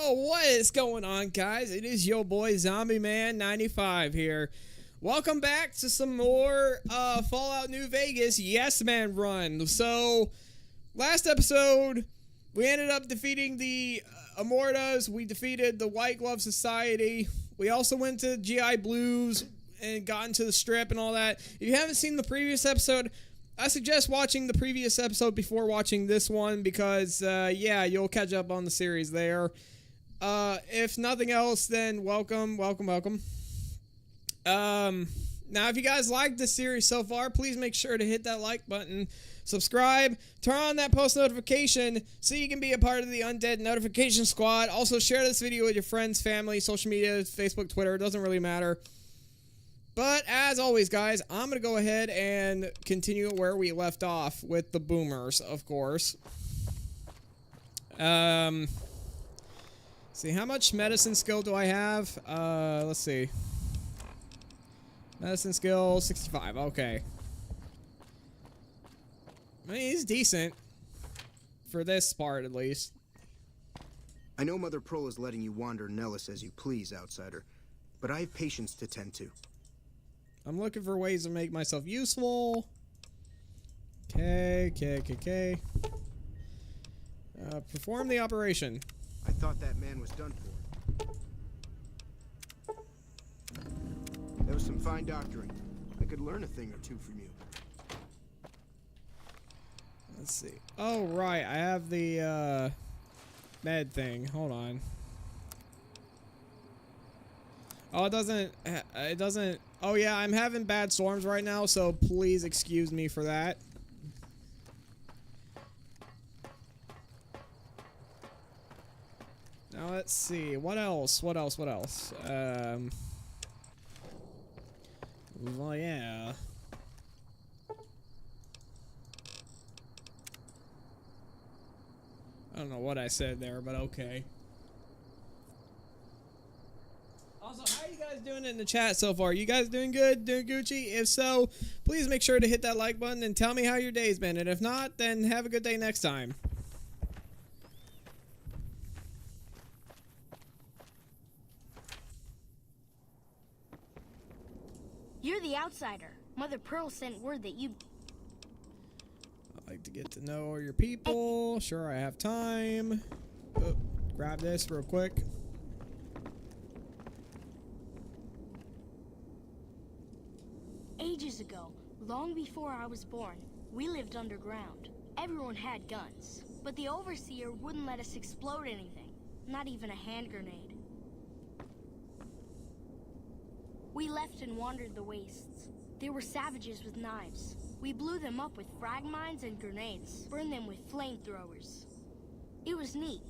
Yo, what is going on, guys? It is your boy Zombie Man 95 here. Welcome back to some more Fallout New Vegas Yes Man run. So, last episode, we ended up defeating the Immortas. We defeated the White Glove Society. We also went to GI Blues and got into the strip and all that. If you haven't seen the previous episode, I suggest watching the previous episode before watching this one because, yeah, you'll catch up on the series there. If nothing else, then welcome. Now, if you guys like this series so far, please make sure to hit that like button, subscribe, turn on that post notification so you can be a part of the Undead Notification Squad. Also, share this video with your friends, family, social media, Facebook, Twitter. It doesn't really matter. But, as always, guys, I'm going to go ahead and continue where we left off with the boomers, of course. See, how much medicine skill do I have? Let's see. Medicine skill, 65. Okay. I mean, he's decent. For this part, at least. I know Mother Pearl is letting you wander Nellis as you please, outsider. But I have patience to tend to. I'm looking for ways to make myself useful. Okay. Perform the operation. I thought that man was done for. That was some fine doctoring. I could learn a thing or two from you. Let's see. Oh, right. I have the, med thing. Hold on. Oh, it doesn't. Oh, yeah, I'm having bad storms right now, so please excuse me for that. Now, let's see. What else? Well, yeah. I don't know what I said there, but okay. Also, how are you guys doing in the chat so far? You guys doing good? Doing Gucci? If so, please make sure to hit that like button and tell me how your day's been. And if not, then have a good day next time. You're the outsider. Mother Pearl sent word that you... I like to get to know your people. Sure, I have time. Oh, grab this real quick. Ages ago, long before I was born, we lived underground. Everyone had guns, but the Overseer wouldn't let us explode anything, not even a hand grenade. We left and wandered the wastes. There were savages with knives. We blew them up with frag mines and grenades, burned them with flamethrowers. It was neat,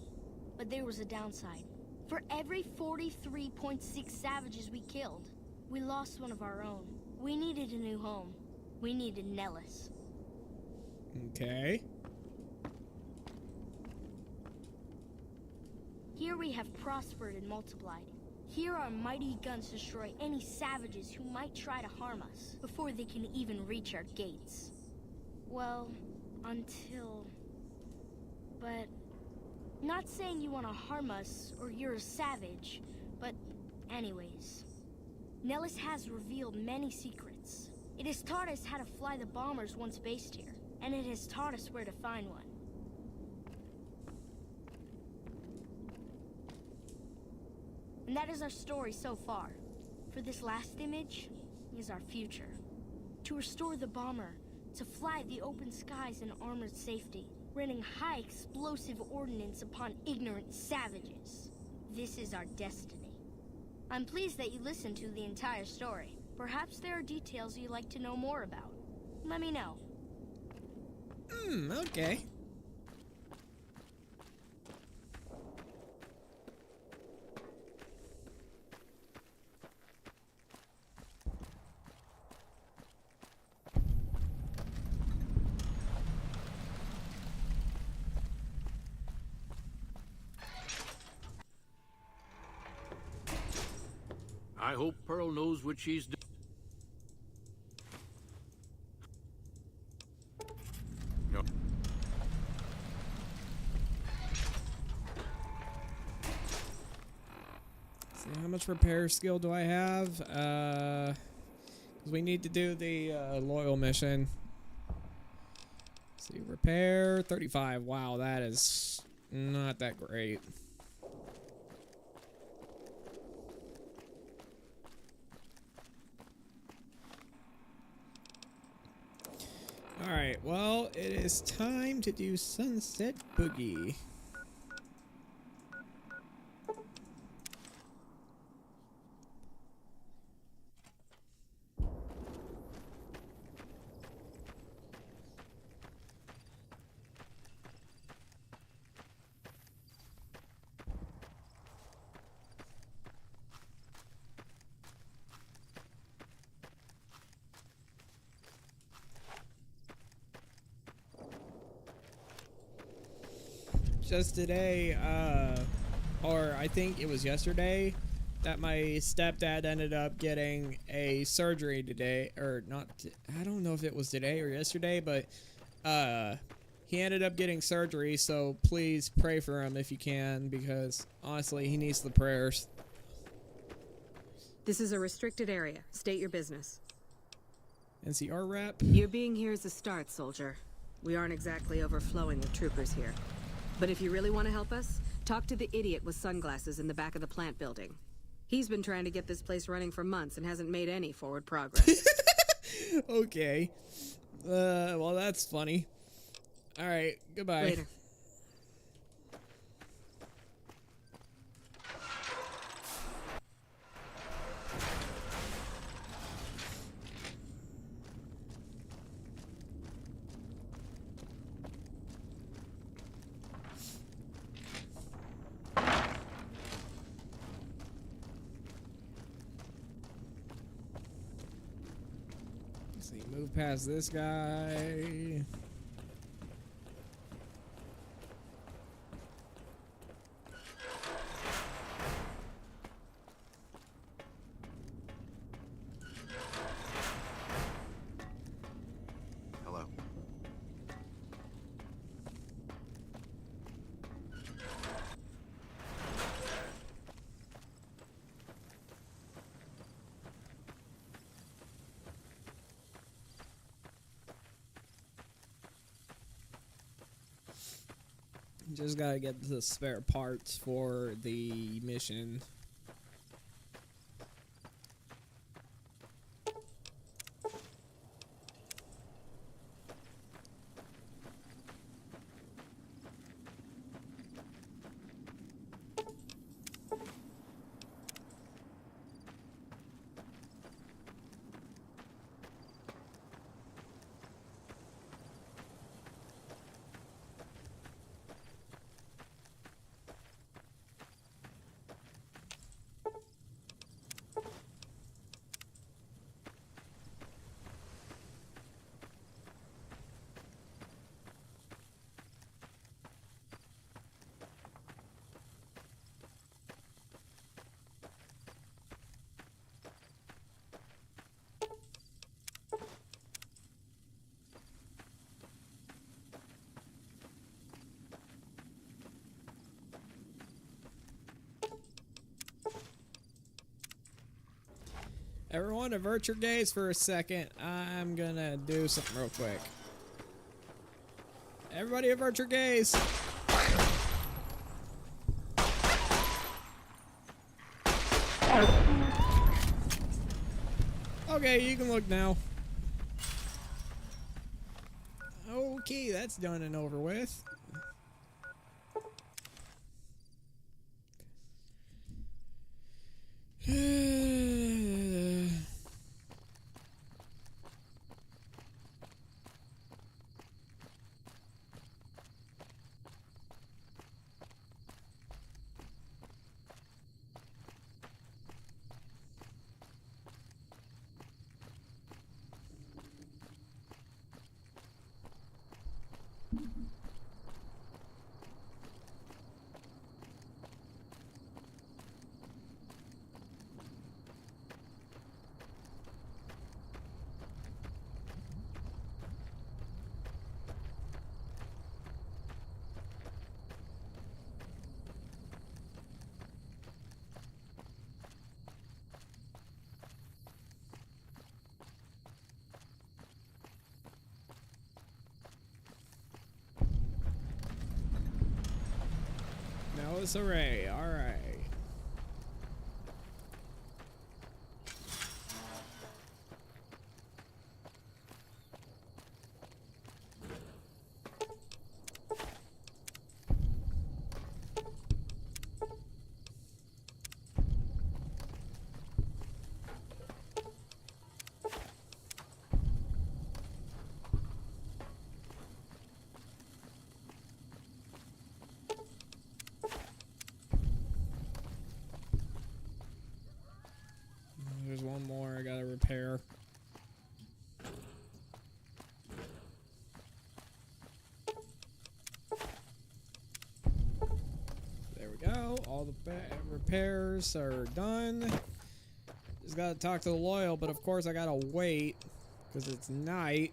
but there was a downside. For every 43.6 savages we killed, we lost one of our own. We needed a new home. We needed Nellis. Okay. Here we have prospered and multiplied. Here our mighty guns destroy any savages who might try to harm us before they can even reach our gates. Well, until... But... Not saying you want to harm us or you're a savage, but anyways... Nellis has revealed many secrets. It has taught us how to fly the bombers once based here, and it has taught us where to find one. And that is our story so far. For this last image is our future. To restore the bomber, to fly the open skies in armored safety, raining high explosive ordnance upon ignorant savages. This is our destiny. I'm pleased that you listened to the entire story. Perhaps there are details you'd like to know more about. Let me know. Okay. I hope Pearl knows what she's doing. see, how much repair skill do I have? 'Cause we need to do the loyal mission. Let's see, repair 35. Wow, that is not that great. Alright, well, it is time to do Sunset Boogie. Just today, or I think it was yesterday, that my stepdad ended up getting a surgery today, or not, I don't know if it was today or yesterday, but he ended up getting surgery, so please pray for him if you can, because honestly, he needs the prayers. This is a restricted area. State your business. NCR rep. Your being here is a start, soldier. We aren't exactly overflowing with troopers here. But if you really want to help us, talk to the idiot with sunglasses in the back of the plant building. He's been trying to get this place running for months and hasn't made any forward progress. Okay. Well, that's funny. Alright, goodbye. Later. Let's see, move past this guy. Hello. Just gotta get the spare parts for the mission. Everyone, avert your gaze for a second. I'm gonna do something real quick. Everybody, avert your gaze. Okay, you can look now. Okay, that's done and over with. Endless array. All right. There's one more I gotta repair. There we go. All the repairs are done. Just gotta talk to the loyal, but of course I gotta wait because it's night.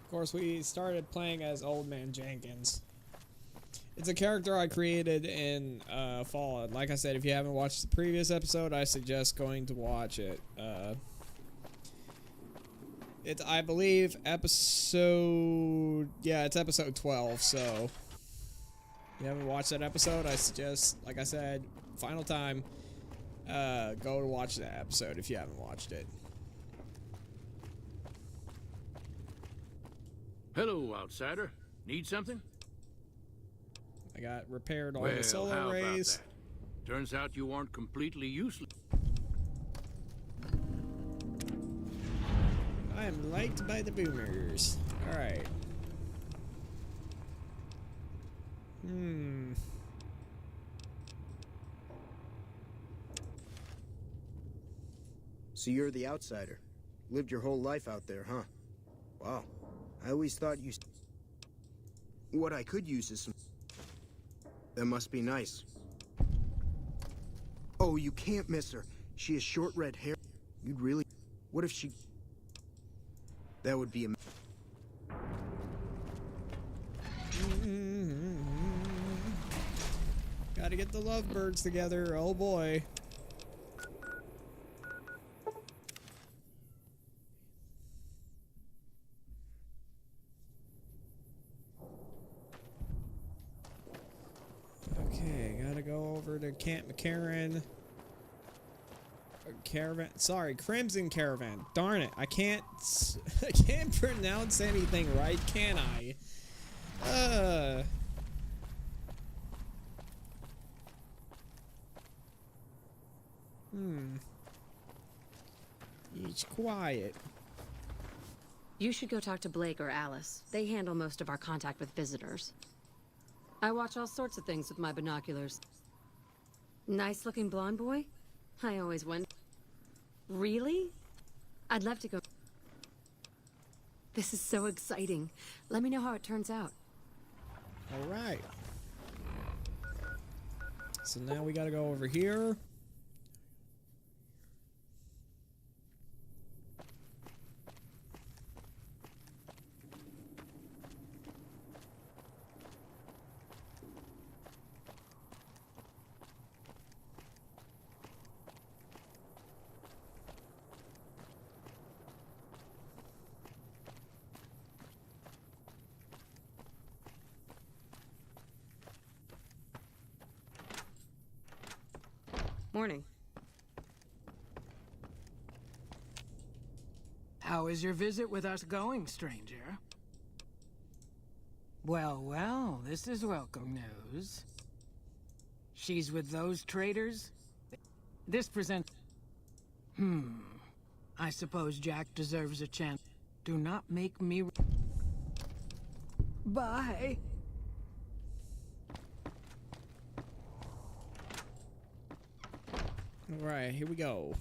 Of course, we started playing as Old Man Jenkins. It's a character I created in Fallout. Like I said, if you haven't watched the previous episode, I suggest going to watch it. It's, I believe, episode... Yeah, it's episode 12, so... If you haven't watched that episode, I suggest, like I said, final time, go to watch that episode if you haven't watched it. Hello, outsider. Need something? I got repaired all Well, the solar how arrays. about that? Turns out you aren't completely useless. I am liked by the boomers. Alright. So you're the outsider. Lived your whole life out there, huh? Wow. I always thought you... What I could use is some... That must be nice. Oh, you can't miss her. She has short red hair. You'd really... What if she... That would be a... Gotta get the lovebirds together. Oh boy. Okay, gotta go over to Camp McCarran. Caravan. Sorry, Crimson Caravan. Darn it, I can't pronounce anything right, can I? Each quiet. You should go talk to Blake or Alice. They handle most of our contact with visitors. I watch all sorts of things with my binoculars. Nice-looking blonde boy? I always wonder. Really? I'd love to go. This is so exciting. Let me know how it turns out. All right. So now we gotta go over here. Morning. How is your visit with us going, stranger? Well, well, this is welcome news. She's with those traitors? This presents... I suppose Jack deserves a chance. Do not make me... Bye. All right, here we go.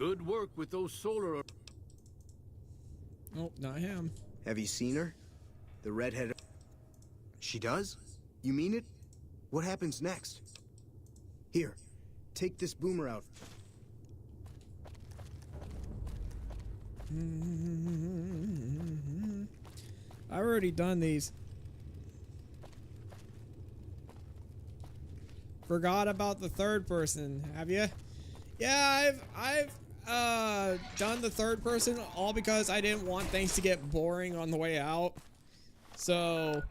Good work with those solar... Oh, not him. Have you seen her? The redhead... She does? You mean it? What happens next? Here, take this boomer out. I've already done these. Forgot about the third person, have you? Yeah, I've done the third person all because I didn't want things to get boring on the way out. So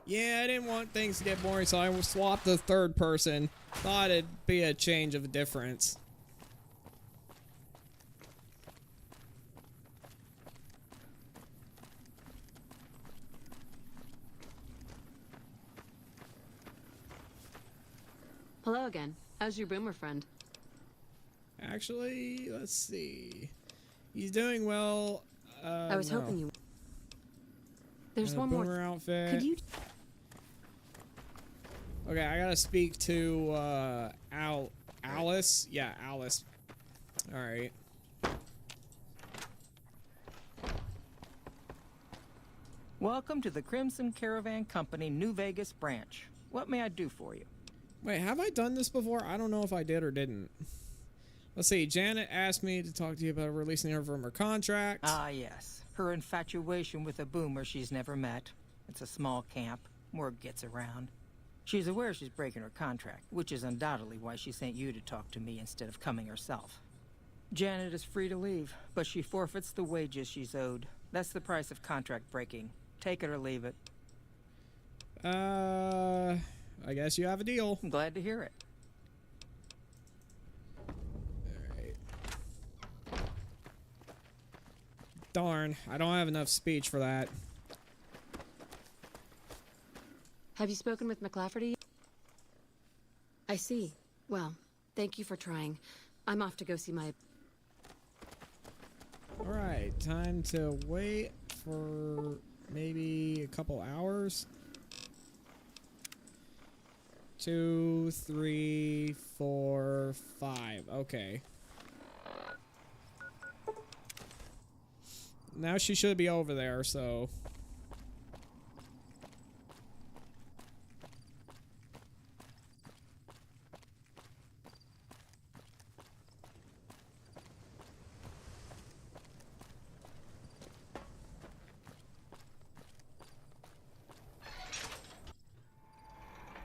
yeah, I didn't want things to get boring, so I swapped the third person. Thought it'd be a change of difference. Hello again. How's your boomer friend? Actually, let's see. He's doing well. I was no. hoping you... There's one Boomer more... outfit. Could you... Okay, I gotta speak to Alice. Yeah, Alice. All right. Welcome to the Crimson Caravan Company New Vegas branch. What may I do for you? Wait, have I done this before? I don't know if I did or didn't. Let's see. Janet asked me to talk to you about releasing her from her contract. Ah, yes. Her infatuation with a boomer she's never met. It's a small camp. Word gets around. She's aware she's breaking her contract, which is undoubtedly why she sent you to talk to me instead of coming herself. Janet is free to leave, but she forfeits the wages she's owed. That's the price of contract breaking. Take it or leave it. I guess you have a deal. I'm glad to hear it. Alright. Darn, I don't have enough speech for that. Have you spoken with McLafferty? I see. Well, thank you for trying. I'm off to go see my... Alright, time to wait for maybe a couple hours. 2, 3, 4, 5. Okay. Now she should be over there, so...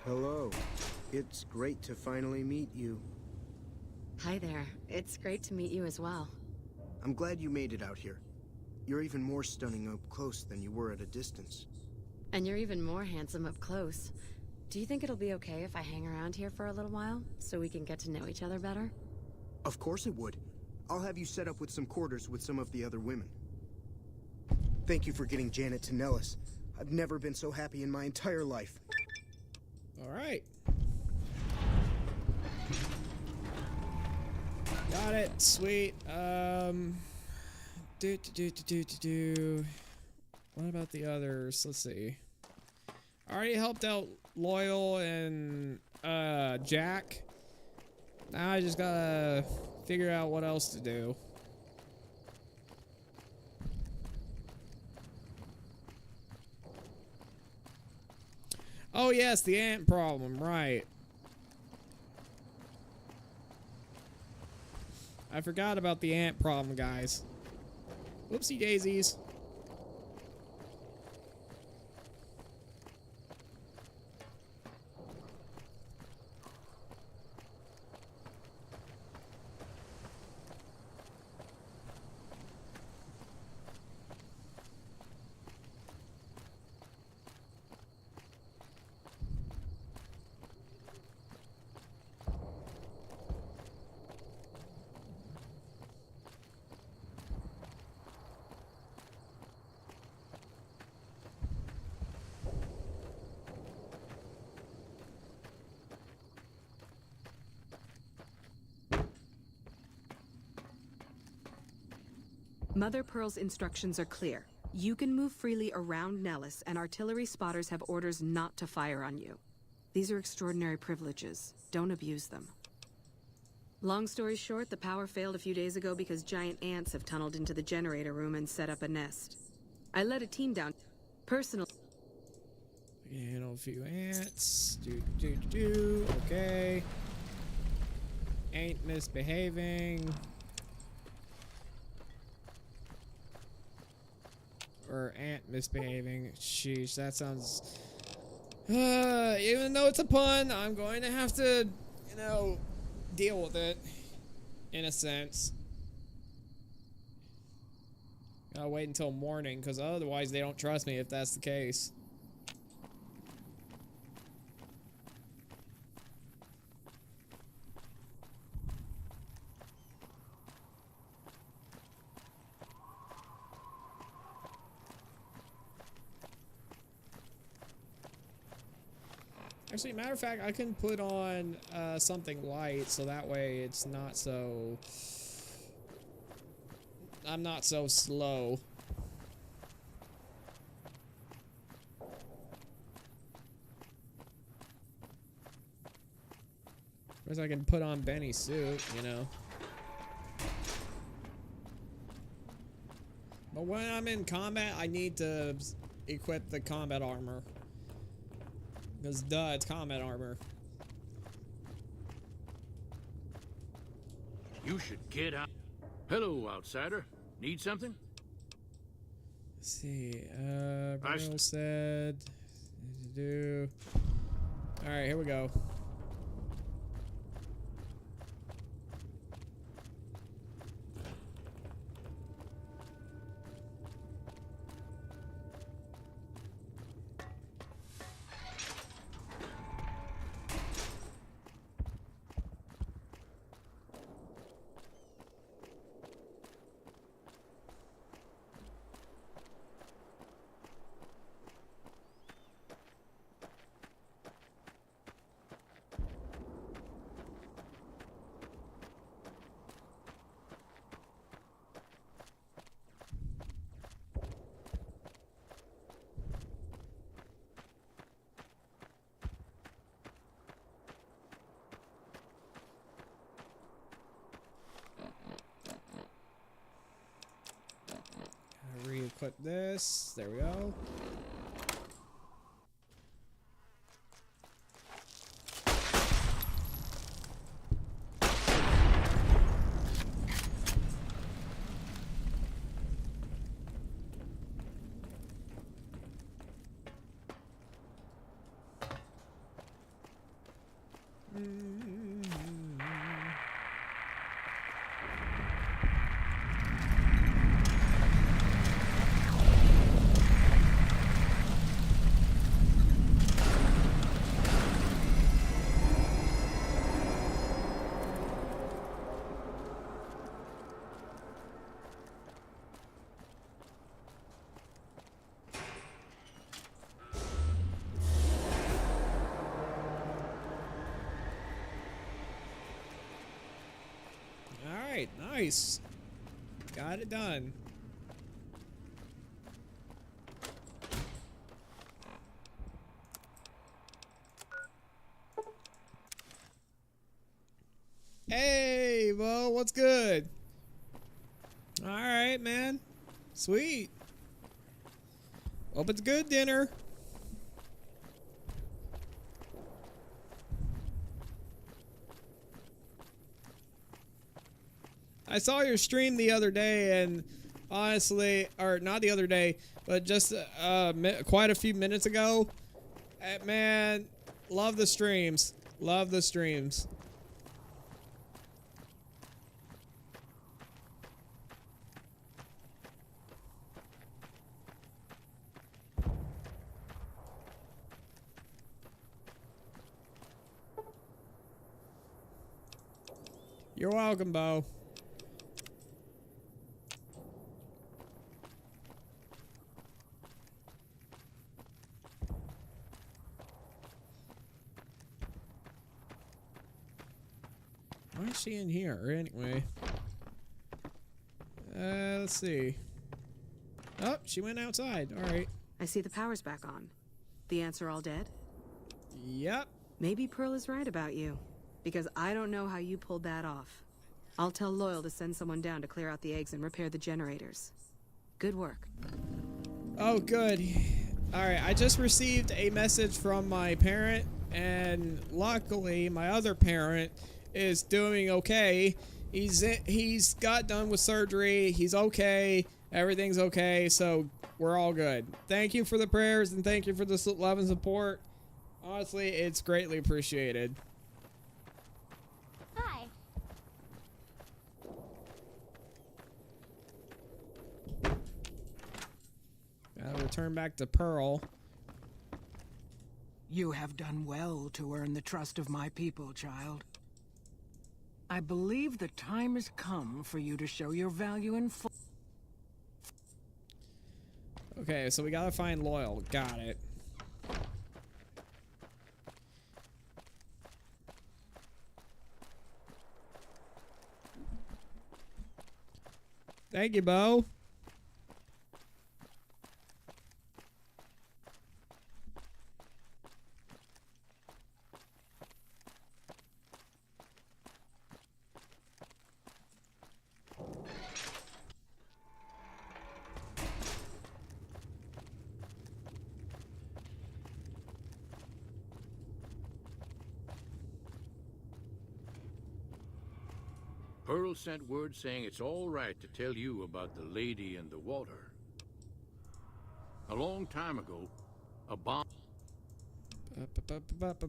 Hello. It's great to finally meet you. Hi there. It's great to meet you as well. I'm glad you made it out here. You're even more stunning up close than you were at a distance. And you're even more handsome up close. Do you think it'll be okay if I hang around here for a little while, so we can get to know each other better? Of course it would. I'll have you set up with some quarters with some of the other women. Thank you for getting Janet to Nellis. I've never been so happy in my entire life. Alright. Got it. Sweet. What about the others? Let's see. I already helped out Loyal and Jack. Now I just gotta figure out what else to do. Oh yes, the ant problem, right. I forgot about the ant problem, guys. Whoopsie daisies. Mother Pearl's instructions are clear. You can move freely around Nellis, and artillery spotters have orders not to fire on you. These are extraordinary privileges. Don't abuse them. Long story short, the power failed a few days ago because giant ants have tunneled into the generator room and set up a nest. I led a team down. Personal. Handle a few ants. Okay. Ain't misbehaving. Or ant misbehaving. Sheesh, that sounds... even though it's a pun, I'm going to have to, you know, deal with it. In a sense. I'll wait until morning, because otherwise they don't trust me if that's the case. Actually, matter of fact, I can put on something light, so that way it's not so... I'm not so slow. Of course, I can put on Benny's suit, you know. But when I'm in combat, I need to equip the combat armor. Because duh, it's combat armor. You should get out. Hello, outsider. Need something? Let's see. Bruno said. Do. All right, here we go. Re-equip this. There we go. Alright, nice. Got it done. Hey, Bo, what's good? Alright, man. Sweet. Hope it's good dinner. I saw your stream the other day, and honestly, or not the other day, but just quite a few minutes ago. Man, love the streams. Love the streams. You're welcome, Bo. Why is she in here? Anyway. Let's see. Oh, she went outside. Alright. I see the power's back on. The ants are all dead? Yep. Maybe Pearl is right about you, because I don't know how you pulled that off. I'll tell Loyal to send someone down to clear out the eggs and repair the generators. Good work. Oh, good. Alright, I just received a message from my parent, and luckily my other parent is doing okay. He's got done with surgery. He's okay. Everything's okay, so we're all good. Thank you for the prayers, and thank you for the love and support. Honestly, it's greatly appreciated. Hi. I'll return back to Pearl. You have done well to earn the trust of my people, child. I believe the time has come for you to show your value in full. Okay, so we gotta find Loyal. Got it. Thank you, Bo. Pearl sent word saying it's all right to tell you about the lady in the water. A long time ago, a bomb...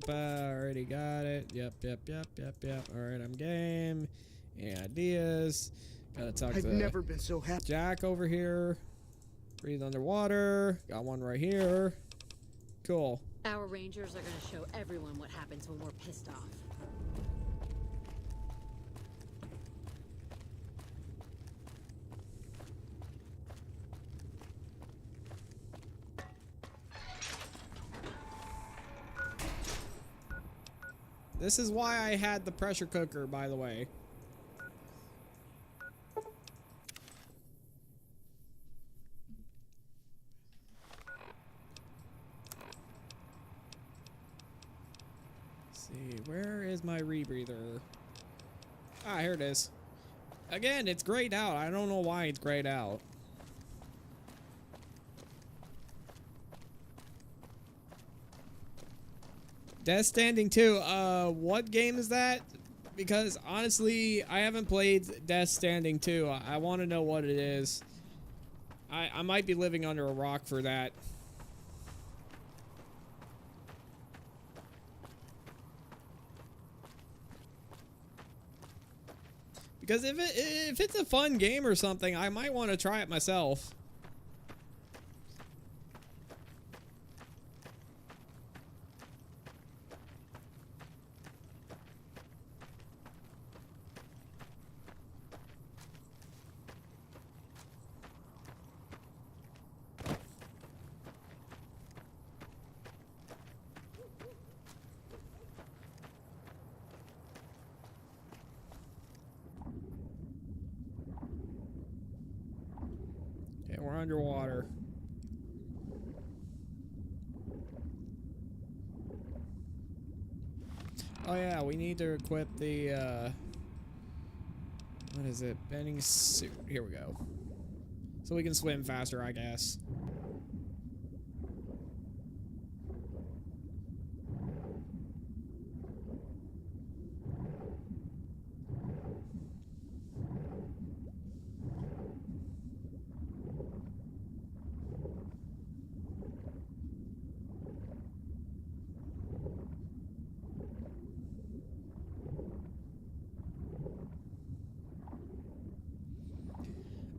Already got it. Yep. Alright, I'm game. Any ideas? Gotta talk I've to never been so happy. Jack over here. Breathe underwater. Got one right here. Cool. Our rangers are gonna show everyone what happens when we're pissed off. This is why I had the pressure cooker, by the way. Let's see, where is my rebreather? Ah, here it is. Again, it's grayed out. I don't know why it's grayed out. Death Stranding 2, what game is that? Because honestly, I haven't played Death Stranding 2. I want to know what it is. I might be living under a rock for that. Because if it's a fun game or something, I might want to try it myself. We're underwater. Oh yeah, we need to equip the, what is it? Bending suit. Here we go. So we can swim faster, I guess.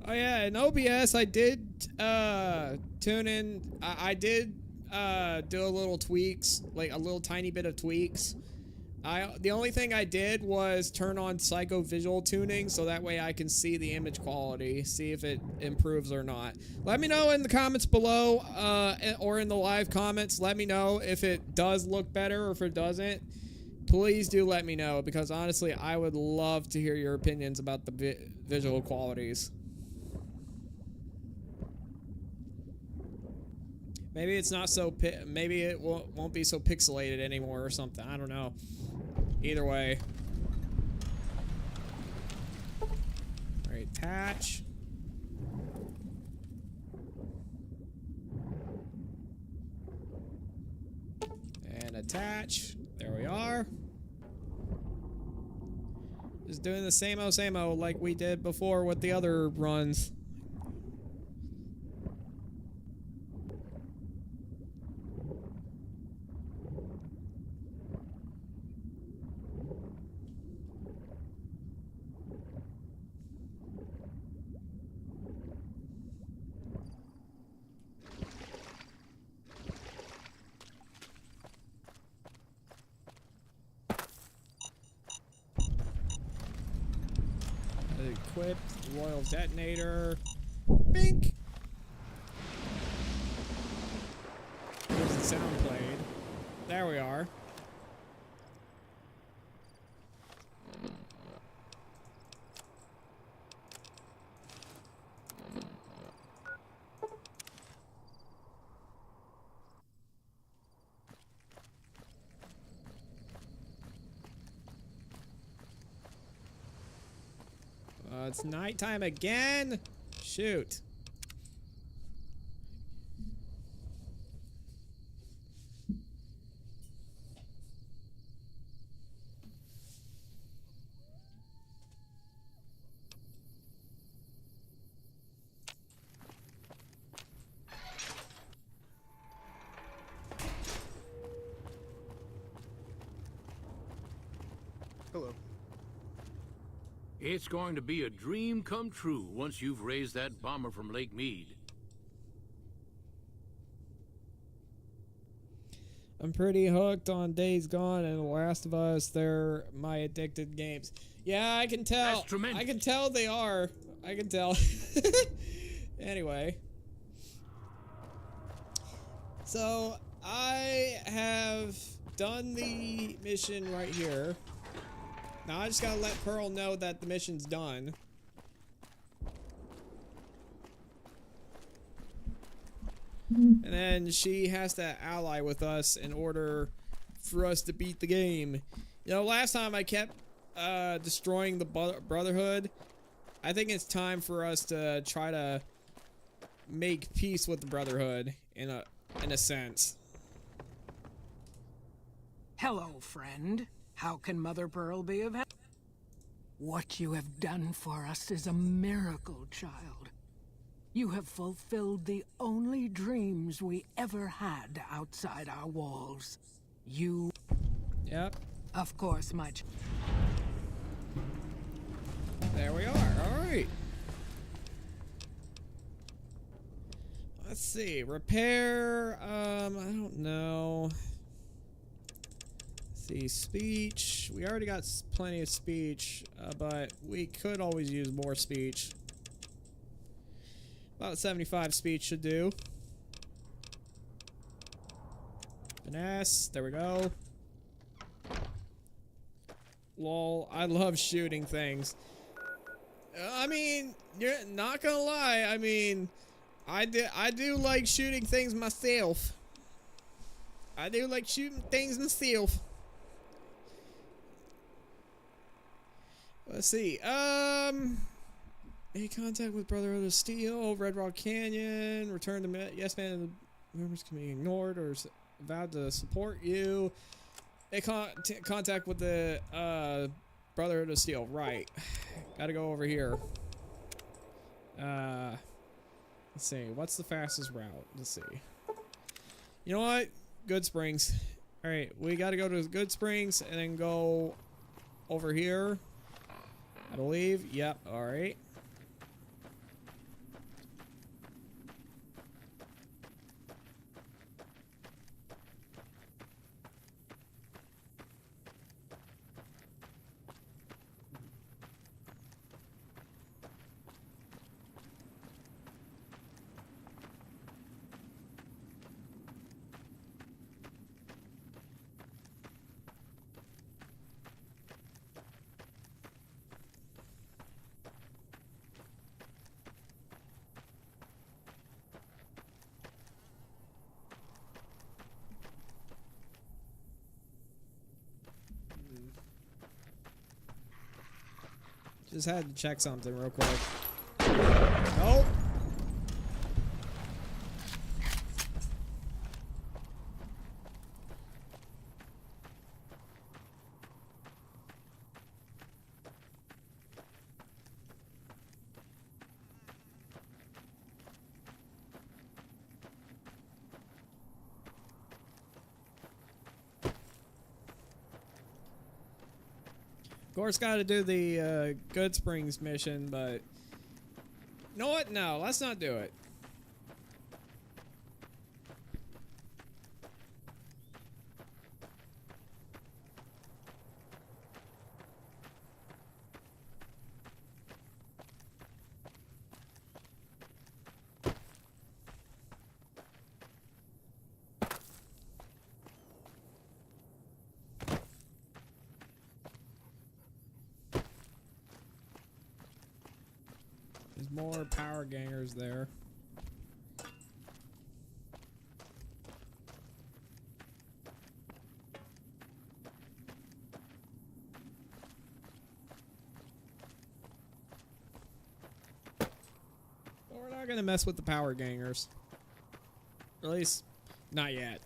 Oh yeah, in OBS I did tune in. I did do a little tweaks, like a little tiny bit of tweaks. The only thing I did was turn on psycho visual tuning so that way I can see the image quality, see if it improves or not. Let me know in the comments below or in the live comments. Let me know if it does look better or if it doesn't. Please do let me know, because honestly I would love to hear your opinions about the visual qualities. Maybe it's not so maybe it won't be so pixelated anymore or something. I don't know. Either way. Alright, attach. And attach. There we are. Just doing the same-o like we did before with the other runs. Equipped, Royal Detonator. Bink! There's the sound played. There we are. It's nighttime again. Shoot. Hello. It's going to be a dream come true once you've raised that bomber from Lake Mead. I'm pretty hooked on Days Gone and The Last of Us. They're my addicted games. Yeah, I can tell. That's tremendous. I can tell they are. I can tell. Anyway. So, I have done the mission right here. Now I just gotta let Pearl know that the mission's done. And then she has to ally with us in order for us to beat the game. You know, last time I kept destroying the Brotherhood. I think it's time for us to try to make peace with the Brotherhood in a sense. Hello, friend. How can Mother Pearl be of help? What you have done for us is a miracle, child. You have fulfilled the only dreams we ever had outside our walls. You... Yep. Of course, There we are. Alright. Let's see. Repair. I don't know. See, speech. We already got plenty of speech, but we could always use more speech. About 75 speech should do. Finesse. There we go. Lol. I love shooting things. I mean, you're not gonna lie. I mean, I do like shooting things myself. I do like shooting things myself. Let's see. Make contact with Brotherhood of Steel, Red Rock Canyon, return to Yes Man, members can be ignored or vowed to support you. Make contact with the Brotherhood of Steel. Right. Gotta go over here. Let's see. What's the fastest route? Let's see. You know what? Good Springs. Alright, we gotta go to Good Springs and then go over here. I believe. Yep. Alright. Just had to check something real quick. Nope. Of course, got to do the Good Springs mission, but you know what? No, let's not do it. There's more power gangers there. Well, we're not gonna mess with the power gangers. At least, not yet.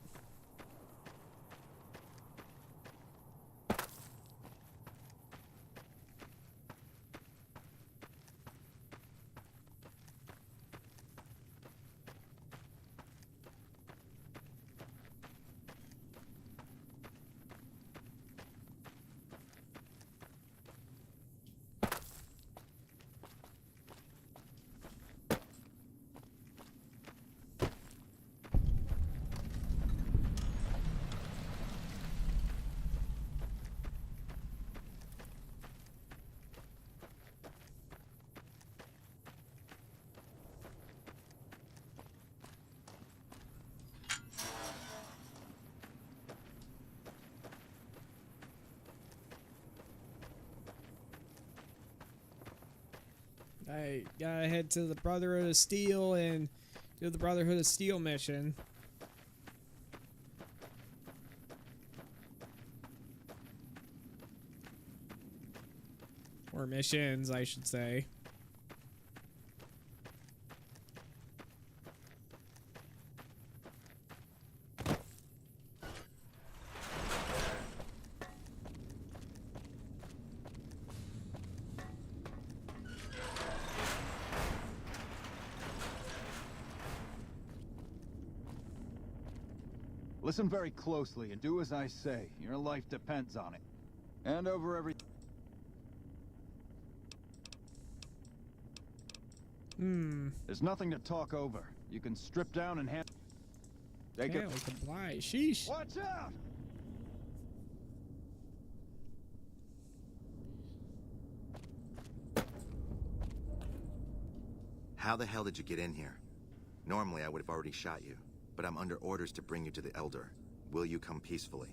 I gotta head to the Brotherhood of Steel and do the Brotherhood of Steel mission. Or missions, I should say. Listen very closely and do as I say. Your life depends on it. Hand over every... There's nothing to talk over. You can strip down and hand... Take it. We comply. Sheesh. Watch out! How the hell did you get in here? Normally, I would have already shot you, but I'm under orders to bring you to the Elder. Will you come peacefully?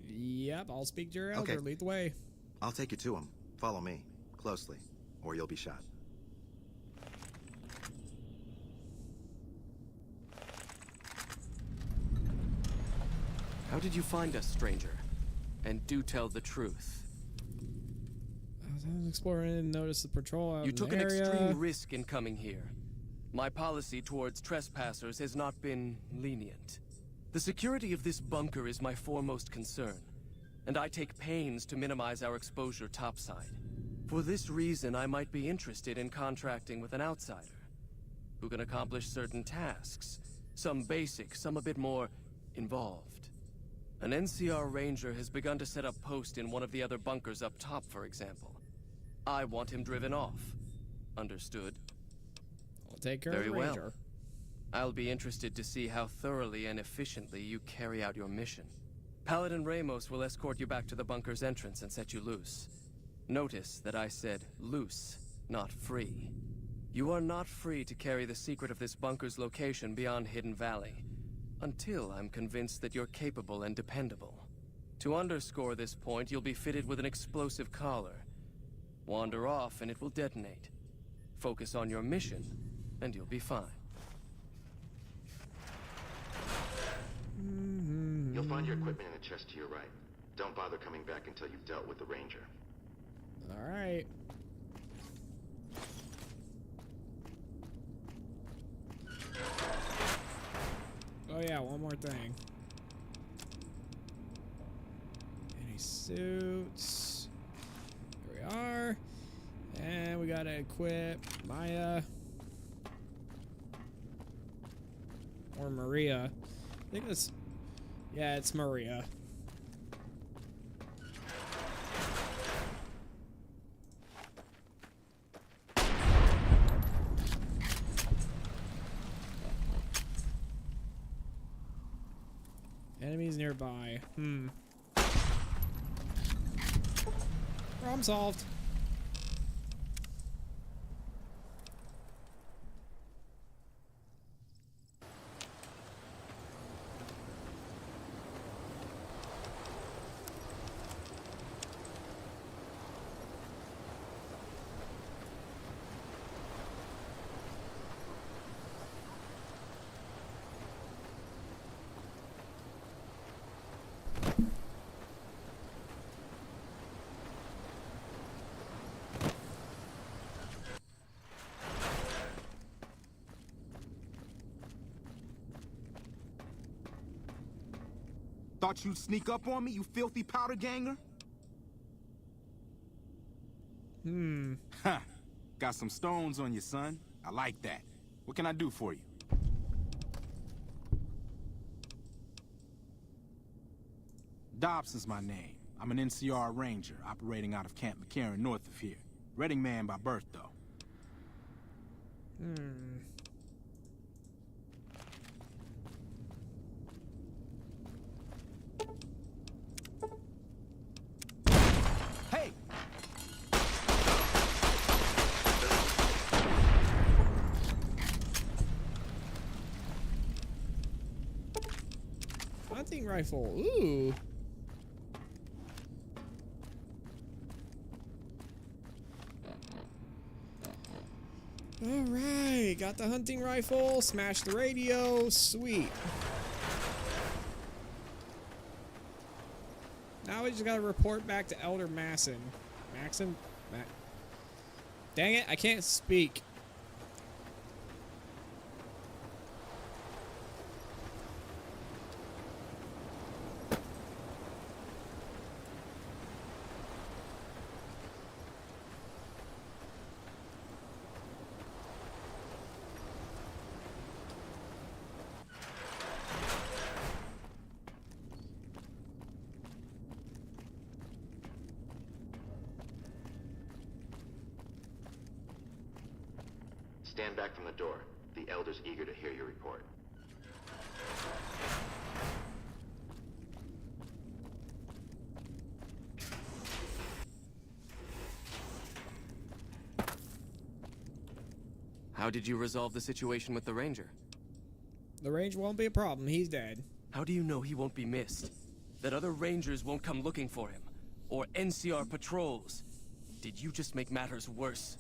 Yep, I'll speak to your elder. Okay. Lead the way. I'll take you to him. Follow me, closely, or you'll be shot. How did you find us, stranger? And do tell the truth. I was exploring and noticed the patrol out You in took the an area. extreme risk in coming here. My policy towards trespassers has not been lenient. The security of this bunker is my foremost concern, and I take pains to minimize our exposure topside. For this reason, I might be interested in contracting with an outsider who can accomplish certain tasks, some basic, some a bit more involved. An NCR ranger has begun to set up post in one of the other bunkers up top, for example. I want him driven off. Understood? I'll take care Very of the well. ranger. I'll be interested to see how thoroughly and efficiently you carry out your mission. Paladin Ramos will escort you back to the bunker's entrance and set you loose. Notice that I said loose, not free. You are not free to carry the secret of this bunker's location beyond Hidden Valley, until I'm convinced that you're capable and dependable. To underscore this point, you'll be fitted with an explosive collar. Wander off and it will detonate. Focus on your mission, and you'll be fine. You'll find your equipment in the chest to your right. Don't bother coming back until you've dealt with the ranger. All right. Oh yeah, one more thing. Any suits? Here we are. And we gotta equip Maya. Or Maria. I think it's... Yeah, it's Maria. Enemies nearby. Problem solved. Thought you'd sneak up on me, you filthy powder ganger? Ha! Got some stones on you, son. I like that. What can I do for you? Dobson's my name. I'm an NCR ranger operating out of Camp McCarran north of here. Reading man by birth, though. Hey! Hunting rifle. Ooh. Alright, got the hunting rifle, smashed the radio, sweet. Now we just gotta report back to Elder Masson. Dang it, I can't speak. Stand back from the door. The Elder's eager to hear your report. How did you resolve the situation with the Ranger? The range won't be a problem, he's dead. How do you know he won't be missed? That other Rangers won't come looking for him? Or NCR patrols? Did you just make matters worse?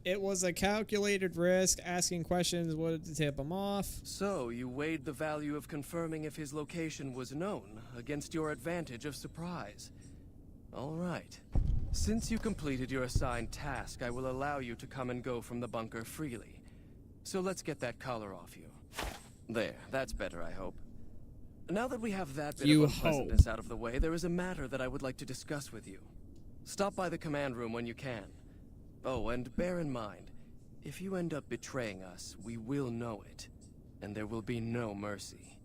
It was a calculated risk. Asking questions would tip him off. So, you weighed the value of confirming if his location was known against your advantage of surprise. All right. Since you completed your assigned task, I will allow you to come and go from the bunker freely. So let's get that collar off you. There, that's better, I hope. Now that we have that bit of unpleasantness out of the way, there is a matter that I would like to discuss with you. Stop by the command room when you can. Oh, and bear in mind, if you end up betraying us, we will know it, and there will be no mercy.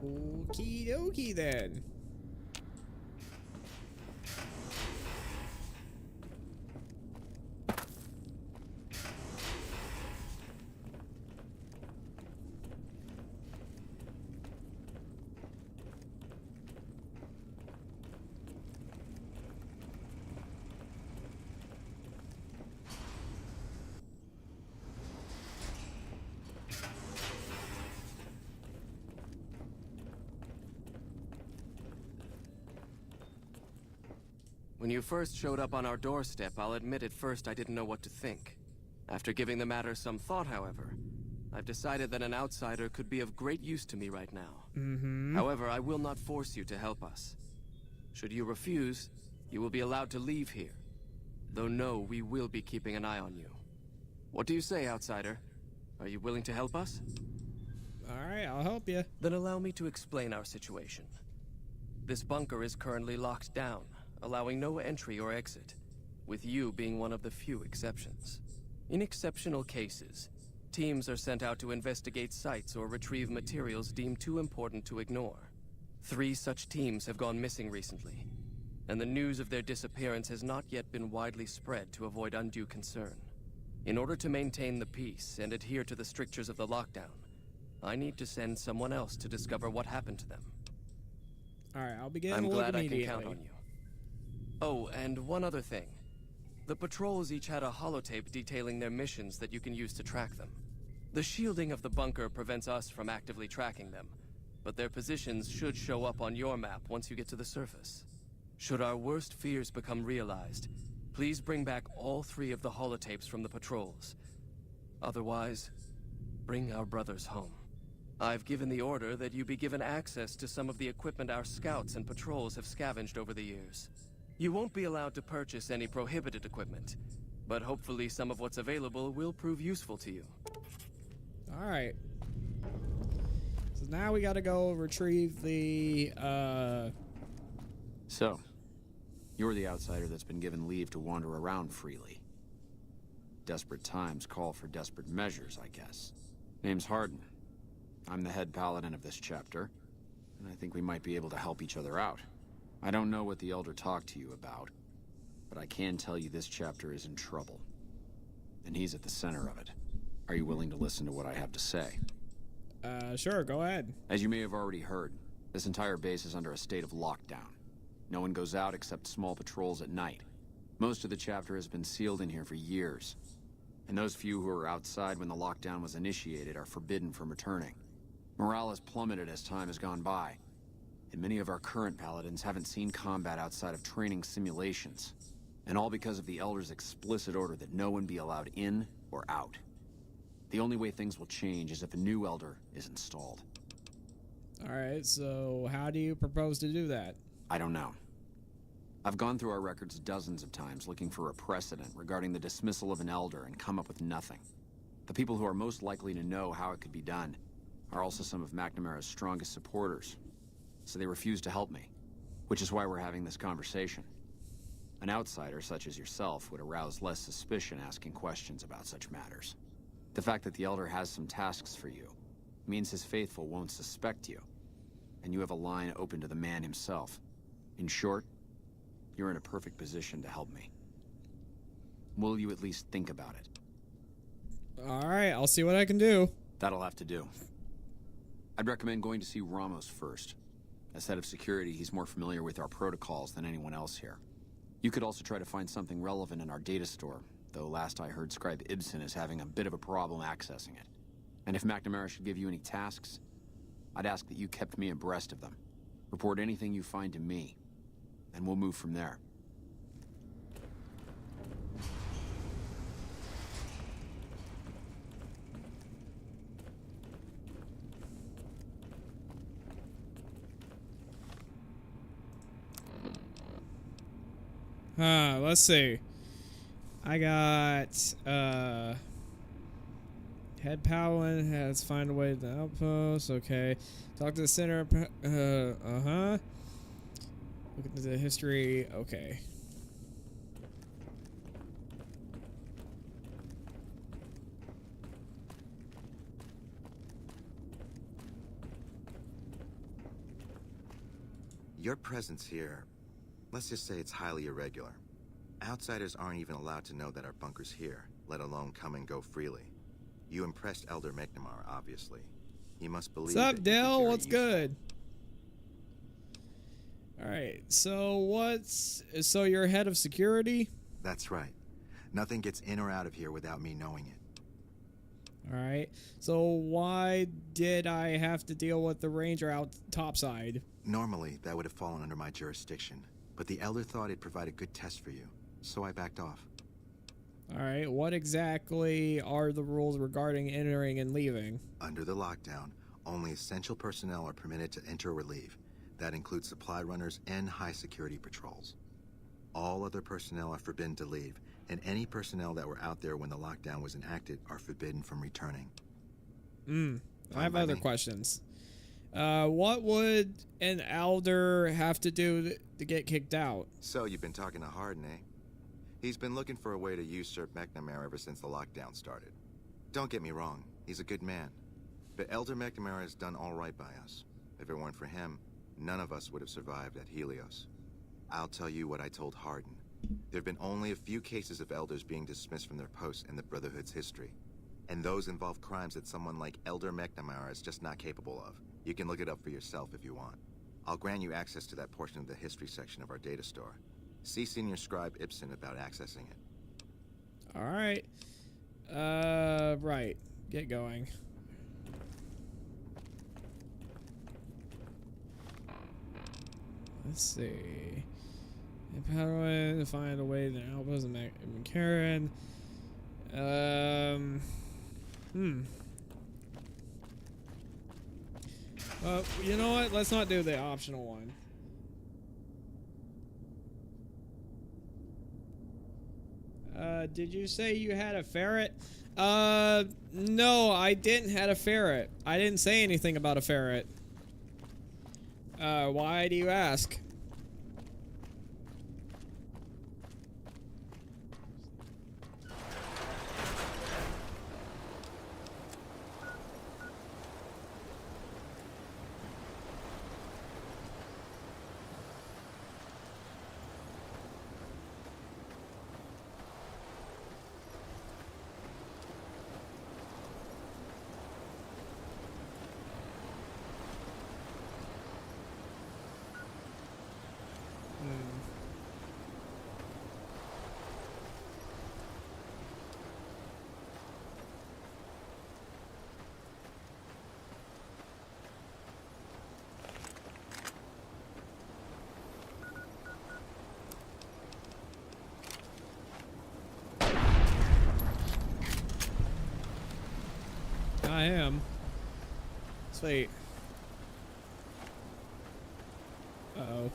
Okie dokie then. When you first showed up on our doorstep, I'll admit at first I didn't know what to think. After giving the matter some thought, however, I've decided that an outsider could be of great use to me right now. However, I will not force you to help us. Should you refuse, you will be allowed to leave here. Though no, we will be keeping an eye on you. What do you say, outsider? Are you willing to help us? Alright, I'll help you. Then allow me to explain our situation. This bunker is currently locked down, allowing no entry or exit, with you being one of the few exceptions. In exceptional cases, teams are sent out to investigate sites or retrieve materials deemed too important to ignore. 3 such teams have gone missing recently, and the news of their disappearance has not yet been widely spread to avoid undue concern. In order to maintain the peace and adhere to the strictures of the lockdown, I need to send someone else to discover what happened to them. Alright, I'll begin. I'm glad I can count on you. Oh, and one other thing. The patrols each had a holotape detailing their missions that you can use to track them. The shielding of the bunker prevents us from actively tracking them, but their positions should show up on your map once you get to the surface. Should our worst fears become realized, please bring back all 3 of the holotapes from the patrols. Otherwise, bring our brothers home. I've given the order that you be given access to some of the equipment our scouts and patrols have scavenged over the years. You won't be allowed to purchase any prohibited equipment, but hopefully some of what's available will prove useful to you. Alright. So now we gotta go retrieve the, So, you're the outsider that's been given leave to wander around freely. Desperate times call for desperate measures, I guess. Name's Hardin. I'm the head paladin of this chapter, and I think we might be able to help each other out. I don't know what the Elder talked to you about, but I can tell you this chapter is in trouble. And he's at the center of it. Are you willing to listen to what I have to say? Sure, go ahead. As you may have already heard, this entire base is under a state of lockdown. No one goes out except small patrols at night. Most of the chapter has been sealed in here for years. And those few who were outside when the lockdown was initiated are forbidden from returning. Morale has plummeted as time has gone by, and many of our current paladins haven't seen combat outside of training simulations. And all because of the Elder's explicit order that no one be allowed in or out. The only way things will change is if a new Elder is installed. Alright, so how do you propose to do that? I don't know. I've gone through our records dozens of times looking for a precedent regarding the dismissal of an Elder and come up with nothing. The people who are most likely to know how it could be done are also some of McNamara's strongest supporters, so they refuse to help me, which is why we're having this conversation. An outsider such as yourself would arouse less suspicion asking questions about such matters. The fact that the Elder has some tasks for you means his faithful won't suspect you, and you have a line open to the man himself. In short, you're in a perfect position to help me. Will you at least think about it? Alright, I'll see what I can do. That'll have to do. I'd recommend going to see Ramos first. As head of security, he's more familiar with our protocols than anyone else here. You could also try to find something relevant in our data store, though last I heard Scribe Ibsen is having a bit of a problem accessing it. And if McNamara should give you any tasks, I'd ask that you kept me abreast of them. Report anything you find to me, and we'll move from there. Let's see. I got, head Paladin has find a way to the outpost. Okay. Talk to the center. Look at the history. Okay. Your presence here, let's just say it's highly irregular. Outsiders aren't even allowed to know that our bunker's here, let alone come and go freely. You impressed Elder McNamara, obviously. He must believe. What's up, Dell? What's good? Alright, so you're head of security? That's right. Nothing gets in or out of here without me knowing it. Alright, so why did I have to deal with the ranger out topside? Normally, that would have fallen under my jurisdiction, but the Elder thought it'd provide a good test for you, so I backed off. Alright, what exactly are the rules regarding entering and leaving? Under the lockdown, only essential personnel are permitted to enter or leave. That includes supply runners and high security patrols. All other personnel are forbidden to leave, And any personnel that were out there when the lockdown was enacted are forbidden from returning. I have other questions. What would an elder have to do to get kicked out? So you've been talking to Hardin, eh? He's been looking for a way to usurp McNamara ever since the lockdown started. Don't get me wrong, he's a good man. But Elder McNamara has done all right by us. If it weren't for him, none of us would have survived at Helios. I'll tell you what I told Hardin. There have been only a few cases of elders being dismissed from their posts in the Brotherhood's history. And those involve crimes that someone like Elder McNamara is just not capable of. You can look it up for yourself if you want. I'll grant you access to that portion of the history section of our data store. See Senior Scribe Ibsen about accessing it. Alright. Right. Get going. Let's see. Empowering to find a way to outposts and McCarran. You know what? Let's not do the optional one. Did you say you had a ferret? No, I didn't have a ferret. I didn't say anything about a ferret. Why do you ask? I am. Sweet. Uh-oh.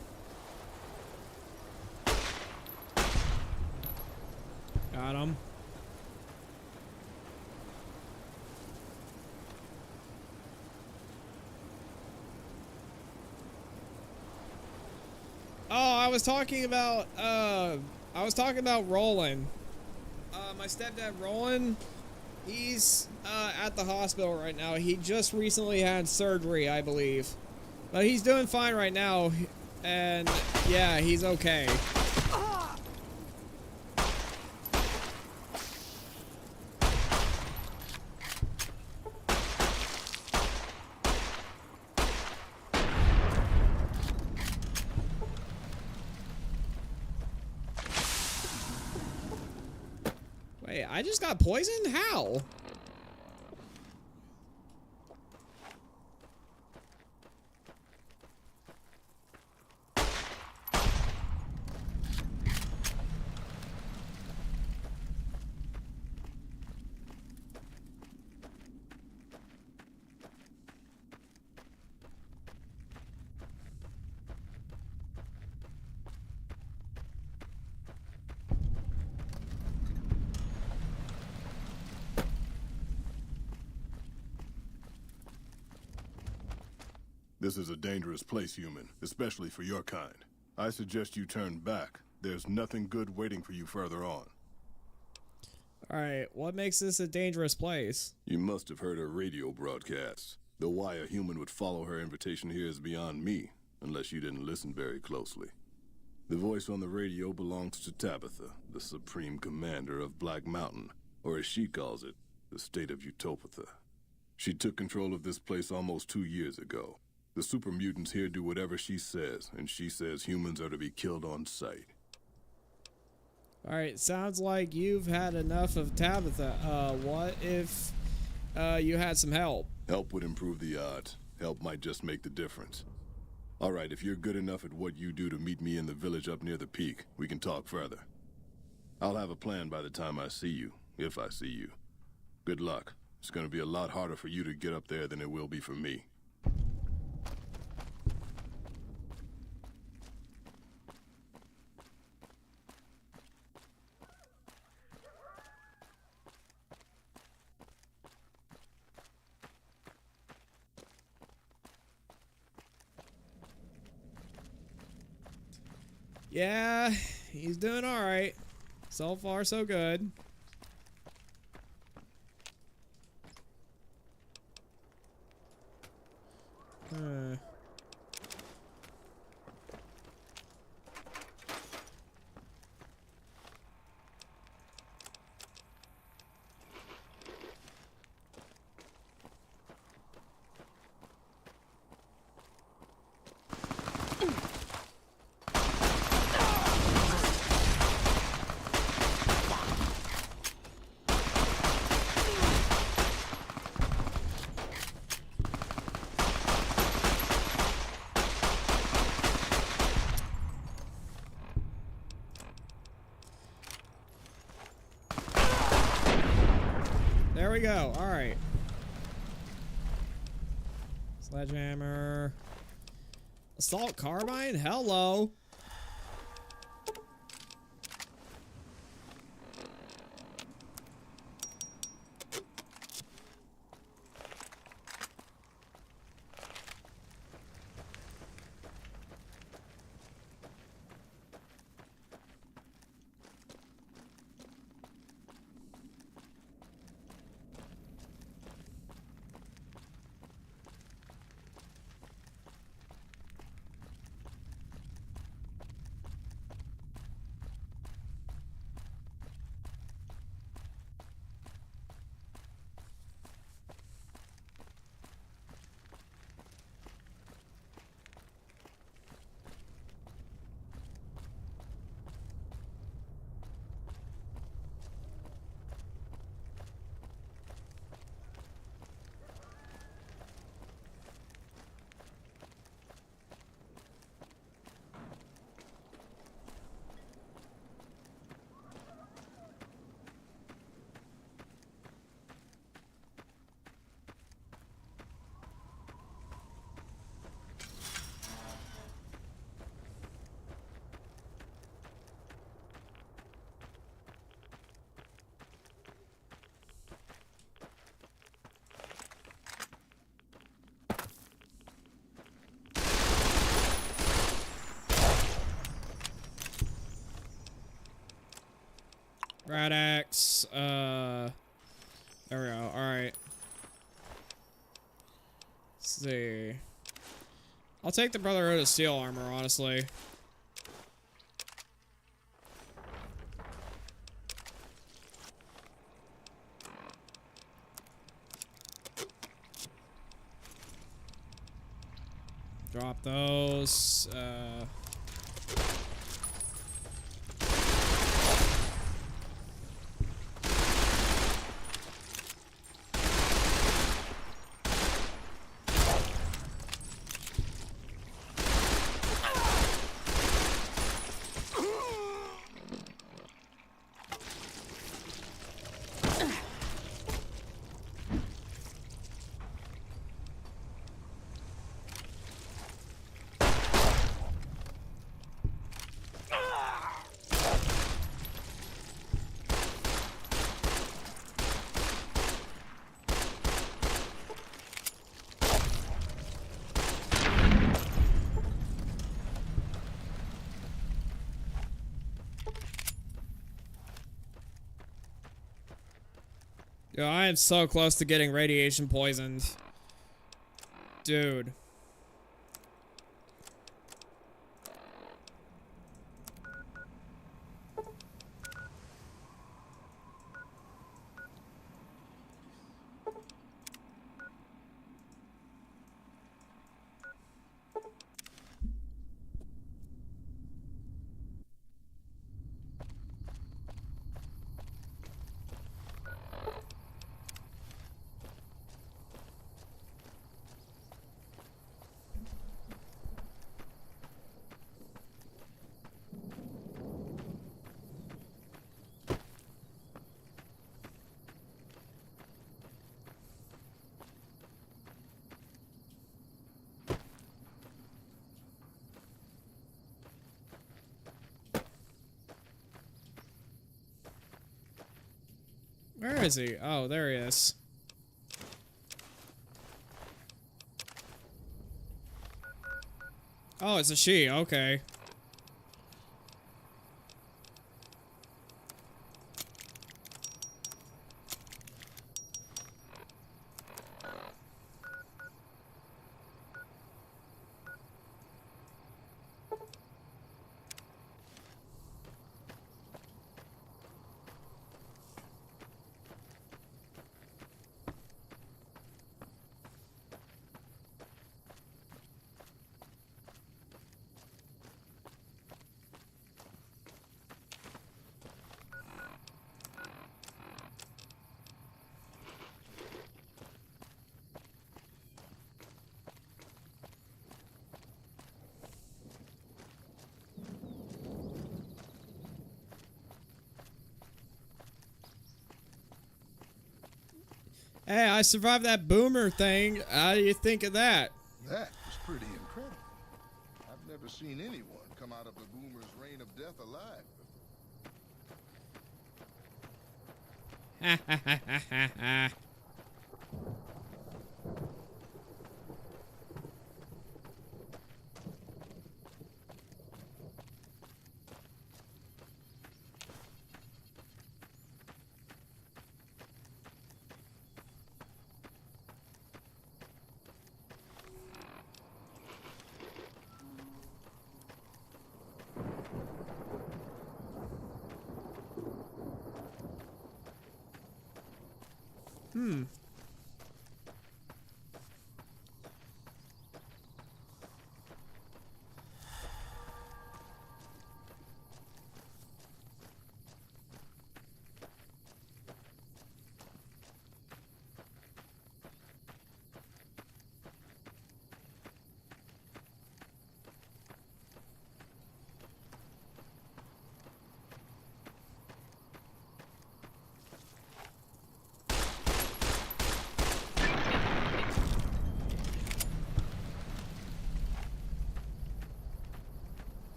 Got him. Oh, I was talking about Roland. My stepdad Roland, he's at the hospital right now. He just recently had surgery, I believe. But he's doing fine right now. And yeah, he's okay. Wait, I just got poisoned? How? This is a dangerous place, human, especially for your kind. I suggest you turn back. There's nothing good waiting for you further on. Alright, what makes this a dangerous place? You must have heard her radio broadcasts. Though why a human would follow her invitation here is beyond me, unless you didn't listen very closely. The voice on the radio belongs to Tabitha, the Supreme Commander of Black Mountain, or as she calls it, the state of Utopatha. She took control of this place almost 2 years ago. The super mutants here do whatever she says, and she says humans are to be killed on sight. Alright, sounds like you've had enough of Tabitha. What if you had some help? Help would improve the odds. Help might just make the difference. Alright, if you're good enough at what you do to meet me in the village up near the peak, we can talk further. I'll have a plan by the time I see you, if I see you. Good luck. It's gonna be a lot harder for you to get up there than it will be for me. Yeah, he's doing alright. So far, so good. There we go. All right. Sledgehammer. Assault carbine? Hello. Rat axe. There we go. All right. Let's see. I'll take the Brotherhood of Steel armor, honestly. Drop those. Yo, I am so close to getting radiation poisoned. Dude. Where is he? Oh, there he is. Oh, it's a she. Okay. Hey, I survived that boomer thing. How do you think of that? That was pretty incredible. I've never seen anyone come out of the boomer's reign of death alive Ha ha ha ha ha ha.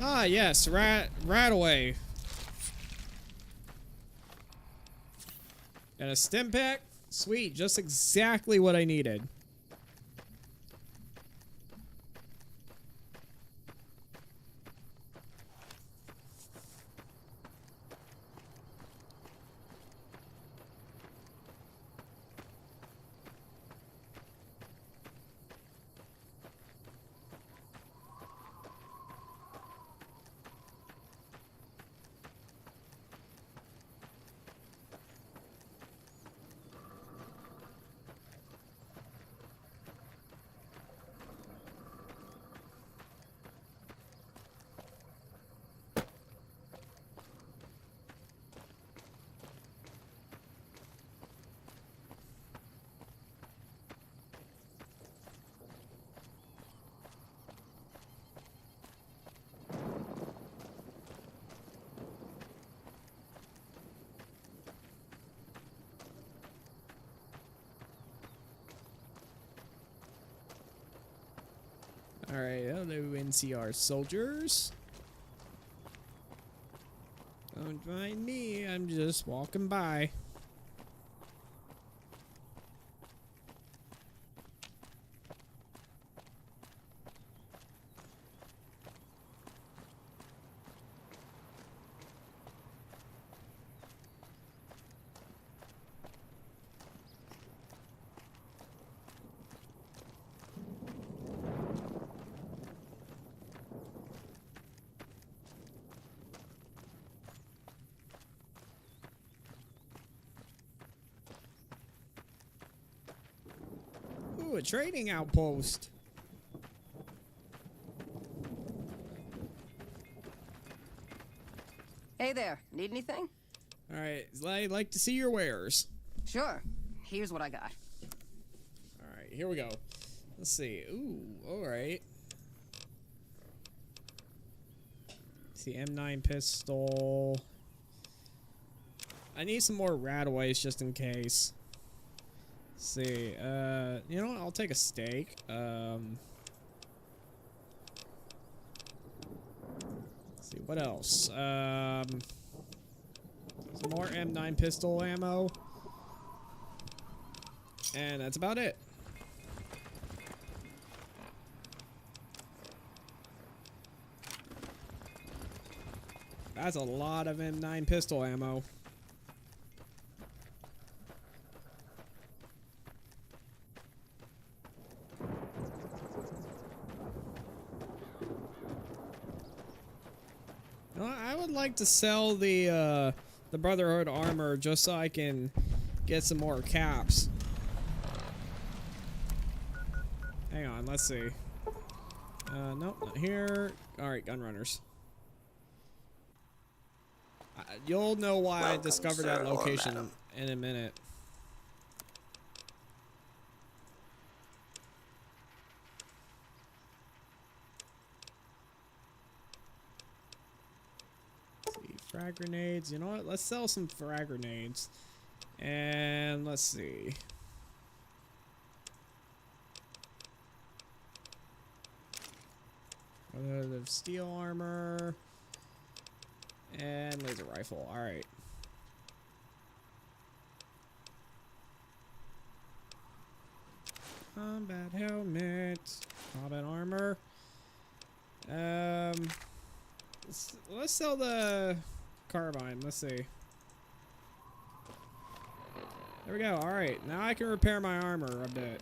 Ah, yes, right away. Got a stim pack? Sweet, just exactly what I needed. Alright, hello NCR soldiers. Don't mind me, I'm just walking by. Ooh, a trading outpost. Hey there, need anything? Alright, I'd like to see your wares. Sure. Here's what I got. Alright, here we go. Let's see. Ooh, alright. See, M9 pistol. I need some more rataways just in case. Let's see, you know what? I'll take a steak. Let's see, what else? Some more M9 pistol ammo. And that's about it. That's a lot of M9 pistol ammo. I would like to sell the Brotherhood armor just so I can get some more caps. Hang on, let's see. Nope, not here. Alright, gun runners. You'll know why I discovered that location in a minute. Frag grenades. You know what? Let's sell some frag grenades. And let's see. Steel armor. And laser rifle. Alright. Combat helmet. Combat armor. Let's sell the carbine. Let's see. There we go. Alright. Now I can repair my armor a bit.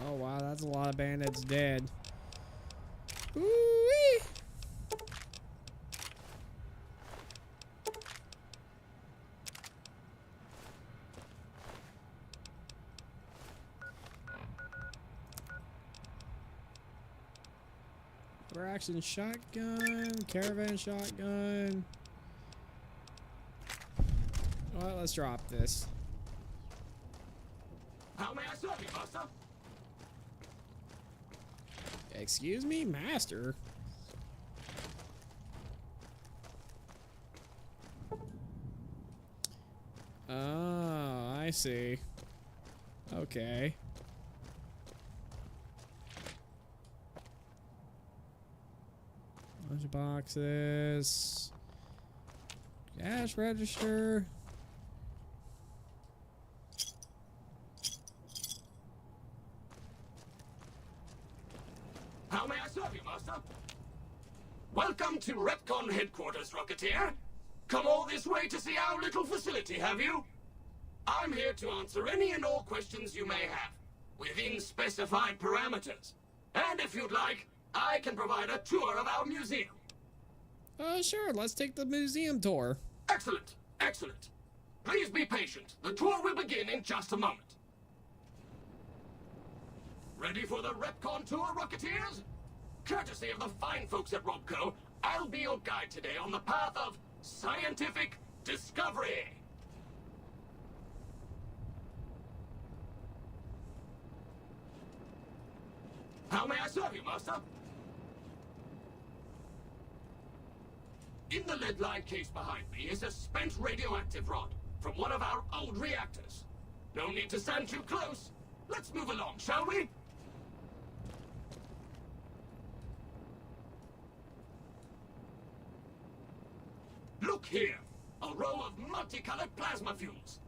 Oh wow, that's a lot of bandits dead. Ooh-wee. Action shotgun, caravan shotgun. Well, let's drop this. How may I serve you, master? Excuse me, master. Oh, I see. Okay. Bunch of boxes. Cash register. How may I serve you, master? Welcome to Retcon headquarters, Rocketeer. Come all this way to see our little facility, have you? I'm here to answer any and all questions you may have, within specified parameters. And if you'd like, I can provide a tour of our museum. Sure, let's take the museum tour. Excellent, excellent. Please be patient. The tour will begin in just a moment. Ready for the Retcon tour, Rocketeers? Courtesy of the fine folks at Robco, I'll be your guide today on the path of scientific discovery. How may I serve you, master? In the lead-lined case behind me is a spent radioactive rod from one of our old reactors. No need to stand too close. Let's move along, shall we? Look here, a row of multicolored plasma fuels.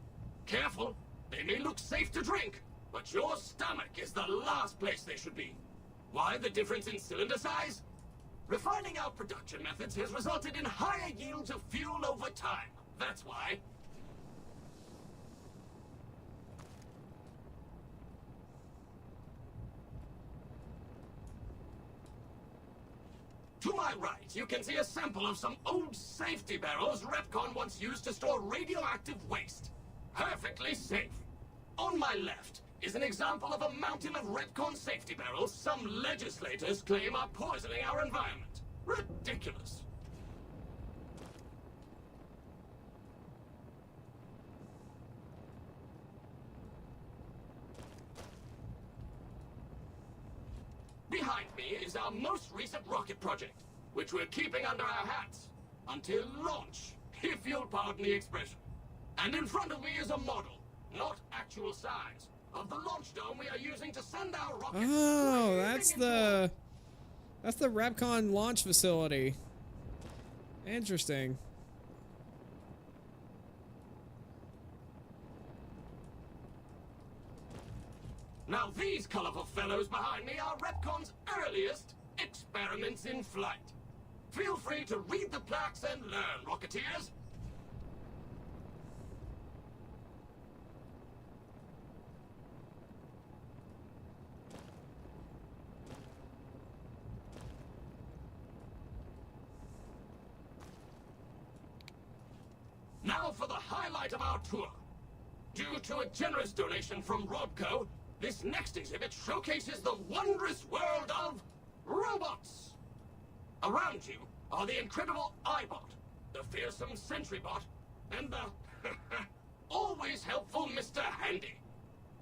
Careful, they may look safe to drink, but your stomach is the last place they should be. Why the difference in cylinder size? Refining our production methods has resulted in higher yields of fuel over time. That's why. To my right, you can see a sample of some old safety barrels Retcon once used to store radioactive waste. Perfectly safe. On my left is an example of a mountain of Retcon safety barrels some legislators claim are poisoning our environment. Ridiculous. me is our most recent rocket project, which we're keeping under our hats until launch, if you'll pardon the expression. And in front of me is a model, not actual size, of the launch dome we are using to send our rockets. Oh, that's the Repcon launch facility. Interesting. Now these colorful fellows behind me are Repcon's earliest experiments in flight. Feel free to read the plaques and learn, Rocketeers. Now for the highlight of our tour. Due to a generous donation from Robco, this next exhibit showcases the wondrous world of robots. Around you are the incredible iBot, the fearsome SentryBot, and the always helpful Mr. Handy.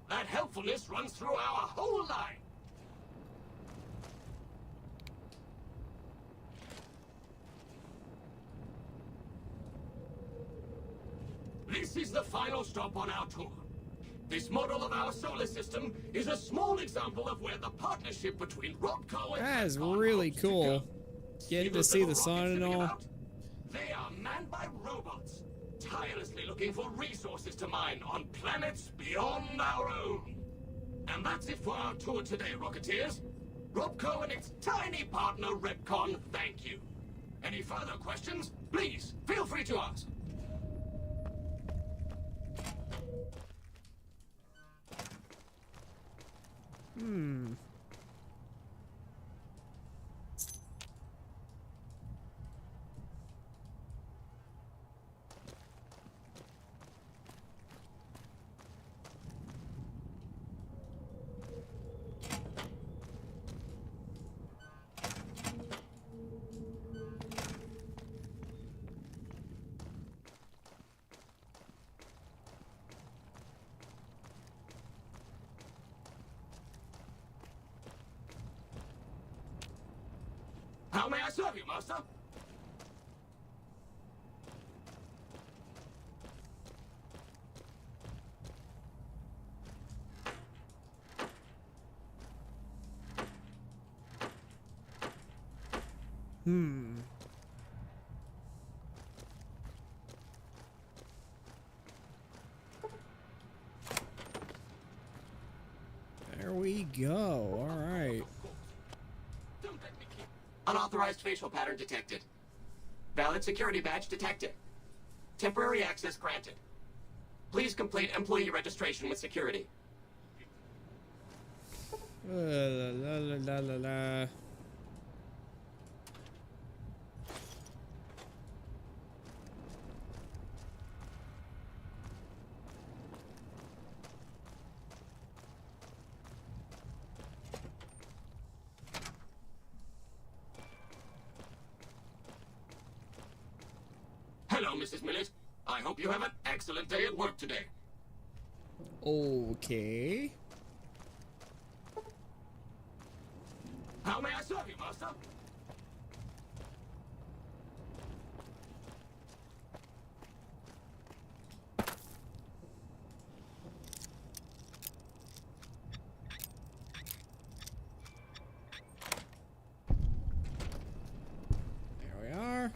That helpfulness runs through our whole line. This is the final stop on our tour. This model of our solar system is a small example of where the partnership between Robco and That is really cool. Getting to see the sun and all. They are manned by robots, tirelessly looking for resources to mine on planets beyond our own. And that's it for our tour today, Rocketeers. Robco and its tiny partner, Repcon, thank you. Any further questions? Please, feel free to ask. How may I serve you, Master? There we go. All right. Unauthorized facial pattern detected. Valid security badge detected. Temporary access granted. Please complete employee registration with security. La la la la la. Hello, Mrs. Millett. I hope you have an excellent day at work today. Okay. How may I serve you, Master? There we are.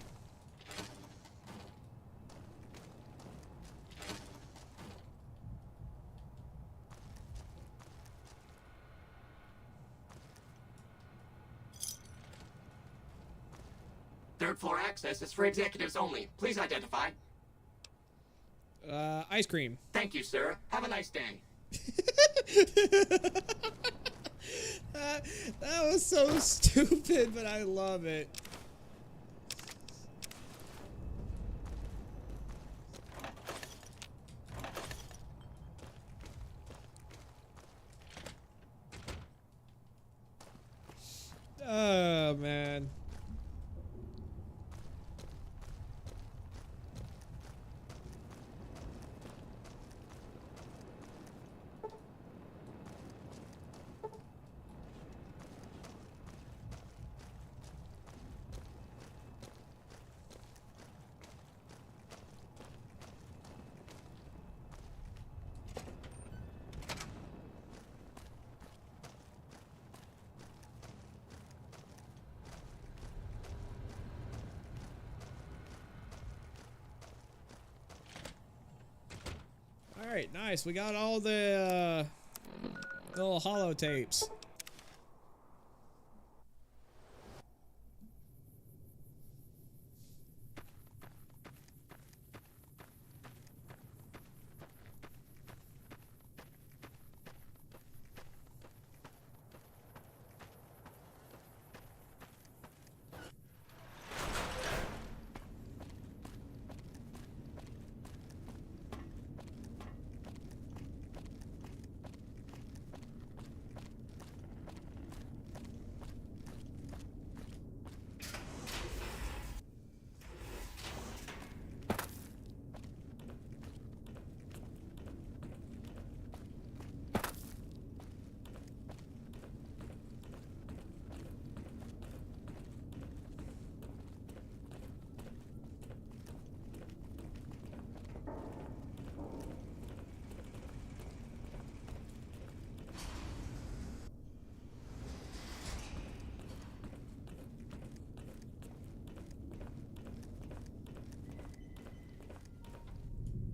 Third floor access is for executives only. Please identify. Ice cream. Thank you, sir. Have a nice day. That was so stupid, but I love it. Oh, man. Alright, nice. We got all the little holotapes.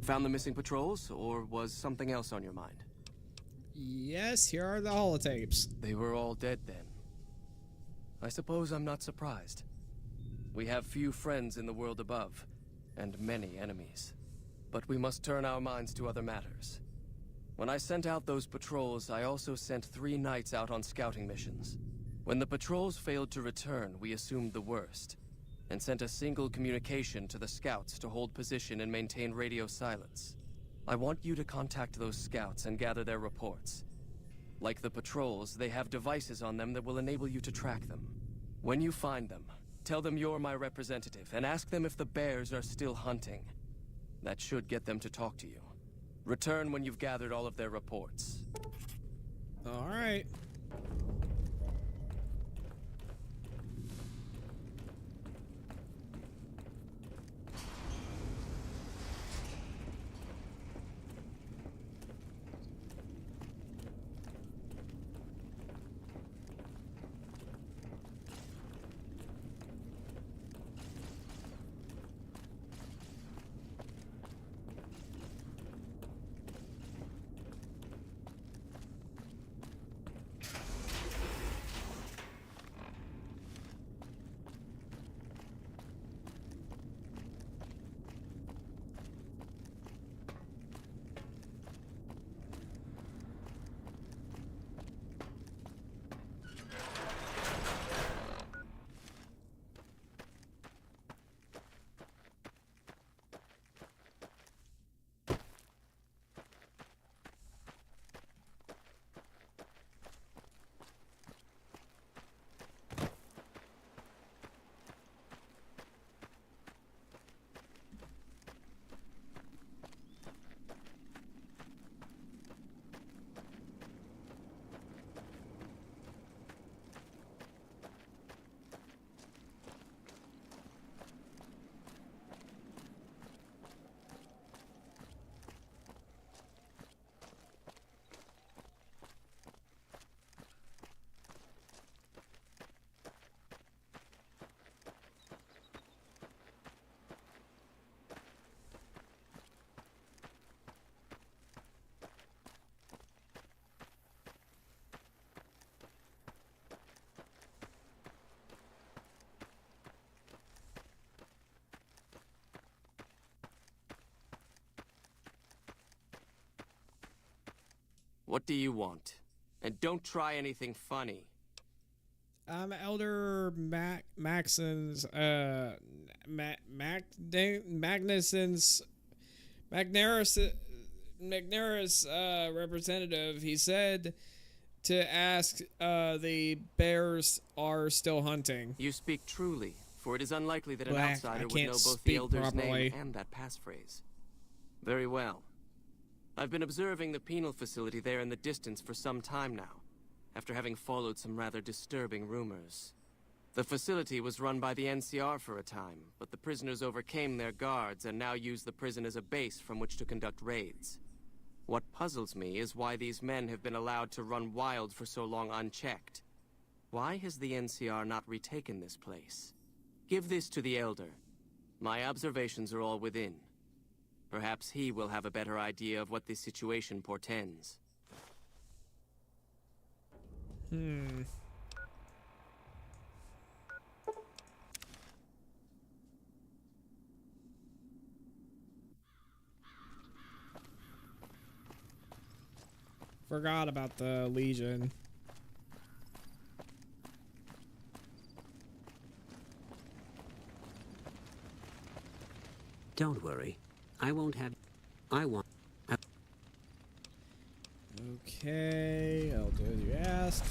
Found the missing patrols, or was something else on your mind? Yes, here are the holotapes. They were all dead then. I suppose I'm not surprised. We have few friends in the world above, and many enemies. But we must turn our minds to other matters. When I sent out those patrols, I also sent 3 knights out on scouting missions. When the patrols failed to return, we assumed the worst, and sent a single communication to the scouts to hold position and maintain radio silence. I want you to contact those scouts and gather their reports. Like the patrols, they have devices on them that will enable you to track them. When you find them, tell them you're my representative and ask them if the bears are still hunting. That should get them to talk to you. Return when you've gathered all of their reports. All right. What do you want? And don't try anything funny. I'm Elder Magnuson's representative. He said to ask the bears are still hunting. You speak truly, for it is unlikely that an Black, outsider I would can't know both speak the Elder's properly. name and that passphrase. Very well. I've been observing the penal facility there in the distance for some time now, after having followed some rather disturbing rumors. The facility was run by the NCR for a time, but the prisoners overcame their guards and now use the prison as a base from which to conduct raids. What puzzles me is why these men have been allowed to run wild for so long unchecked. Why has the NCR not retaken this place? Give this to the Elder. My observations are all within. Perhaps he will have a better idea of what this situation portends. Forgot about the Legion. Don't worry. I won't have... Okay, I'll do as you asked.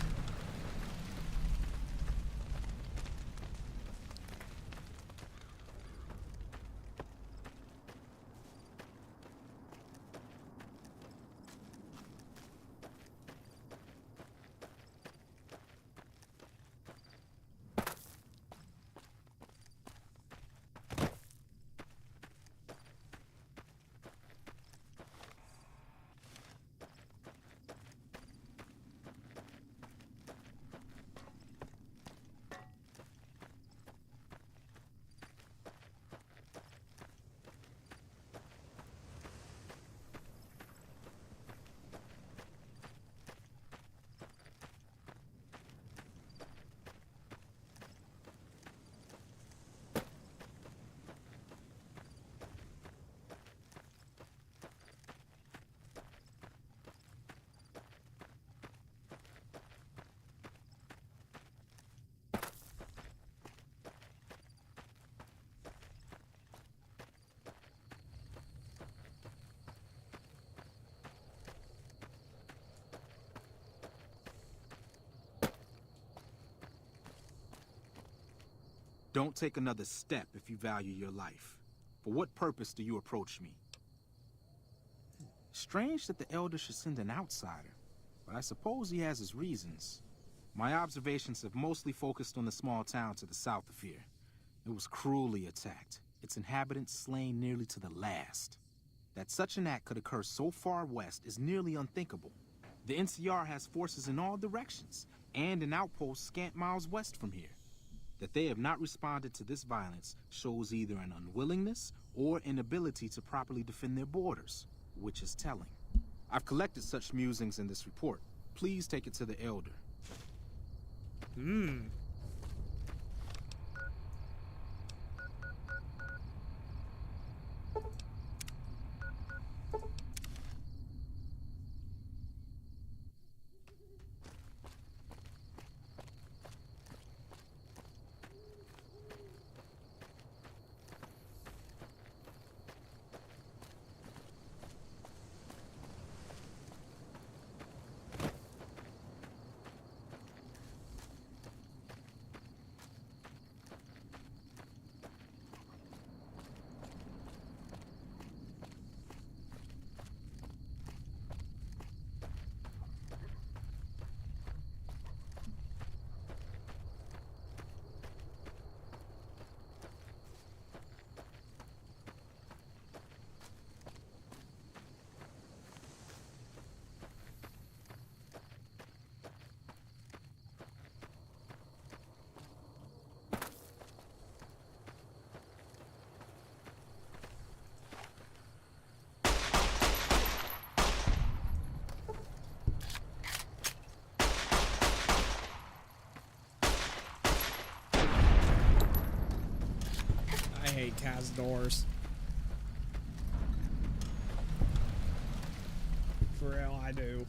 Don't take another step if you value your life. For what purpose do you approach me? Strange that the Elder should send an outsider, but I suppose he has his reasons. My observations have mostly focused on the small town to the south of here. It was cruelly attacked, its inhabitants slain nearly to the last. That such an act could occur so far west is nearly unthinkable. The NCR has forces in all directions, and an outpost scant miles west from here. That they have not responded to this violence shows either an unwillingness or inability to properly defend their borders, which is telling. I've collected such musings in this report. Please take it to the Elder. I hate Cazadors. For real, I do.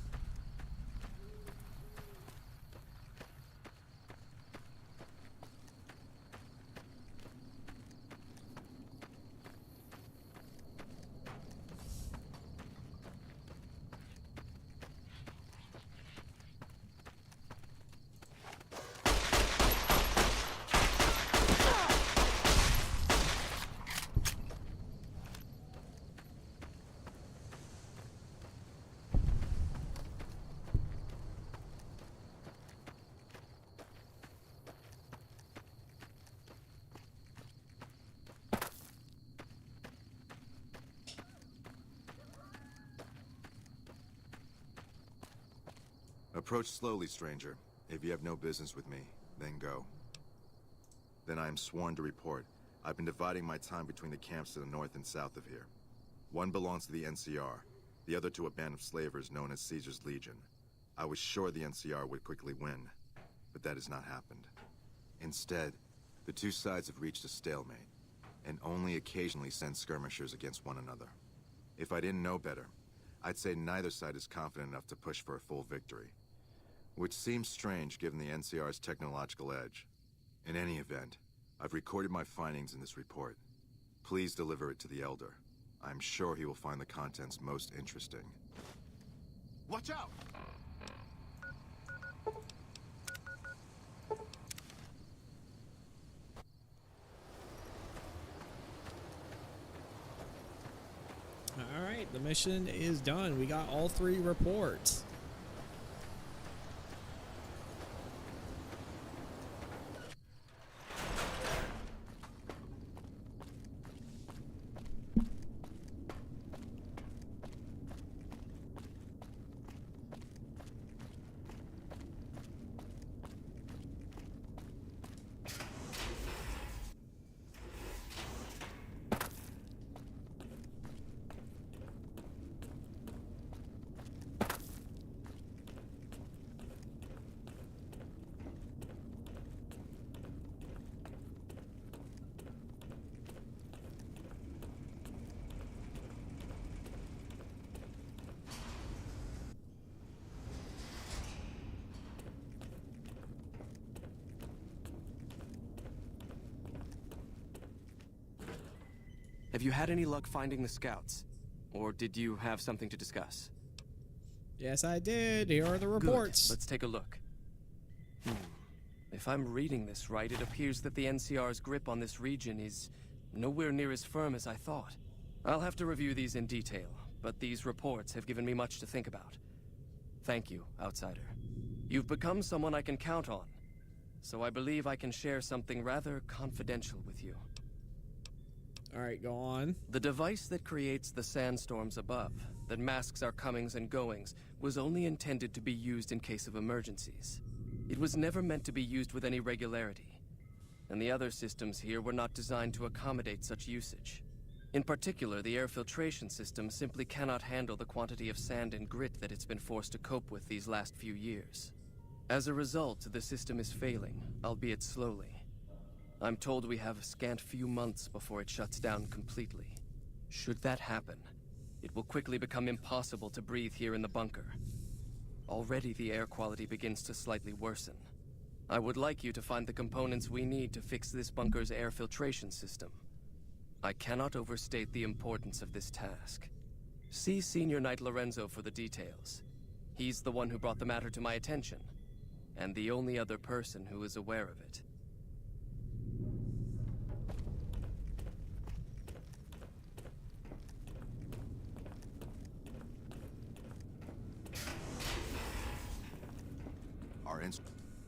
Approach slowly, stranger. If you have no business with me, then go. Then I am sworn to report. I've been dividing my time between the camps to the north and south of here. One belongs to the NCR, the other to a band of slavers known as Caesar's Legion. I was sure the NCR would quickly win, but that has not happened. Instead, the two sides have reached a stalemate, and only occasionally send skirmishers against one another. If I didn't know better, I'd say neither side is confident enough to push for a full victory. Which seems strange given the NCR's technological edge. In any event, I've recorded my findings in this report. Please deliver it to the Elder. I'm sure he will find the contents most interesting. Watch out! Alright, the mission is done. We got all 3 reports. Have you had any luck finding the scouts? Or did you have something to discuss? Yes, I did. Here are the reports. Good. Let's take a look. If I'm reading this right, it appears that the NCR's grip on this region is nowhere near as firm as I thought. I'll have to review these in detail, but these reports have given me much to think about. Thank you, Outsider. You've become someone I can count on, so I believe I can share something rather confidential with you. Alright, go on. The device that creates the sandstorms above, that masks our comings and goings, was only intended to be used in case of emergencies. It was never meant to be used with any regularity, and the other systems here were not designed to accommodate such usage. In particular, the air filtration system simply cannot handle the quantity of sand and grit that it's been forced to cope with these last few years. As a result, the system is failing, albeit slowly. I'm told we have a scant few months before it shuts down completely. Should that happen, it will quickly become impossible to breathe here in the bunker. Already the air quality begins to slightly worsen. I would like you to find the components we need to fix this bunker's air filtration system. I cannot overstate the importance of this task. See Senior Knight Lorenzo for the details. He's the one who brought the matter to my attention, and the only other person who is aware of it.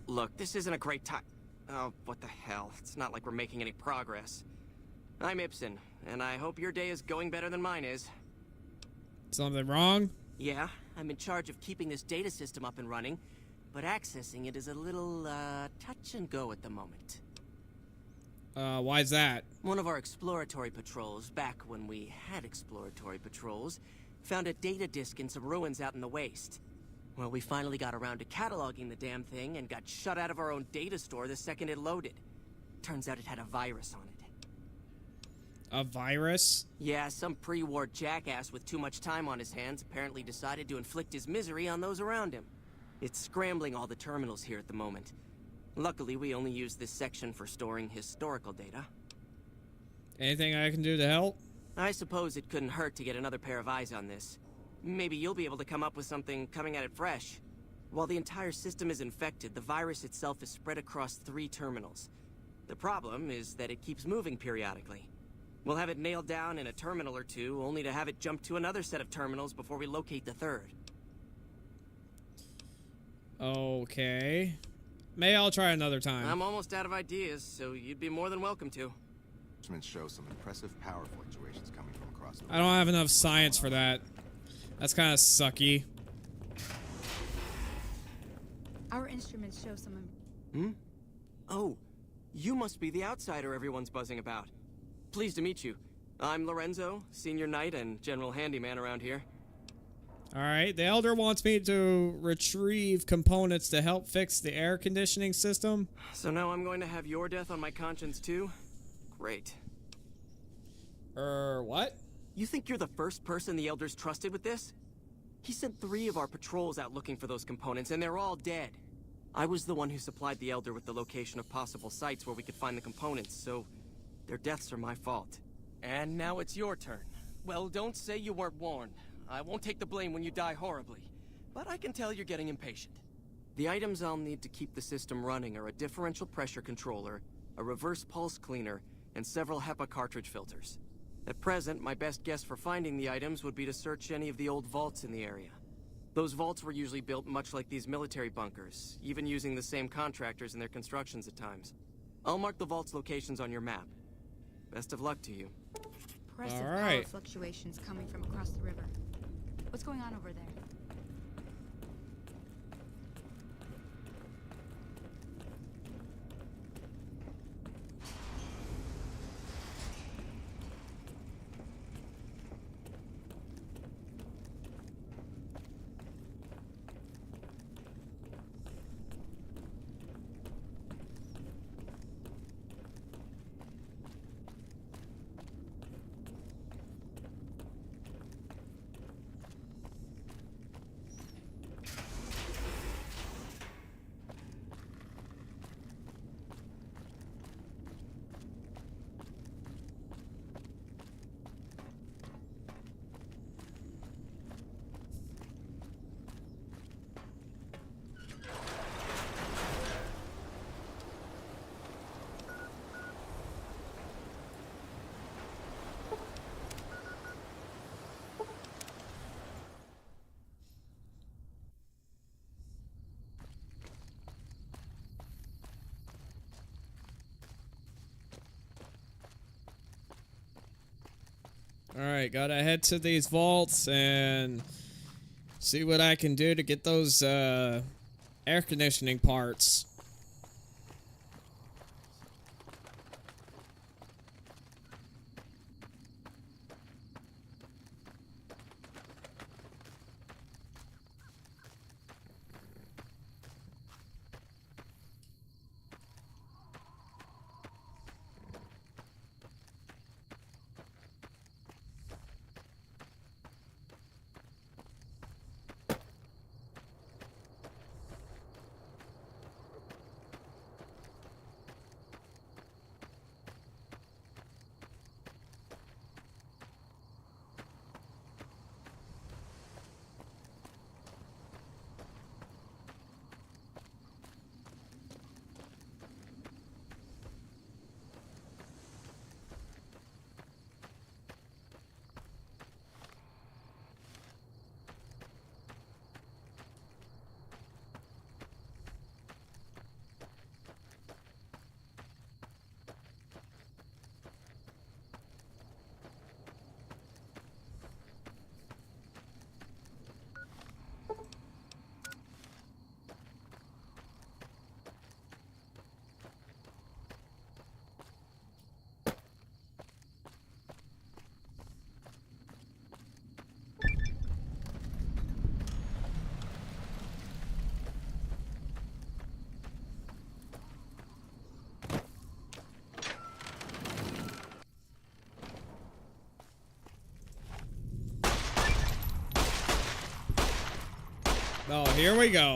Look, this isn't a great time. Oh, what the hell. It's not like we're making any progress. I'm Ibsen, and I hope your day is going better than mine is. Something wrong? Yeah, I'm in charge of keeping this data system up and running, but accessing it is a little, touch and go at the moment. Why's that? One of our exploratory patrols, back when we had exploratory patrols, found a data disk in some ruins out in the waste. Well, we finally got around to cataloging the damn thing and got shut out of our own data store the second it loaded. Turns out it had a virus on it. A virus? Yeah, some pre-war jackass with too much time on his hands apparently decided to inflict his misery on those around him. It's scrambling all the terminals here at the moment. Luckily, we only use this section for storing historical data. Anything I can do to help? I suppose it couldn't hurt to get another pair of eyes on this. Maybe you'll be able to come up with something coming at it fresh. While the entire system is infected, the virus itself is spread across 3 terminals. The problem is that it keeps moving periodically. We'll have it nailed down in a terminal or 2, only to have it jump to another set of terminals before we locate the 3rd. Okay. Maybe I'll try another time. I'm almost out of ideas, so you'd be more than welcome to. Instruments show some impressive power fluctuations coming from across the... I don't have enough science for that. That's kind of sucky. Our instruments show some... Oh, you must be the outsider everyone's buzzing about. Pleased to meet you. I'm Lorenzo, senior knight and general handyman around here. Alright, the Elder wants me to retrieve components to help fix the air conditioning system. So now I'm going to have your death on my conscience too? Great. What? You think you're the first person the Elder's trusted with this? He sent 3 of our patrols out looking for those components, and they're all dead. I was the one who supplied the Elder with the location of possible sites where we could find the components, so their deaths are my fault. And now it's your turn. Well, don't say you weren't warned. I won't take the blame when you die horribly, but I can tell you're getting impatient. The items I'll need to keep the system running are a differential pressure controller, a reverse pulse cleaner, and several HEPA cartridge filters. At present, my best guess for finding the items would be to search any of the old vaults in the area. Those vaults were usually built much like these military bunkers, even using the same contractors in their constructions at times. I'll mark the vault's locations on your map. Best of luck to you. Impressive power fluctuations coming from across the river. What's going on over there? Alright, gotta head to these vaults and see what I can do to get those air conditioning parts. Oh, here we go.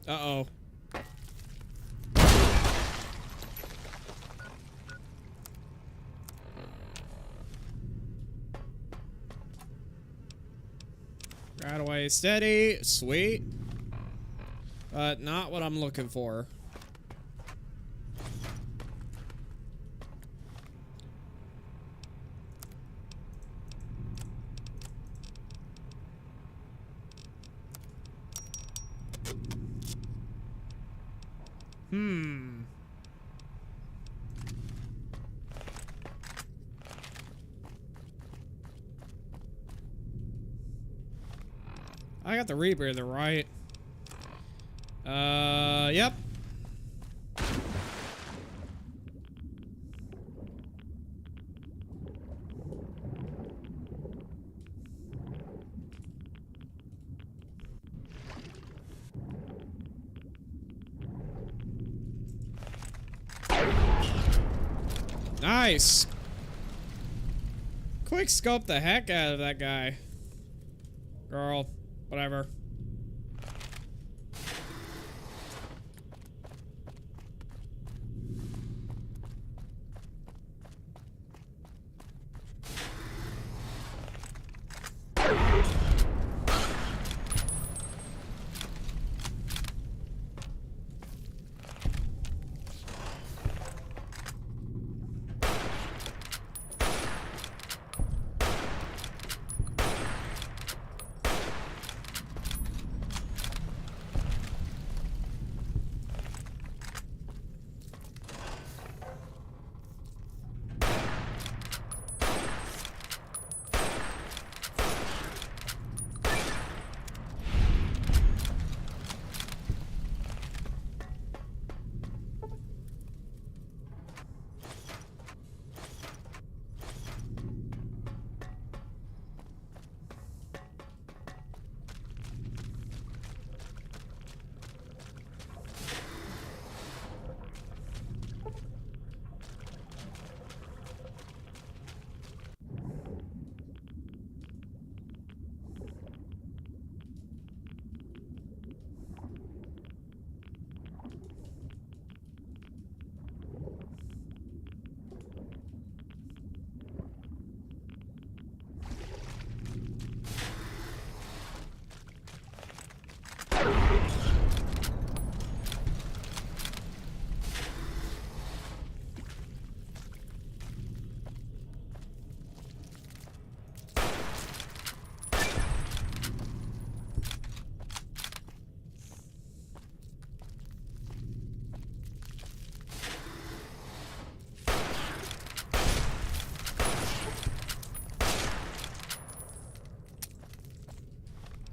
Uh-oh. Right away, steady, sweet. But not what I'm looking for. I got the rebreather right. Yep. Nice. Quick scope the heck out of that guy. Girl. Whatever.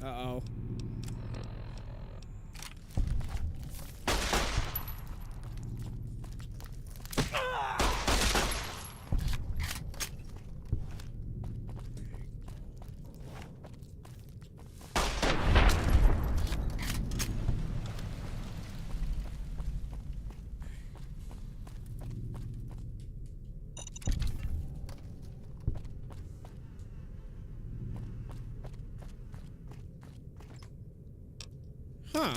Uh-oh. Huh.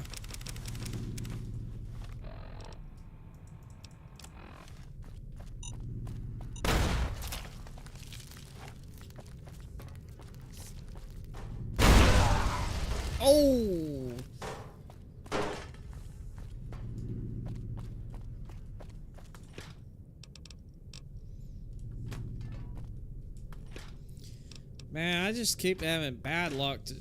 Oh. Man, I just keep having bad luck to...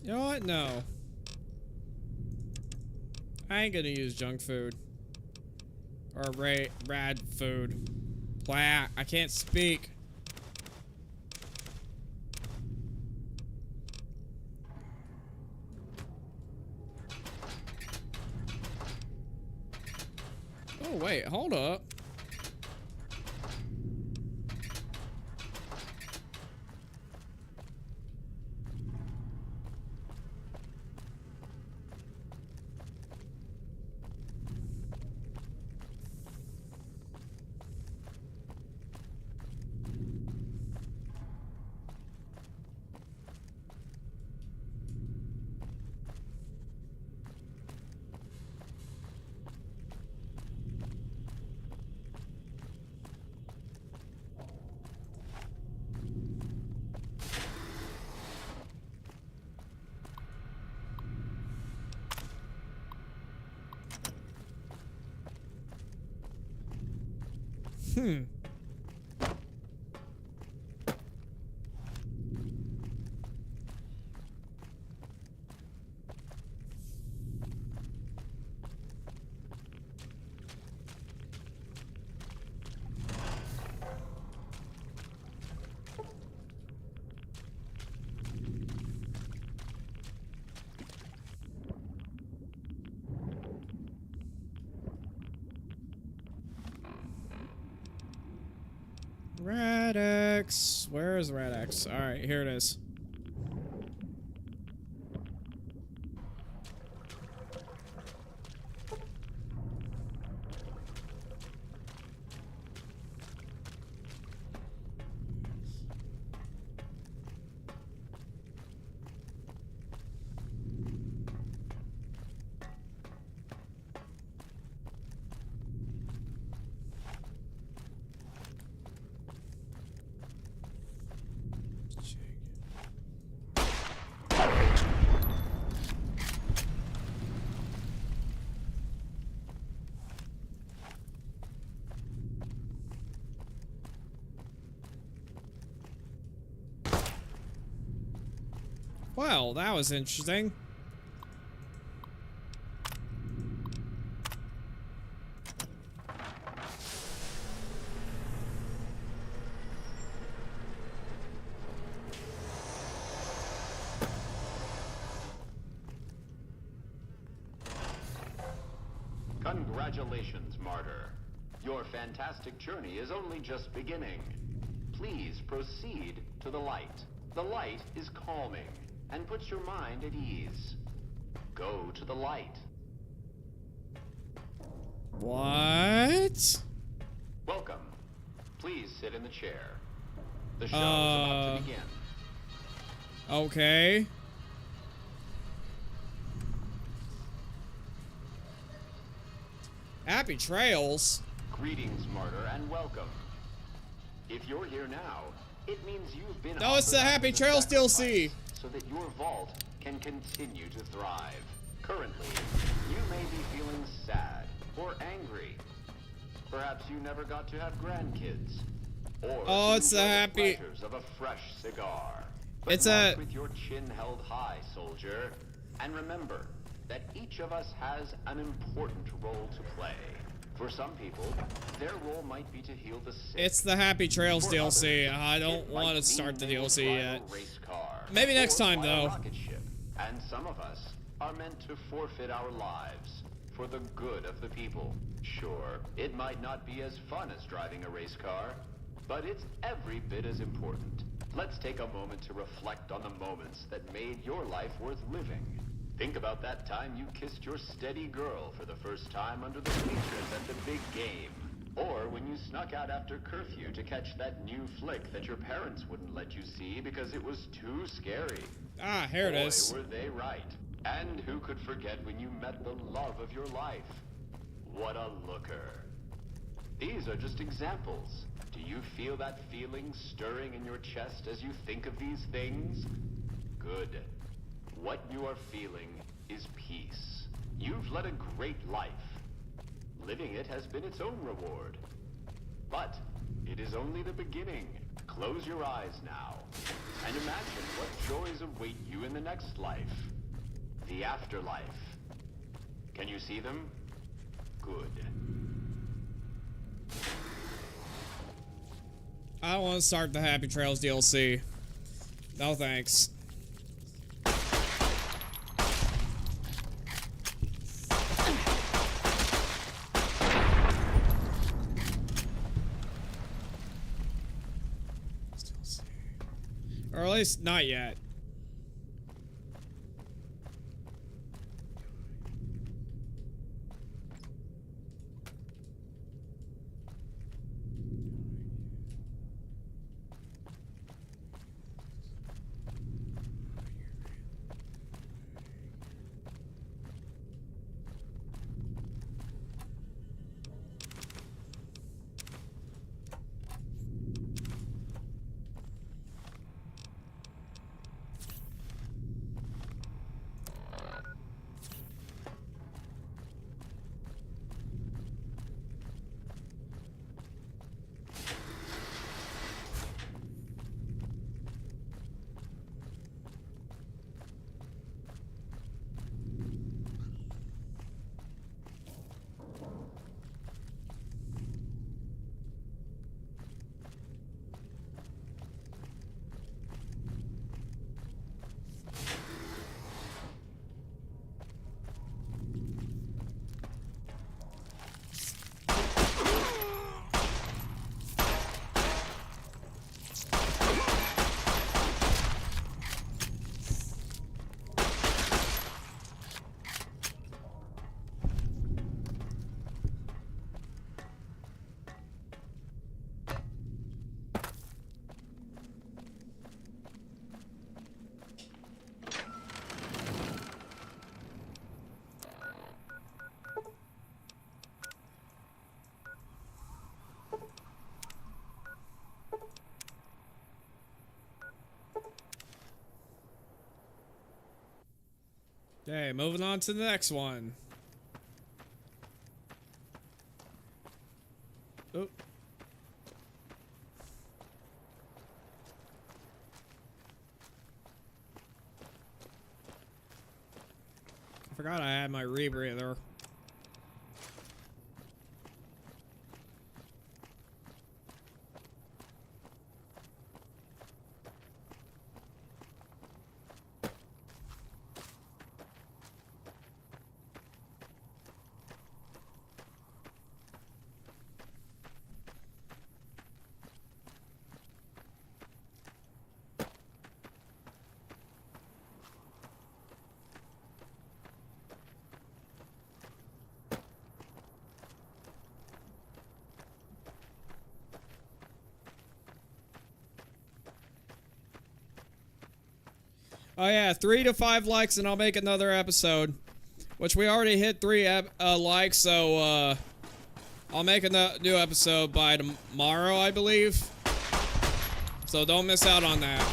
You know what? No. I ain't gonna use junk food. Or rad food. Blah, I can't speak. Oh, wait, hold up. Radix. Where is Radix? Alright, here it is. Well, that was interesting. Congratulations, martyr. Your fantastic journey is only just beginning. Please proceed to the light. The light is calming and puts your mind at ease. Go to the light. What? Welcome. Please sit in the chair. The show is about to begin. Okay. Happy trails. Greetings, martyr, and welcome. If you're here now, it means you've been No, it's the Happy Trails DLC. So that your vault can continue to thrive. Currently, you may be feeling sad or angry. Perhaps you never got to have grandkids. Or it's the happy pleasures of a fresh cigar. It's march with your chin held high, soldier. And remember that each of us has an important role to play. For some people, their role might be to heal the sick. It's the Happy Trails DLC. I don't want to start the DLC yet. Maybe next time, though. And some of us are meant to forfeit our lives for the good of the people. Sure, it might not be as fun as driving a race car, but it's every bit as important. Let's take a moment to reflect on the moments that made your life worth living. Think about that time you kissed your steady girl for the first time under the bleachers at the big game. Or when you snuck out after curfew to catch that new flick that your parents wouldn't let you see because it was too scary. Ah, here it is. Boy, were they right. And who could forget when you met the love of your life? What a looker. These are just examples. Do you feel that feeling stirring in your chest as you think of these things? Good. What you are feeling is peace. You've led a great life. Living it has been its own reward. But it is only the beginning. Close your eyes now and imagine what joys await you in the next life. The afterlife. Can you see them? Good. I don't want to start the Happy Trails DLC. No thanks. Or at least not yet. Okay, moving on to the next one. Oh. I forgot I had my rebreather. Oh yeah, 3 to 5 likes and I'll make another episode. Which we already hit 3 likes, so I'll make a new episode by tomorrow, I believe. So don't miss out on that.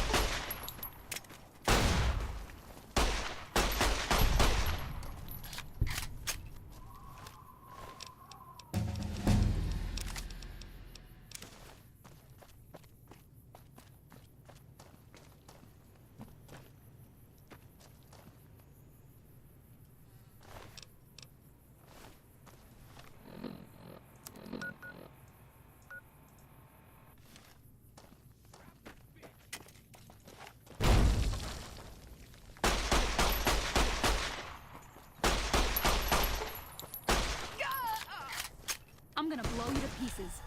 I'm gonna blow you to pieces.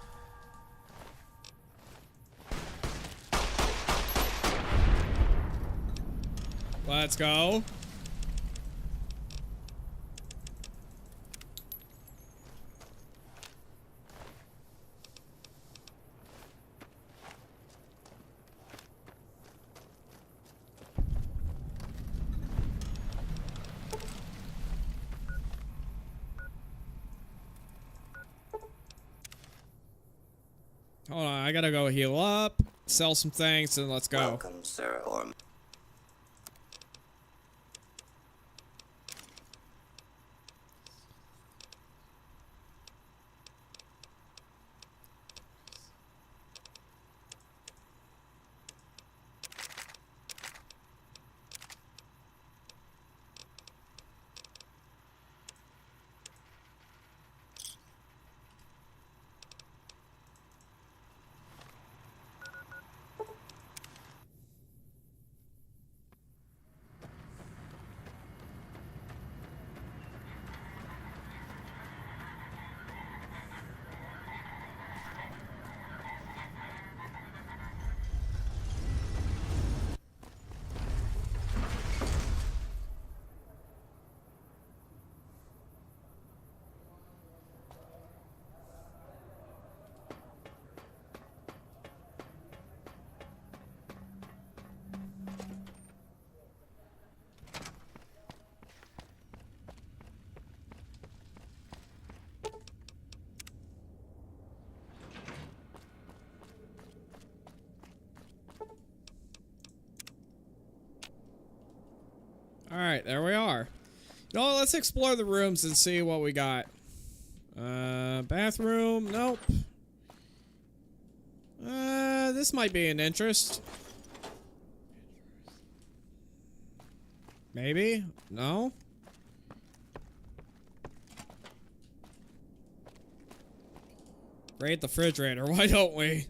Let's go. Hold on, I gotta go heal up, sell some things, and let's go. Welcome, sir, or... Alright, there we are. You know what, let's explore the rooms and see what we got. Bathroom, nope. This might be an interest. Maybe? No? Raid the refrigerator, why don't we?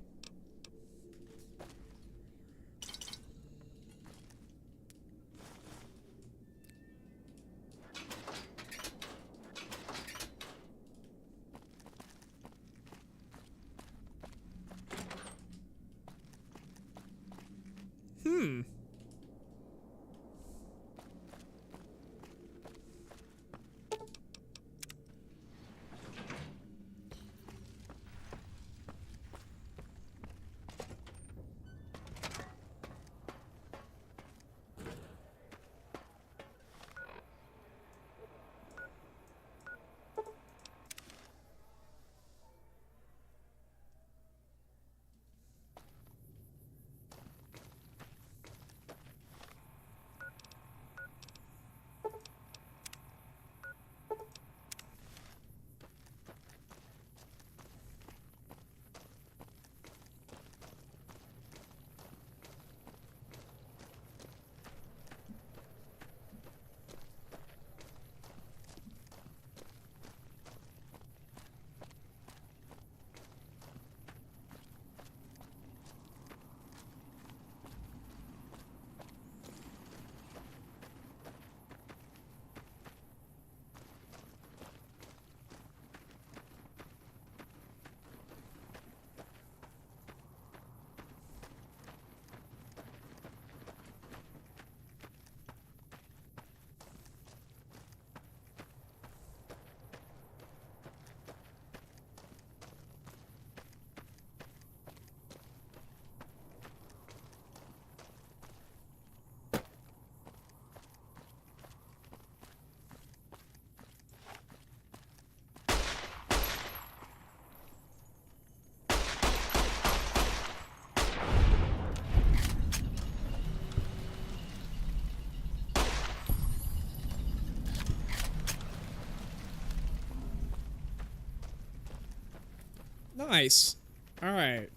Nice. All right.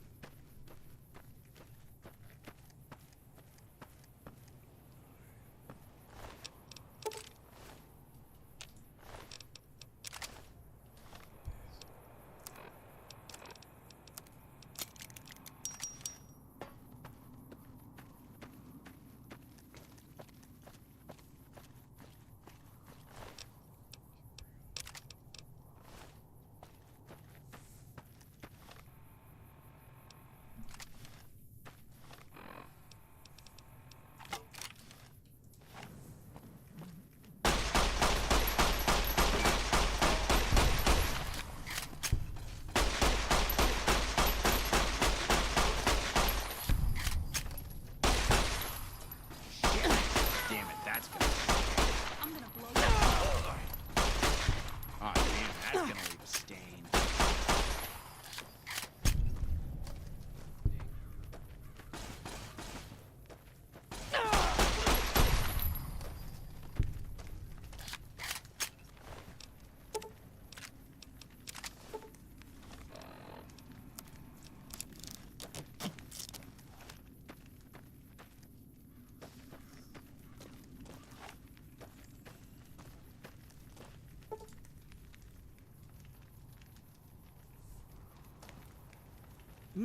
I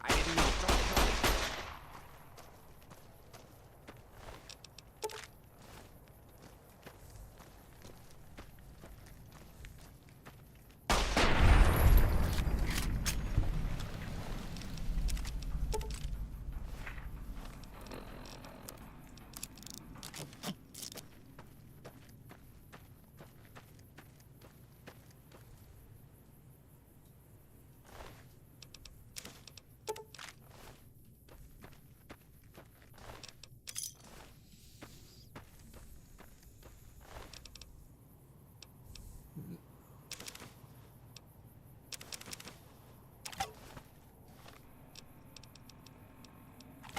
didn't mean to throw it.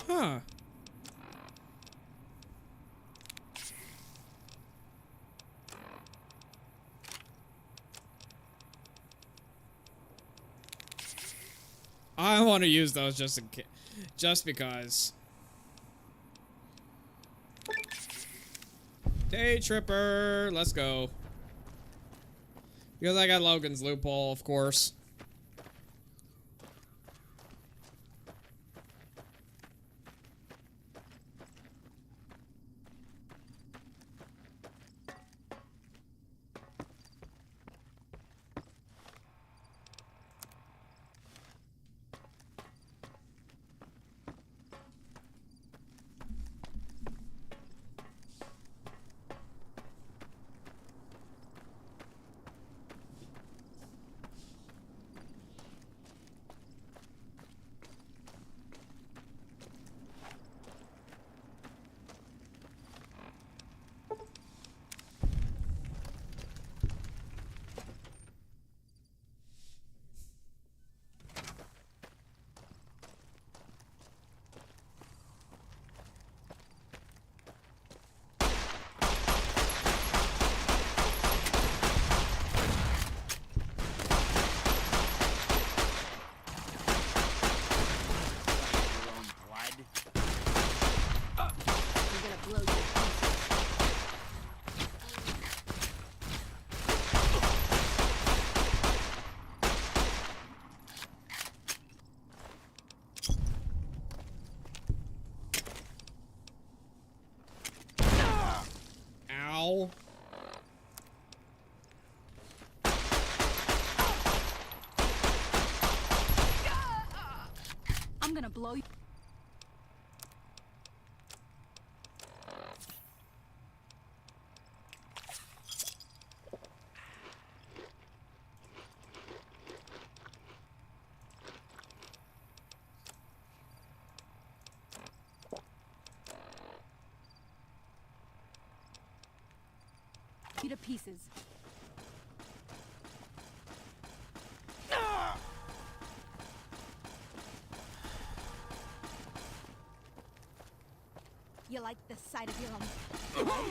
Huh. I want to use those just because. Day Tripper, let's go. Because I got Logan's loophole, of course. Ow. I'm gonna blow you. To pieces. You like the sight of your own blood?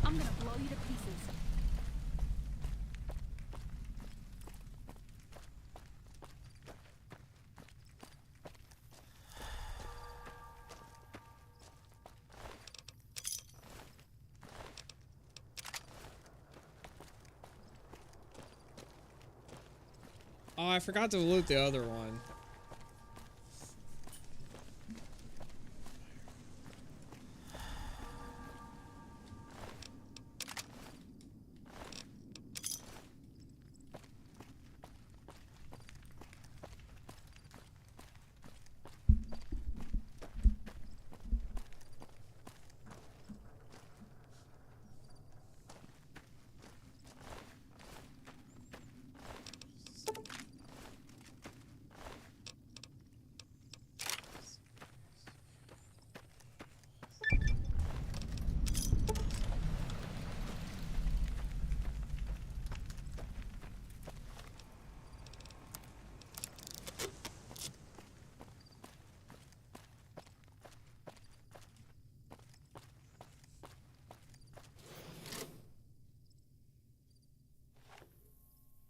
I'm I'm gonna blow you to pieces. Oh, I forgot to loot the other one.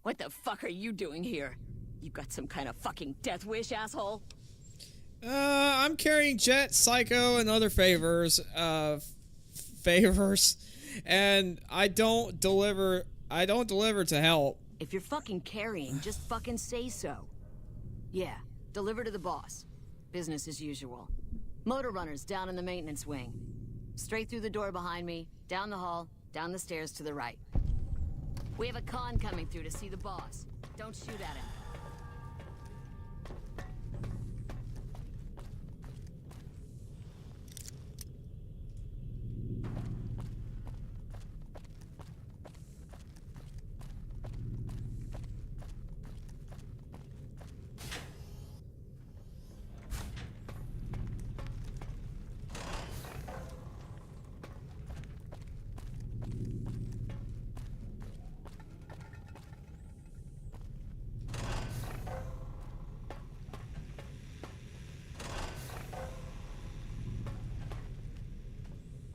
What the fuck are you doing here? You got some kind of fucking death wish, asshole? I'm carrying Jet, Psycho, and other favors. And I don't deliver to help. If you're fucking carrying, just fucking say so. Yeah, deliver to the boss. Business as usual. Motor runners down in the maintenance wing. Straight through the door behind me, down the hall, down the stairs to the right. We have a con coming through to see the boss. Don't shoot at him.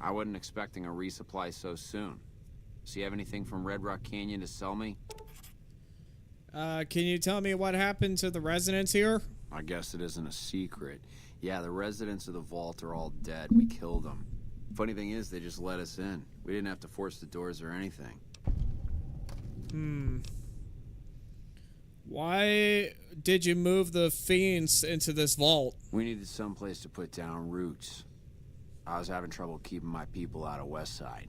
I wasn't expecting a resupply so soon. So you have anything from Red Rock Canyon to sell me? Can you tell me what happened to the residents here? I guess it isn't a secret. Yeah, the residents of the vault are all dead. We killed them. Funny thing is, they just let us in. We didn't have to force the doors or anything. Why did you move the fiends into this vault? We needed someplace to put down roots. I was having trouble keeping my people out of Westside.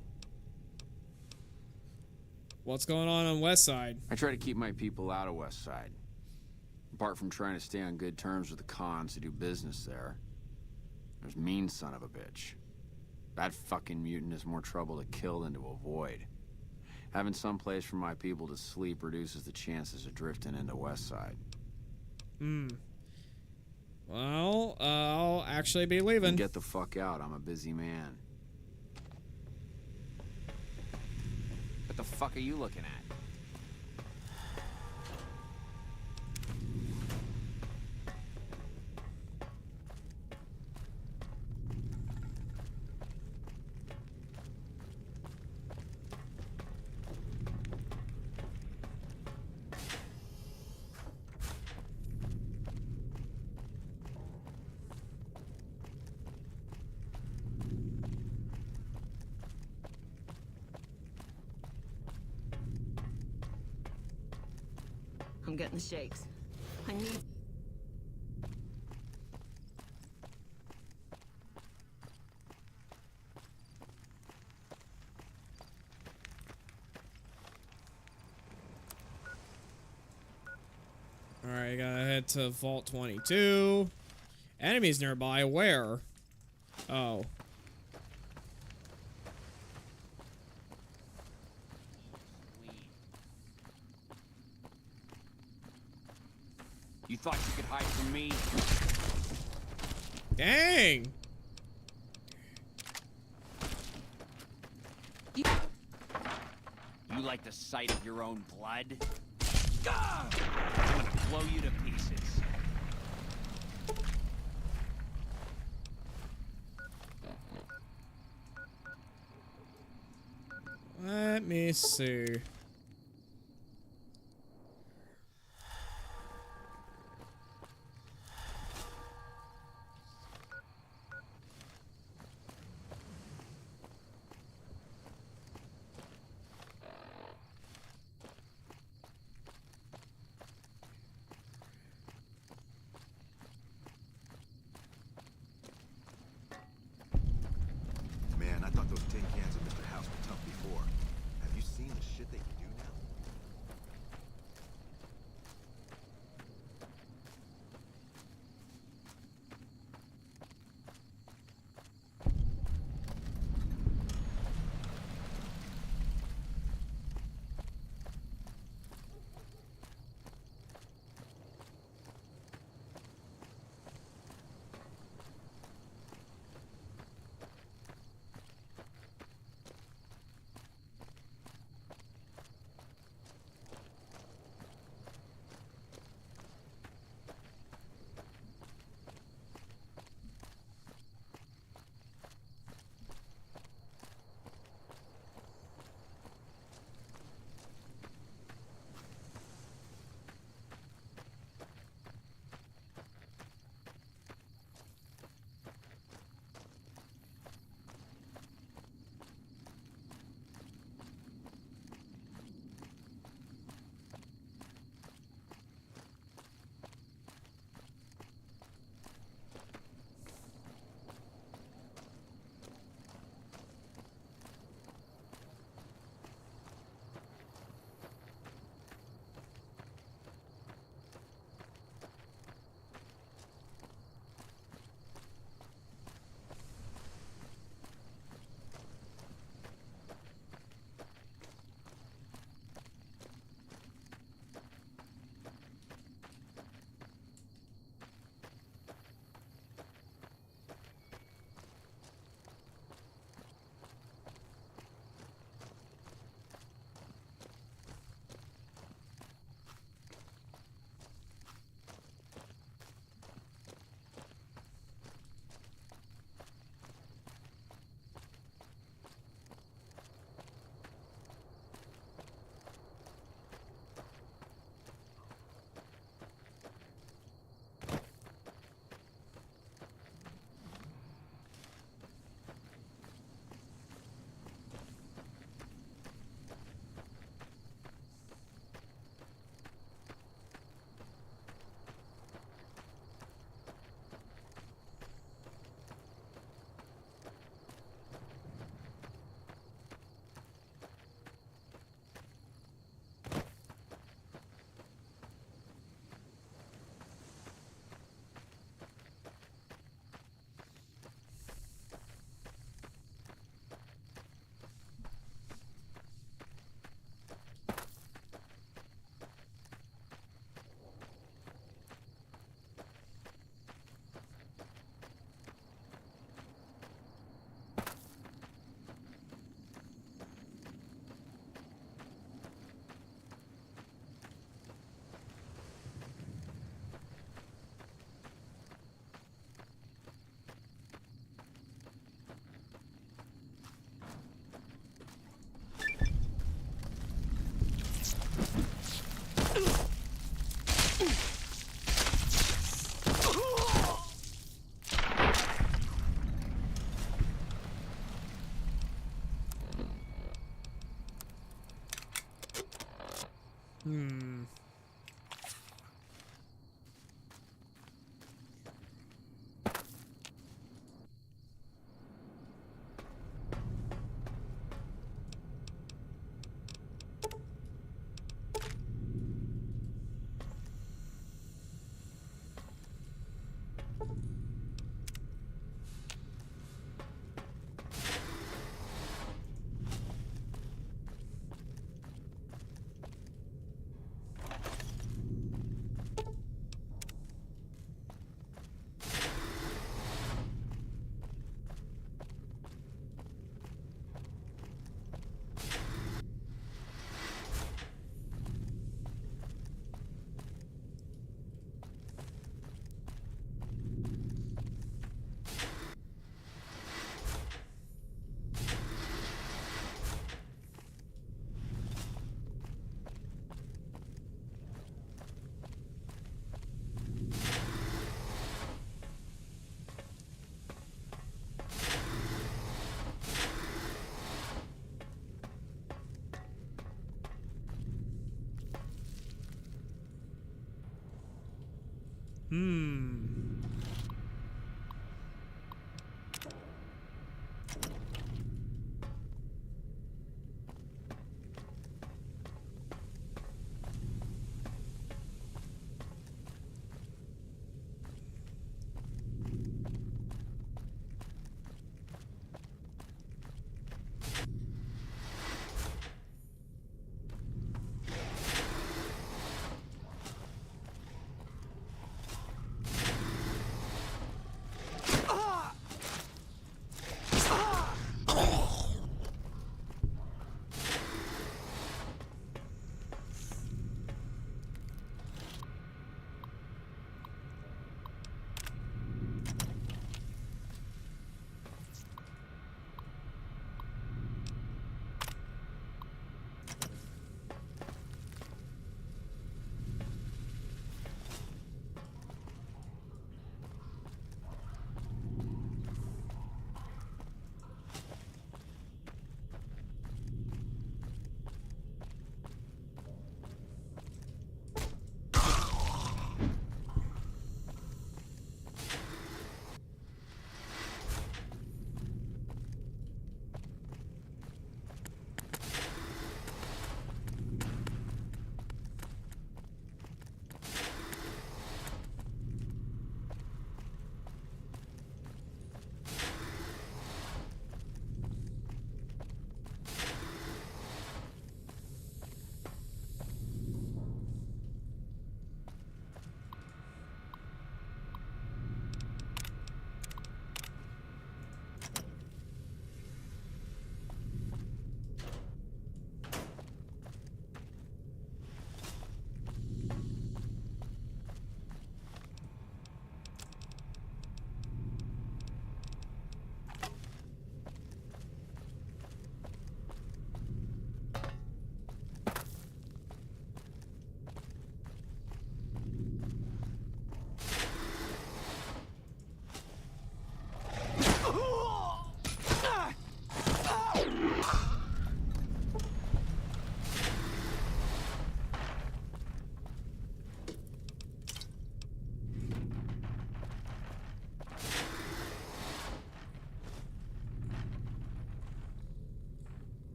What's going on Westside? I try to keep my people out of Westside. Apart from trying to stay on good terms with the cons who do business there. There's mean son of a bitch. That fucking mutant is more trouble to kill than to avoid. Having some place for my people to sleep reduces the chances of drifting into Westside. Well, I'll actually be leaving. Get the fuck out. I'm a busy man. What the fuck are you looking at? I'm getting the shakes. I need... Alright, gotta head to Vault 22. Enemies nearby, where? Oh. You thought you could hide from me? Dang! You like the sight of your own blood? I'm gonna blow you to pieces. Let me see. Man, I thought those tin cans in Mr. House were tough before. Have you seen the shit they can do now?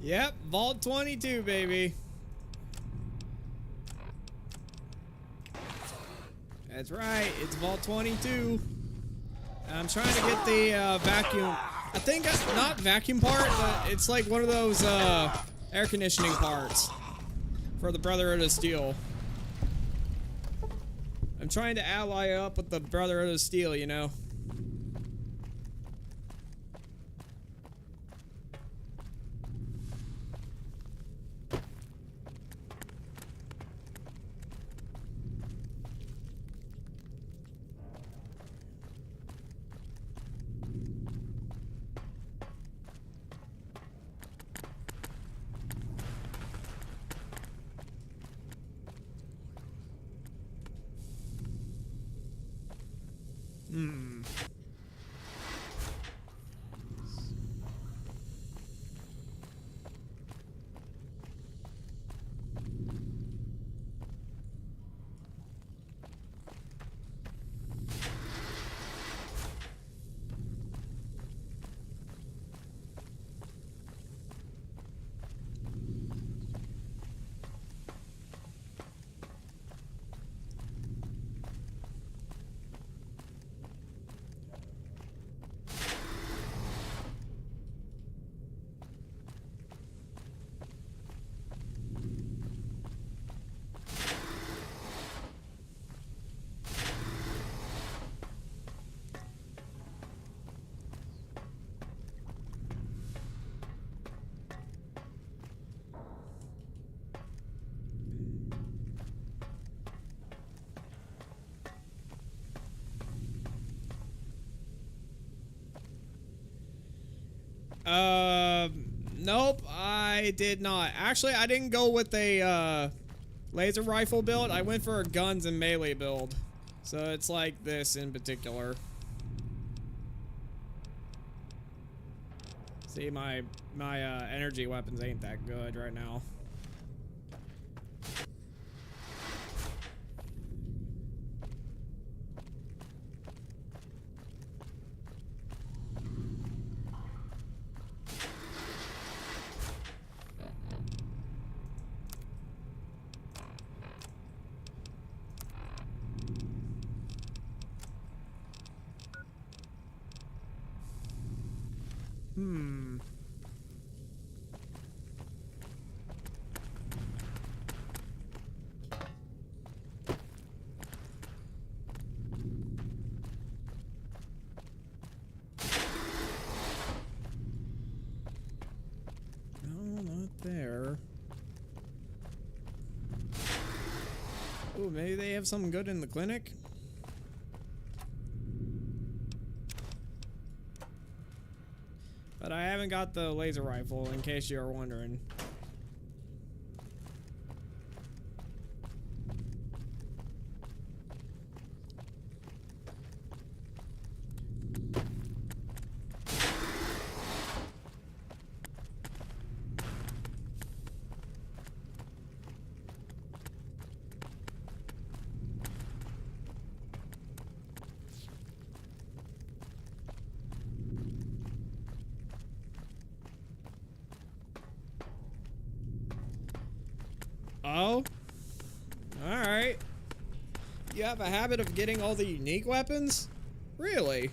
Yep, Vault 22, baby. That's right, it's Vault 22. I'm trying to get the vacuum. I think not vacuum part, but it's like one of those air conditioning parts for the Brotherhood of Steel. I'm trying to ally up with the Brotherhood of Steel, you know. Hmm. Nope, I did not. Actually, I didn't go with a laser rifle build. I went for a guns and melee build. So it's like this in particular. See, my energy weapons ain't that good right now. Hmm. No, not there. Ooh, maybe they have something good in the clinic? But I haven't got the laser rifle, in case you're wondering. Oh? Alright. You have a habit of getting all the unique weapons? Really?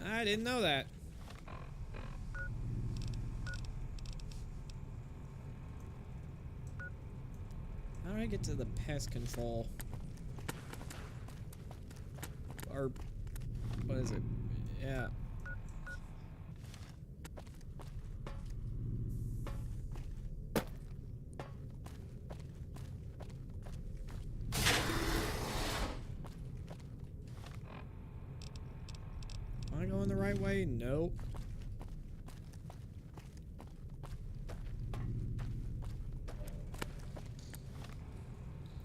I didn't know that. How do I get to the pest control? Or what is it? Yeah. Am I going the right way? Nope.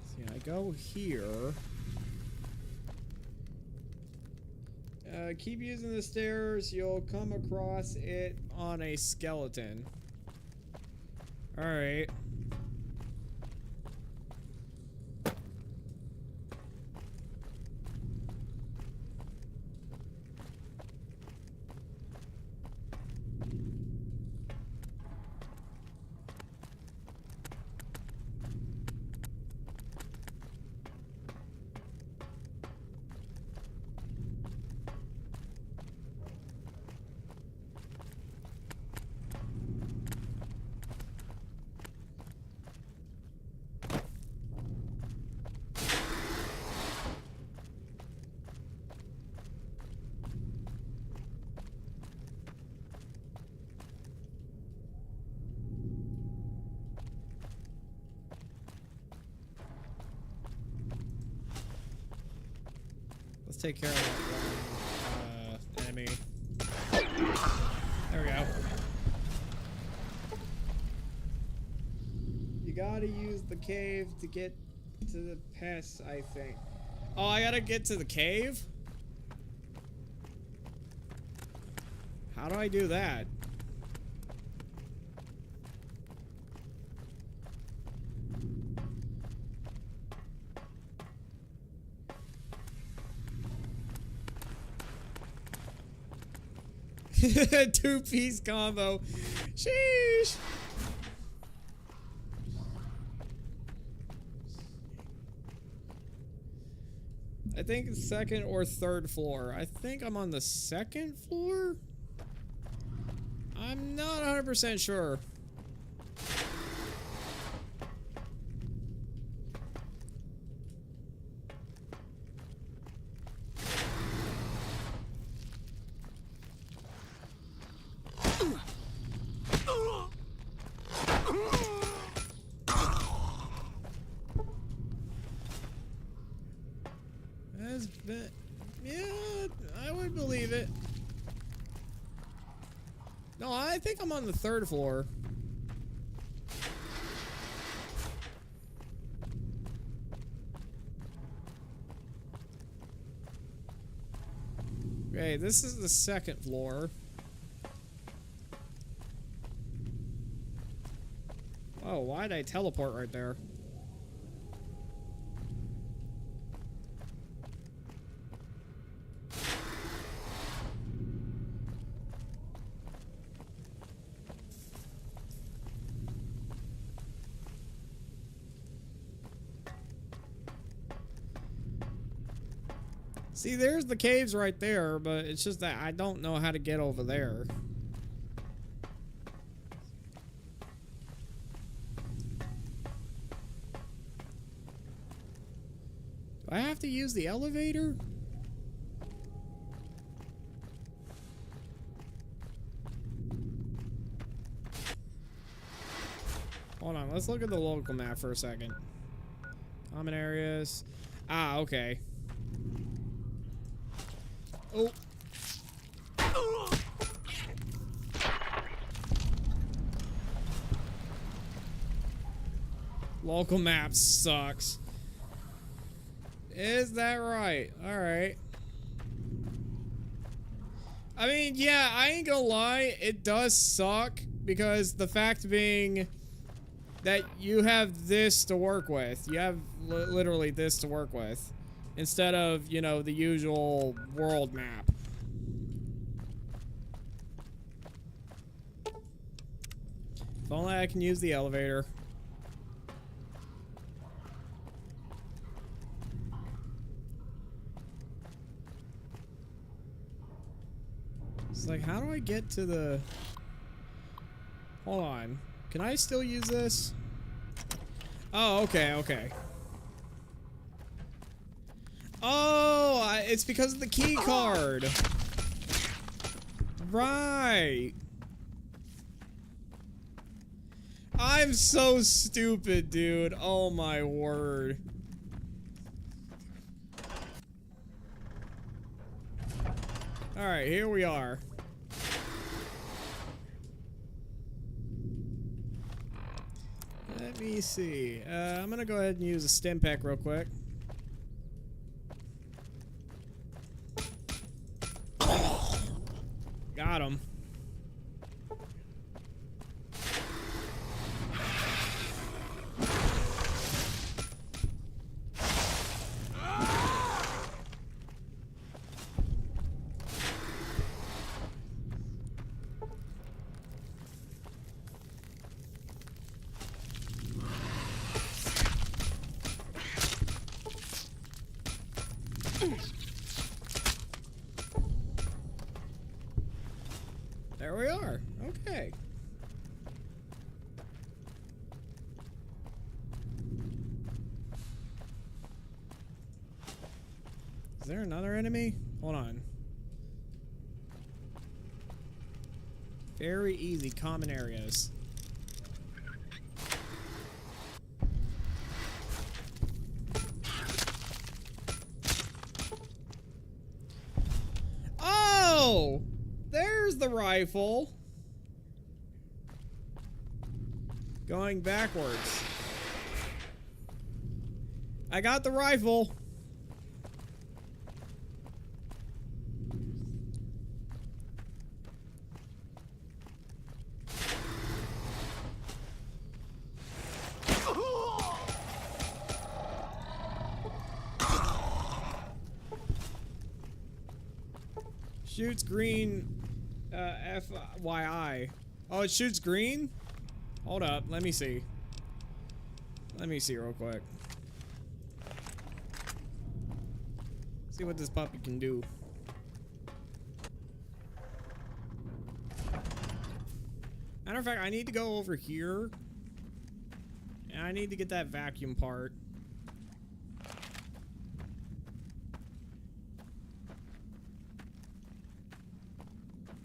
See, I go here. Keep using the stairs. You'll come across it on a skeleton. Alright. Let's take care of that one enemy. There we go. You gotta use the cave to get to the past, I think. Oh, I gotta get to the cave? How do I do that? Two-piece combo. Sheesh. I think second or third floor. I think I'm on the second floor? I'm not 100% sure. Yeah, I would believe it. No, I think I'm on the third floor. Okay, this is the second floor. Oh, why'd I teleport right there? See, there's the caves right there, but it's just that I don't know how to get over there. Do I have to use the elevator? Hold on, let's look at the local map for a second. Common areas. Ah, okay. Oh. Local map sucks. Is that right? Alright. I mean, yeah, I ain't gonna lie, it does suck because the fact being that you have this to work with. You have literally this to work with. Instead of, you know, the usual world map. If only I can use the elevator. It's like, how do I get to the... Hold on. Can I still use this? Oh, okay, okay. Oh, it's because of the key card. Right. I'm so stupid, dude. Oh my word. Alright, here we are. Let me see. I'm gonna go ahead and use a stim pack real quick. Got him. There we are. Okay. Is there another enemy? Hold on. Very easy common areas. Oh! There's the rifle. Going backwards. I got the rifle. Shoots green, FYI. Oh, it shoots green? Hold up, let me see. Let me see real quick. See what this puppy can do. Matter of fact, I need to go over here. And I need to get that vacuum part.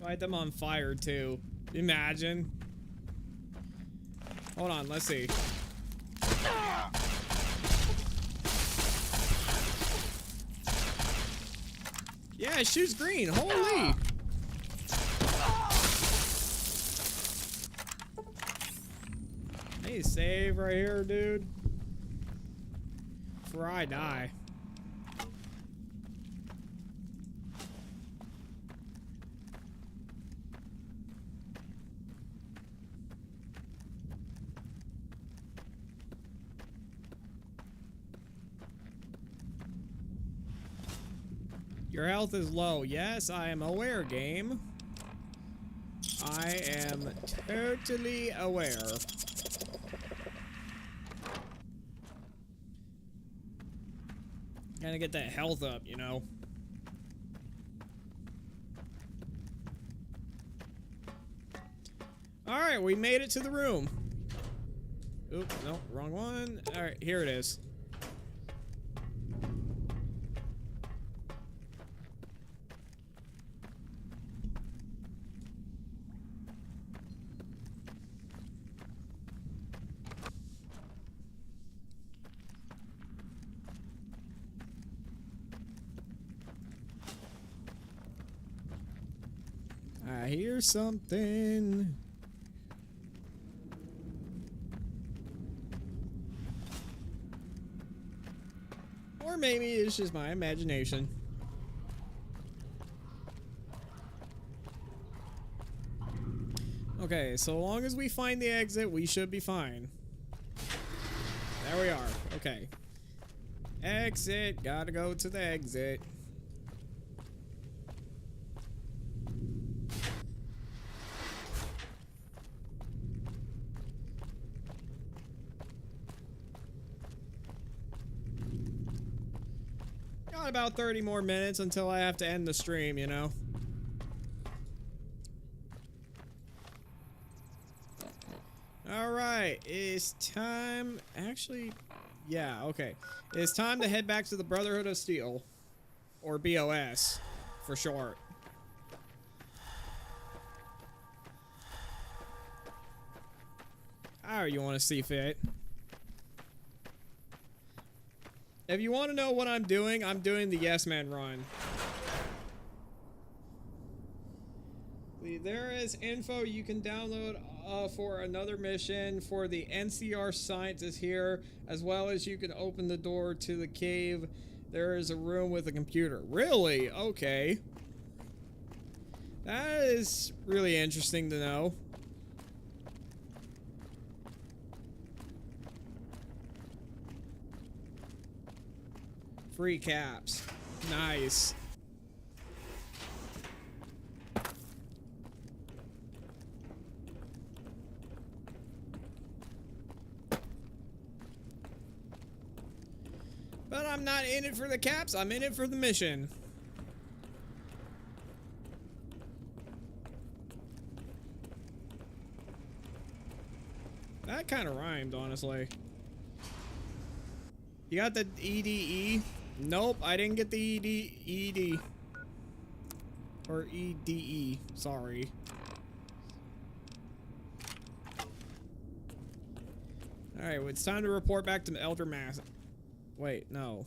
Light them on fire too. Imagine. Hold on, let's see. Yeah, it shoots green. Holy. Hey, save right here, dude. Before I die. Your health is low. Yes, I am aware, game. I am totally aware. Gotta get that health up, you know. Alright, we made it to the room. Oops, no, wrong one. Alright, here it is. I hear something. Or maybe it's just my imagination. Okay, so long as we find the exit, we should be fine. There we are. Okay. Exit. Gotta go to the exit. Got about 30 more minutes until I have to end the stream, you know? Alright, it's time... Actually, yeah, okay. It's time to head back to the Brotherhood of Steel. Or BOS, for short. However you want to see fit. If you want to know what I'm doing the Yes Man run. There is info you can download for another mission for the NCR scientist here, as well as you can open the door to the cave. There is a room with a computer. Really? Okay. That is really interesting to know. Free caps. Nice. But I'm not in it for the caps, I'm in it for the mission. That kind of rhymed, honestly. You got the EDE? Nope, I didn't get the ED. Or EDE, sorry. Alright, well, it's time to report back to Elder Mass. Wait, no.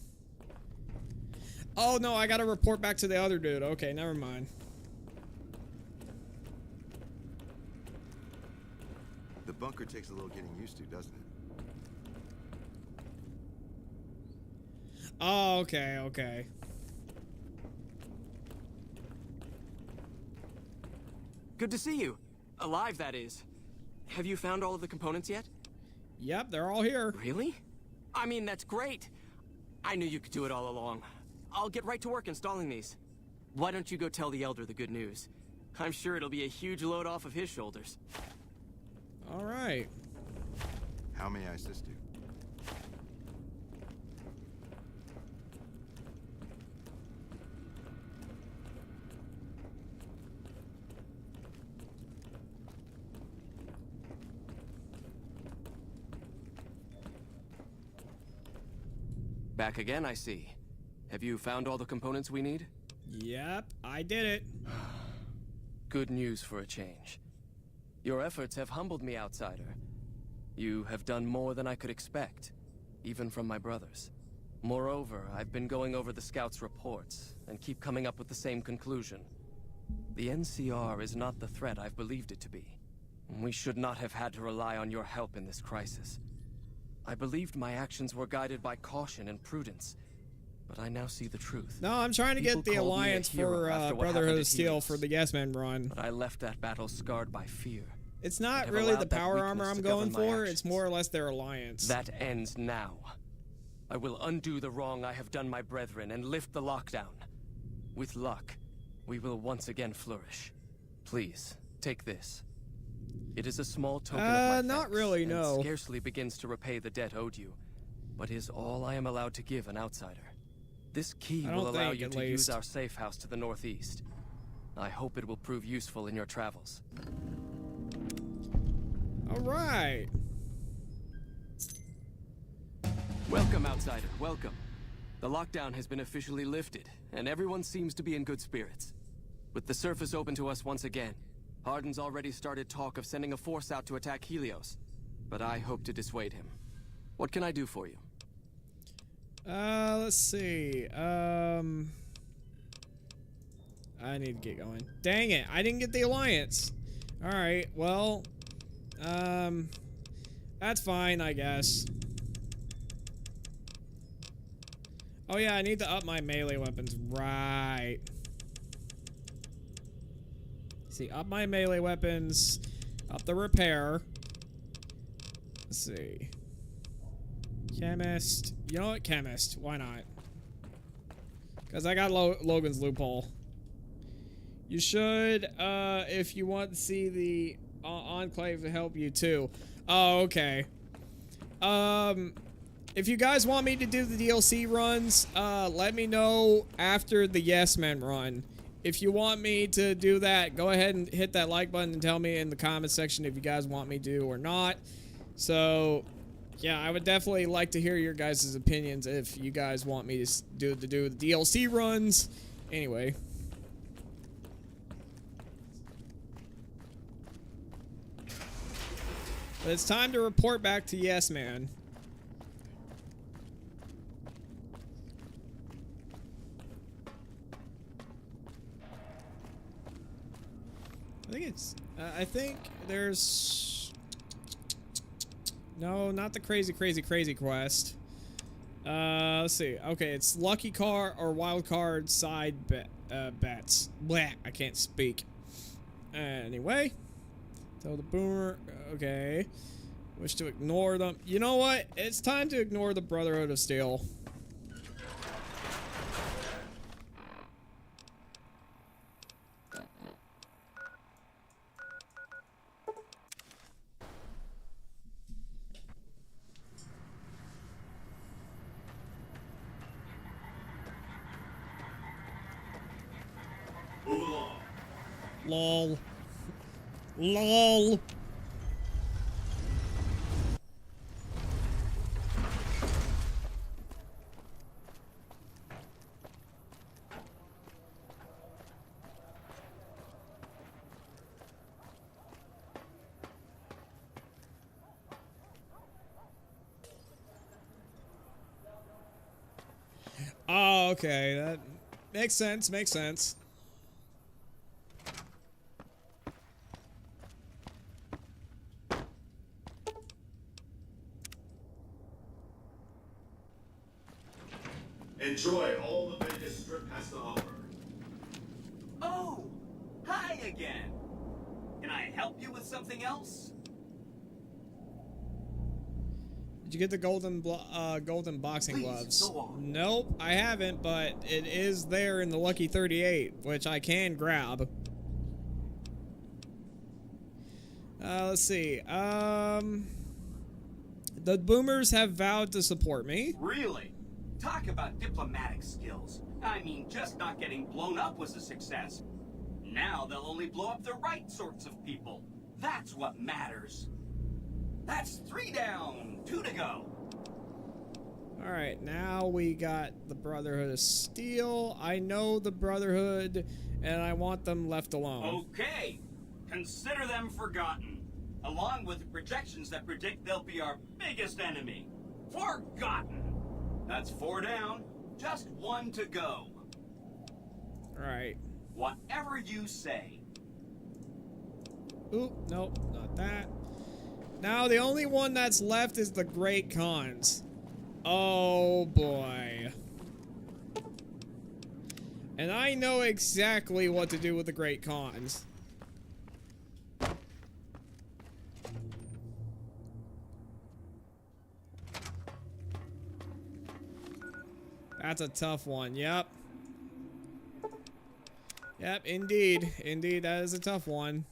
Oh, no, I gotta report back to the other dude. Okay, never mind. The bunker takes a little getting used to, doesn't it? Oh, okay, okay. Good to see you. Alive, that is. Have you found all of the components yet? Yep, they're all here. Really? I mean, that's great. I knew you could do it all along. I'll get right to work installing these. Why don't you go tell the Elder the good news? I'm sure it'll be a huge load off of his shoulders. All right. How may I assist you? Back again, I see. Have you found all the components we need? Yep, I did it. Good news for a change. Your efforts have humbled me, outsider. You have done more than I could expect, even from my brothers. Moreover, I've been going over the scouts' reports, and keep coming up with the same conclusion. The NCR is not the threat I've believed it to be. We should not have had to rely on your help in this crisis. I believed my actions were guided by caution and prudence, but I now see the truth. No, I'm trying to get the Alliance for Brotherhood of Steel for the Yes Men run. But I left that battle scarred by fear. It's not really the power armor I'm going for, it's more or less their Alliance. That ends now. I will undo the wrong I have done my brethren and lift the lockdown. With luck, we will once again flourish. Please, take this. It is a small token of my thanks, not really, no. And scarcely begins to repay the debt owed you, but is all I am allowed to give an outsider. This key will allow you to use our safe house to the northeast. I hope it will prove useful in your travels. All right. Welcome, outsider, welcome. The lockdown has been officially lifted, and everyone seems to be in good spirits. With the surface open to us once again, Hardin's already started talk of sending a force out to attack Helios, but I hope to dissuade him. What can I do for you? Let's see. I need to get going. Dang it, I didn't get the Alliance. All right, well, that's fine, I guess. Oh yeah, I need to up my melee weapons. Right. See, up my melee weapons, up the repair. Let's see. Chemist. You know what? Chemist. Why not? Because I got Logan's loophole. You should, if you want to see the Enclave to help you too. Oh, okay. If you guys want me to do the DLC runs, let me know after the Yes Men run. If you want me to do that, go ahead and hit that like button and tell me in the comment section if you guys want me to or not. So, yeah, I would definitely like to hear your guys' opinions if you guys want me to do the DLC runs. Anyway. But it's time to report back to Yes Man. I think there's... No, not the crazy quest. Let's see. Okay, it's lucky card or wild card side bets. Blah, I can't speak. Anyway. Tell the boomer. Okay. Wish to ignore them. You know what? It's time to ignore the Brotherhood of Steel. Lol. LOL. Oh, okay. That makes sense. Makes sense. Enjoy all the Vegas Strip has to offer. Oh, hi again. Can I help you with something else? Did you get the golden boxing Please, gloves? go on. Nope, I haven't, but it is there in the Lucky 38, which I can grab. Let's see. The boomers have vowed to support me. Really? Talk about diplomatic skills. I mean, just not getting blown up was a success. Now they'll only blow up the right sorts of people. That's what matters. That's 3 down, 2 to go. Alright, now we got the Brotherhood of Steel. I know the Brotherhood, and I want them left alone. Okay. Consider them forgotten, along with the projections that predict they'll be our biggest enemy. Forgotten. That's 4 down, just 1 to go. Alright. Whatever you say. Oop, nope, not that. Now the only one that's left is the Great Khans. Oh boy. And I know exactly what to do with the Great Khans. That's a tough one, yep. Yep, indeed. Indeed, that is a tough one.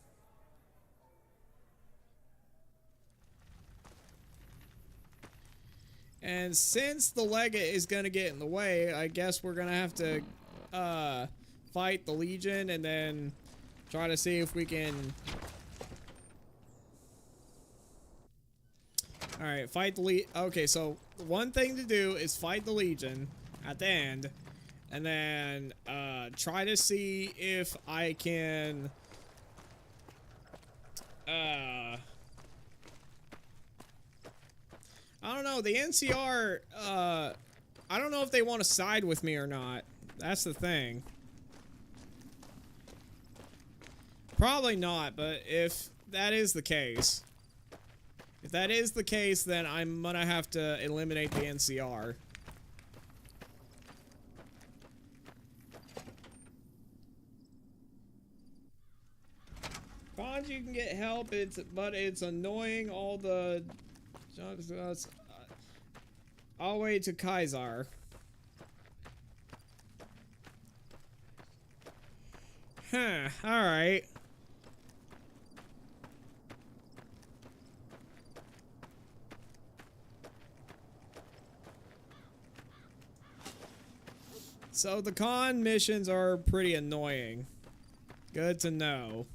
And since the Legate is going to get in the way, I guess we're going to have to fight the Legion and then try to see if we can... Alright, fight the Legion. Okay, so one thing to do is fight the Legion at the end. And then try to see if I can... I don't know, the NCR, I don't know if they want to side with me or not. That's the thing. Probably not, but if that is the case... If that is the case, then I'm gonna have to eliminate the NCR. Bonds, you can get help, but it's annoying all the... I'll wait to Kaiser. Huh, alright. So the con missions are pretty annoying. Good to know.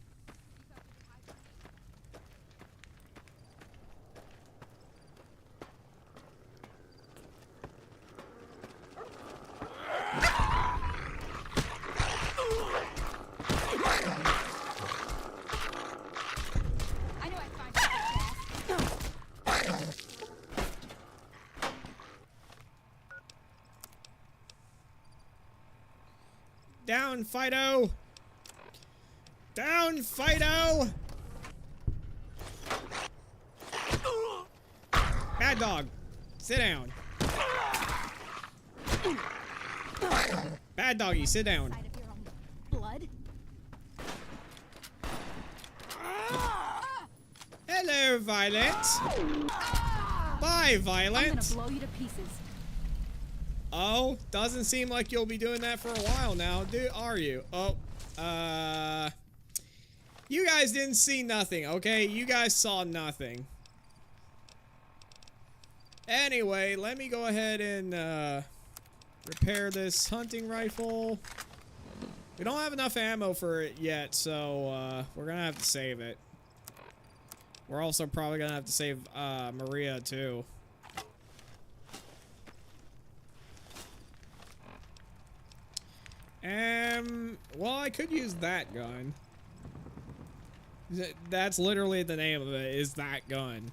Down, Fido! Down, Fido! Bad dog. Sit down. Bad doggy, sit down. Blood? Hello, Violet. Bye, Violet. I'm gonna blow you to pieces. Oh, doesn't seem like you'll be doing that for a while now, are you? Oh, you guys didn't see nothing, okay? You guys saw nothing. Anyway, let me go ahead and, repair this hunting rifle. We don't have enough ammo for it yet, so, we're gonna have to save it. We're also probably gonna have to save, Maria, too. Well, I could use that gun. That's literally the name of it, is that gun.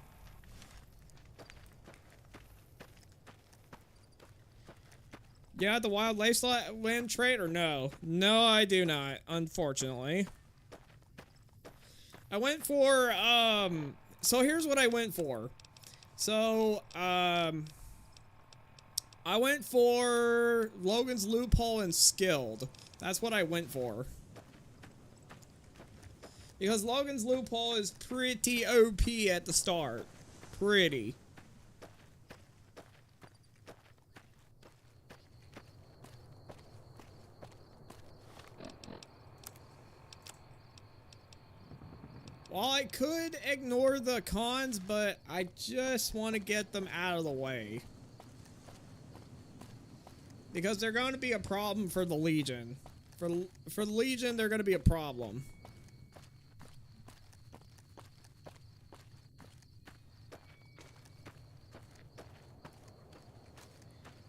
You got the Wild Wasteland trait or no? No, I do not, unfortunately. I went for, so here's what I went for. So, I went for Logan's Loophole and Skilled. That's what I went for. Because Logan's Loophole is pretty OP at the start. Pretty. Well, I could ignore the cons, but I just want to get them out of the way. Because they're going to be a problem for the Legion. For the Legion, they're going to be a problem.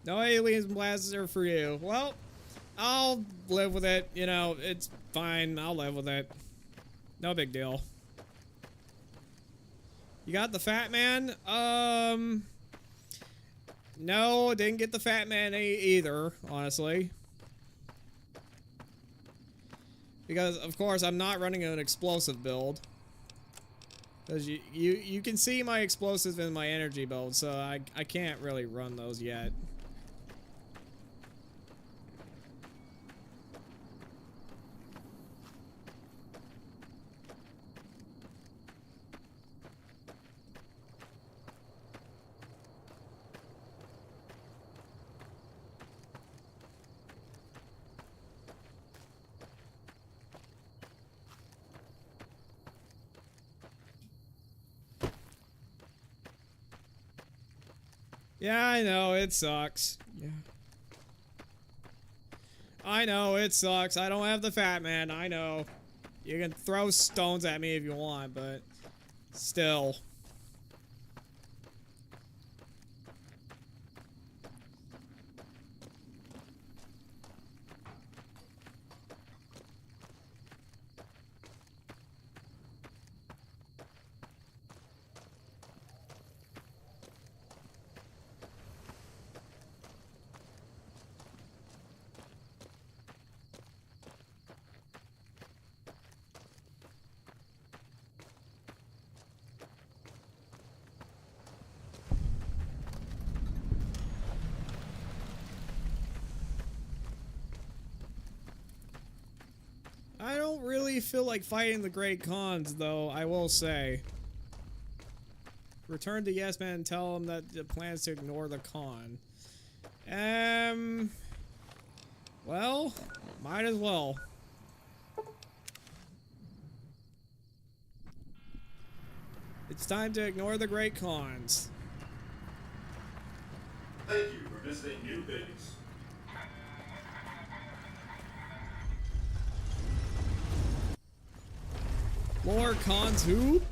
No aliens blaster for you. Well, I'll live with it. You know, it's fine. I'll live with it. No big deal. You got the Fat Man? No, didn't get the Fat Man either, honestly. Because, of course, I'm not running an explosive build. Because you can see my explosives in my energy build, so I can't really run those yet. Yeah, I know, it sucks. Yeah. I know, it sucks. I don't have the Fat Man, I know. You can throw stones at me if you want, but still. I don't really feel like fighting the Great Khans, though, I will say. Return to Yes Man and tell him that the plans to ignore the Khan. Well, might as well. It's time to ignore the Great Khans. Thank you for visiting New Vegas. Lord Khans who?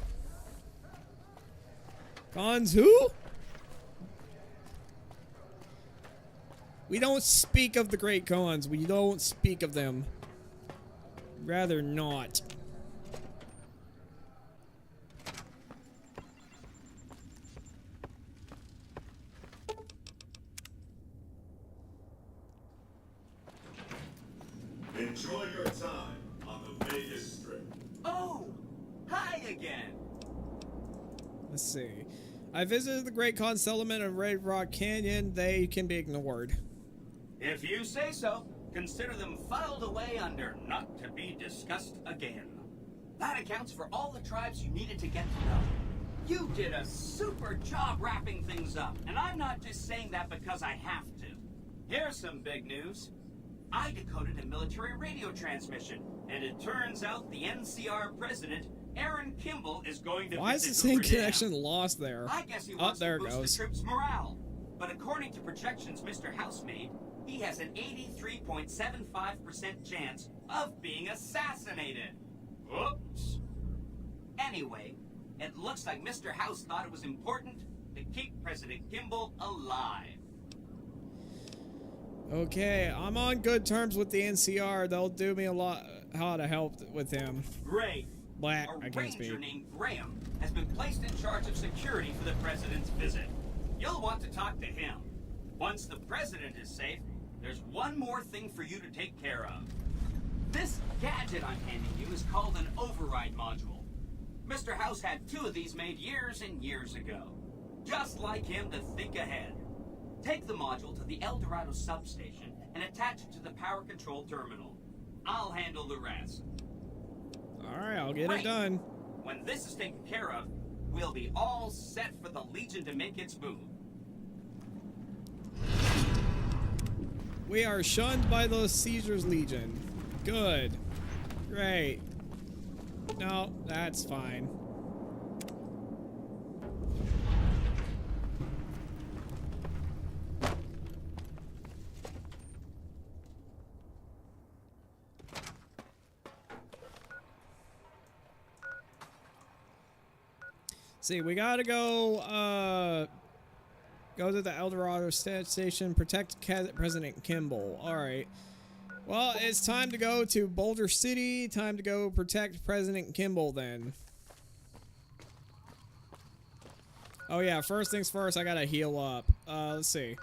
Khans who? We don't speak of the Great Khans. We don't speak of them. Rather not. Enjoy your time on the Vegas Strip. Oh! Hi again! Let's see. I visited the Great Khan settlement of Red Rock Canyon. They can be ignored. If you say so, consider them filed away under not to be discussed again. That accounts for all the tribes you needed to get to know. You did a super job wrapping things up, and I'm not just saying that because I have to. Here's some big news. I decoded a military radio transmission, and it turns out the NCR president, Aaron Kimball, is going to Why is visit the same Hoover Dam. connection lost there? I guess he Oh, wants there to it boost goes. the troops' morale. But according to projections Mr. House made, he has an 83.75% chance of being assassinated. Oops. Anyway, it looks like Mr. House thought it was important to keep President Kimball alive. Okay, I'm on good terms with the NCR. They'll do me a lot how to help with him. Great. Black, A I can't ranger speak. named Graham has been placed in charge of security for the president's visit. You'll want to talk to him. Once the president is safe, there's one more thing for you to take care of. This gadget I'm handing you is called an override module. Mr. House had 2 of these made years and years ago. Just like him to think ahead. Take the module to the El Dorado substation and attach it to the power control terminal. I'll handle the rest. Alright, I'll get it done. When this is taken care of, we'll be all set for the Legion to make its move. We are shunned by the Caesar's Legion. Good. Great. No, that's fine. See, we gotta go to the El Dorado station, protect President Kimball. Alright. Well, it's time to go to Boulder City. Time to go protect President Kimball then. Oh yeah, first things first, I gotta heal up. Let's see.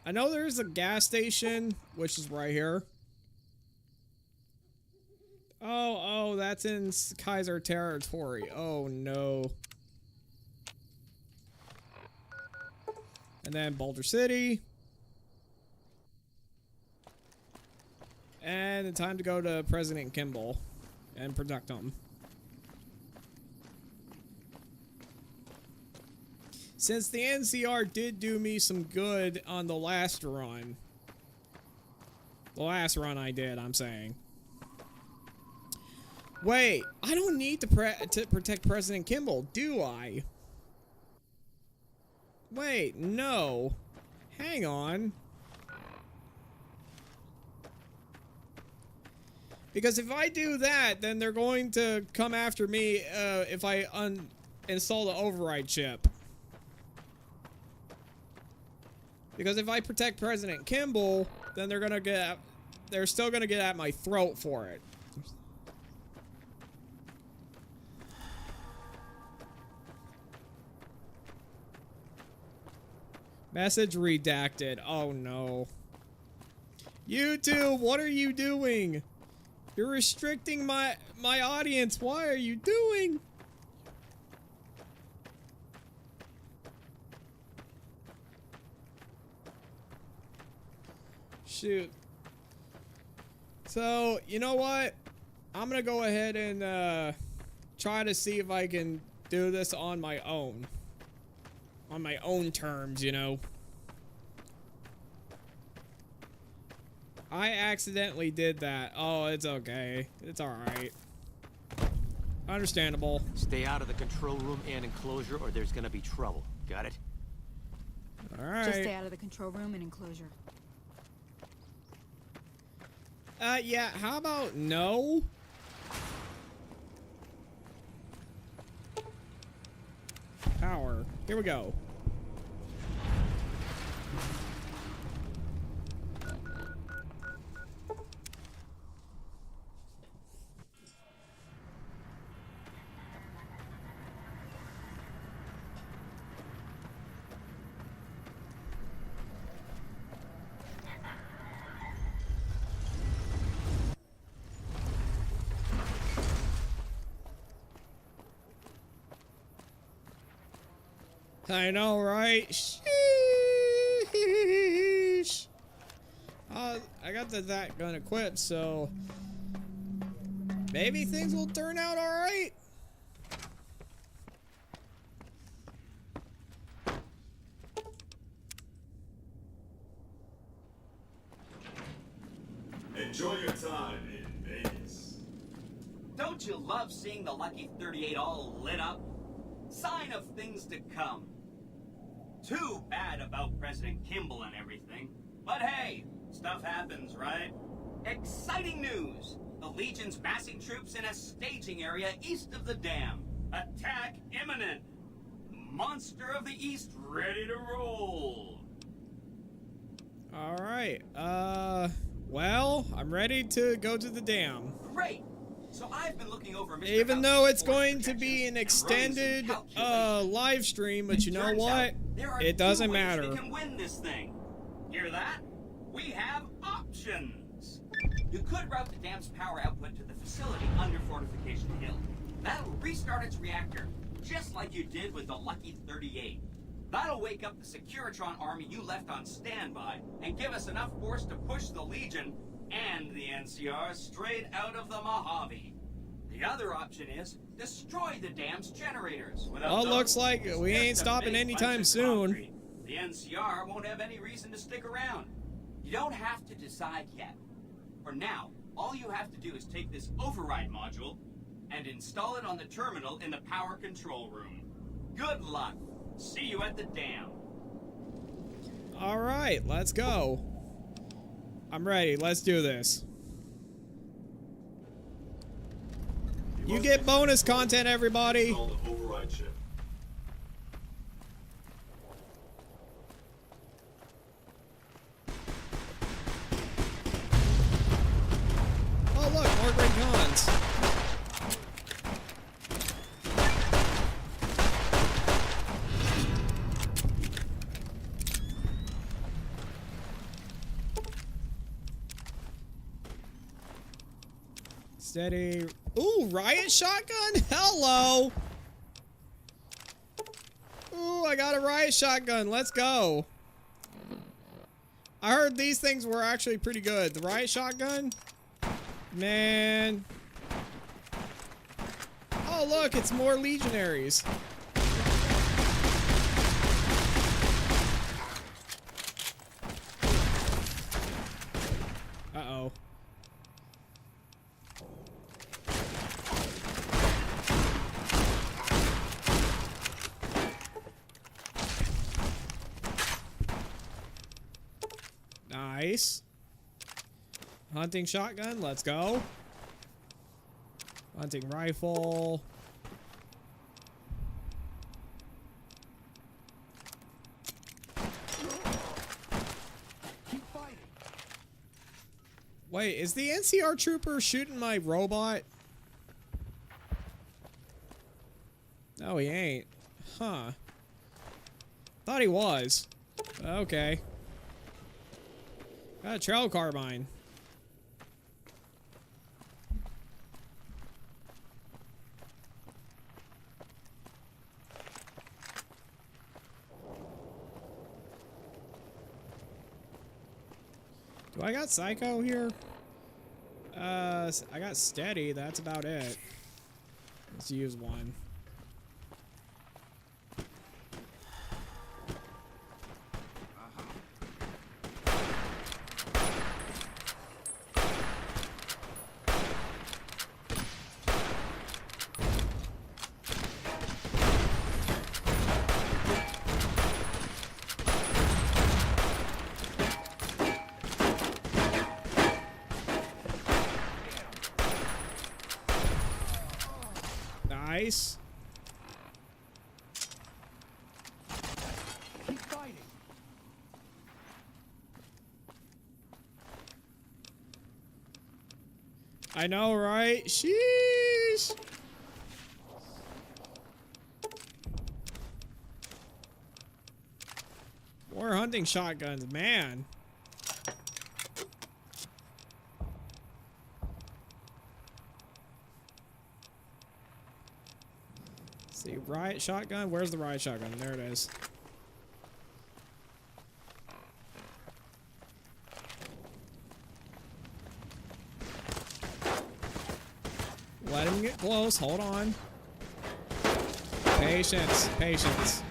I know there's a gas station, which is right here. Oh, that's in Kaiser territory. Oh no. And then Boulder City. And it's time to go to President Kimball and protect him. Since the NCR did do me some good on the last run. The last run I did, I'm saying. Wait, I don't need to protect President Kimball, do I? Wait, no. Hang on. Because if I do that, then they're going to come after me if I uninstall the override chip. Because if I protect President Kimball, then they're still gonna get at my throat for it. Message redacted. Oh no. YouTube, what are you doing? You're restricting my audience. Why are you doing? Shoot. So, you know what? I'm gonna go ahead and try to see if I can do this on my own. On my own terms, you know. I accidentally did that. Oh, it's okay. It's alright. Understandable. Stay out of the control room and enclosure or there's gonna be trouble. Got it? Alright. Just stay out of the control room and enclosure. Yeah, how about no? Power. Here we go. I know, right? Sheesh. I got that gun equipped, so maybe things will turn out all right. Enjoy your time in Vegas. Don't you love seeing the Lucky 38 all lit up? Sign of things to come. Too bad about President Kimball and everything. But hey, stuff happens, right? Exciting news! The Legion's massing troops in a staging area east of the dam. Attack imminent! Monster of the East ready to roll! Alright, well, I'm ready to go to the dam. Great! So I've been looking over Mr. Even though it's going to be an extended live stream, but you know what? It doesn't matter. We can win this thing. Hear that? We have options. You could route the dam's power output to the facility under Fortification Hill. That'll restart its reactor, just like you did with the Lucky 38. That'll wake up the Securitron army you left on standby and give us enough force to push the Legion and the NCR straight out of the Mojave. The other option is destroy the dam's generators. Well, it looks like we ain't stopping anytime soon. The NCR won't have any reason to stick around. You don't have to decide yet. For now, all you have to do is take this override module and install it on the terminal in the power control room. Good luck. See you at the dam. All right, let's go. I'm ready. Let's do this. You get bonus content, everybody. Override chip. Oh, look, more great cons. Steady. Ooh, riot shotgun? Hello. Ooh, I got a riot shotgun. Let's go. I heard these things were actually pretty good. The riot shotgun? Man. Oh, look, it's more legionaries. Uh-oh. Nice. Hunting shotgun, let's go. Hunting rifle. Keep fighting. Wait, is the NCR trooper shooting my robot? No, he ain't. Huh. Thought he was. Okay. Got a trail carbine. Do I got Psycho here? I got Steady. That's about it. Let's use one. Nice. Keep fighting. I know, right? Sheesh. More hunting shotguns, man. See, riot shotgun. Where's the riot shotgun? There it is. Let him get close. Hold on. Patience. Patience.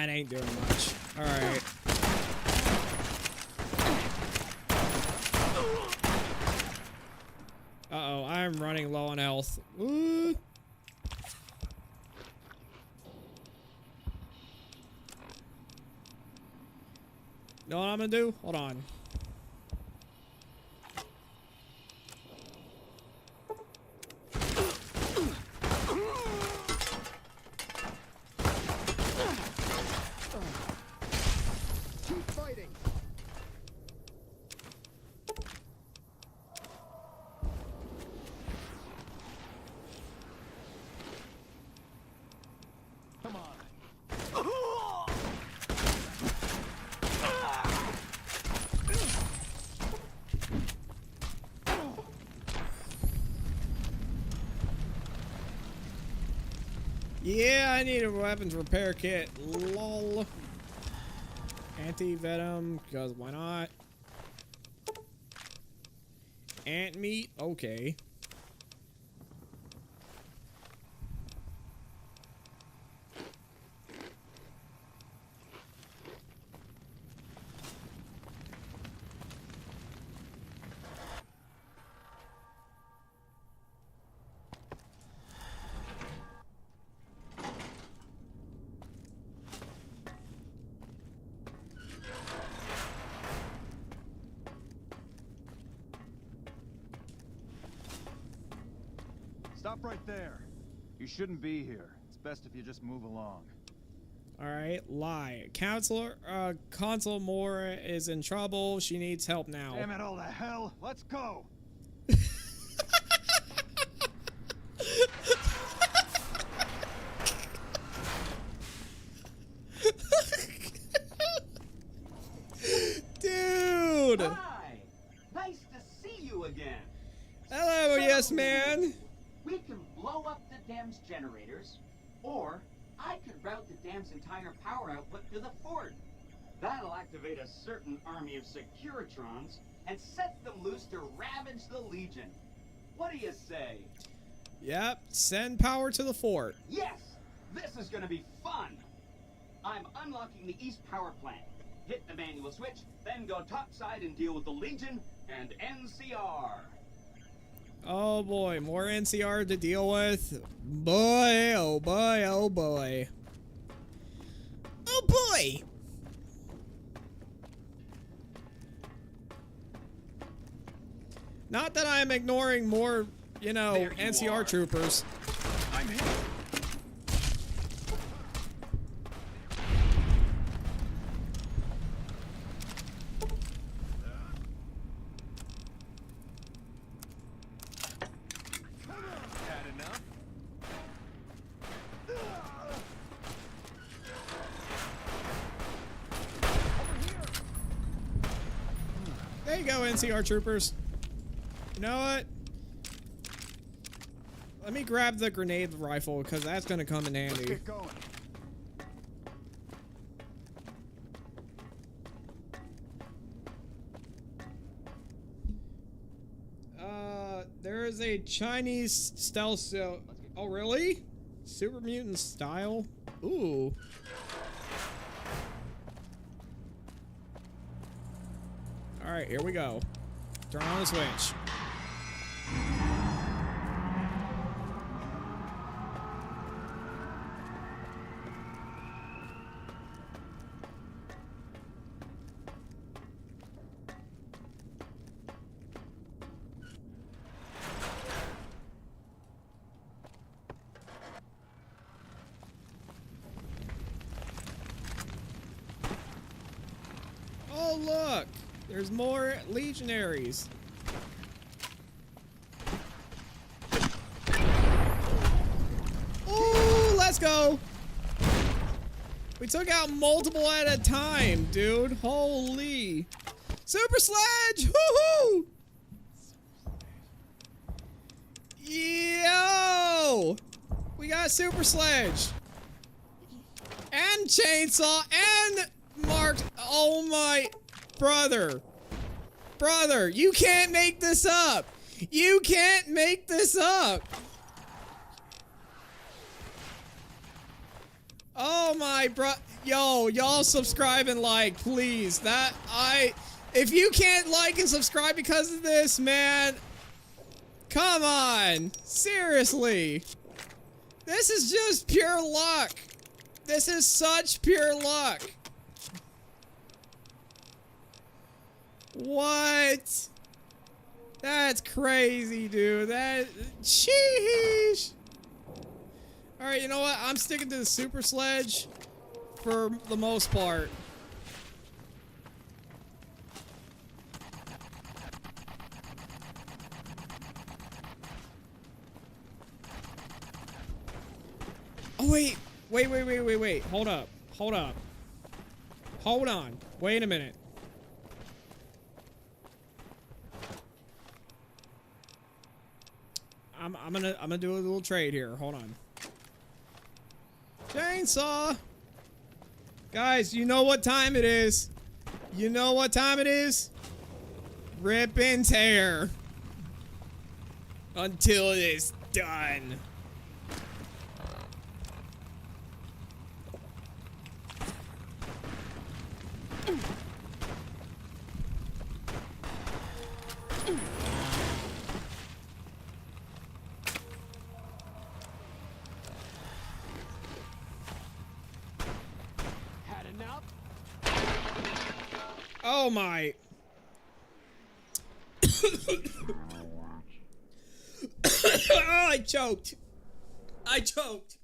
It ain't doing much. All right. Uh-oh, I'm running low on health. Ooh. Know what I'm gonna do? Hold on. Keep fighting. Yeah, I need a weapons repair kit. Lol. Anti-venom, because why not? Ant meat? Okay. Stop right there. You shouldn't be here. It's best if you just move along. Alright, lie. Consul Moore is in trouble. She needs help now. Damn it all to hell. Let's go. Dude! Hi! Nice to see you again. Hello, yes, man. We can blow up the dam's generators, or I could route the dam's entire power output to the fort. That'll activate a certain army of Securitrons and set them loose to ravage the Legion. What do you say? Yep, send power to the fort. Yes! This is gonna be fun! I'm unlocking the east power plant. Hit the manual switch, then go topside and deal with the Legion and NCR. Oh boy, more NCR to deal with. Boy, oh boy, oh boy. Oh boy! Not that I'm ignoring more, you know, NCR troopers. I'm here. There you go, NCR troopers. You know what? Let me grab the grenade rifle, because that's going to come in handy. Let's get going. There is a Chinese stealth. Oh, really? Super mutant style? Ooh. Alright, here we go. Turn on the switch. Oh, look! There's more legionaries. Ooh, let's go! We took out multiple at a time, dude. Holy. Super Sledge! Woohoo! Yo! We got Super Sledge. And Chainsaw and Marked. Oh my. Brother, you can't make this up. You can't make this up. Oh my yo, y'all subscribe and like, please. If you can't like and subscribe because of this, man, come on, seriously. This is just pure luck. This is such pure luck. What? That's crazy, dude. Sheesh. Alright, you know what? I'm sticking to the Super Sledge for the most part. Oh, wait. Wait. Hold up. Hold on. Wait a minute. I'm gonna do a little trade here. Hold on. Chainsaw! Guys, you know what time it is. You know what time it is? Rip and tear. Until it is done. Had enough? Oh my. Oh, I choked. I choked.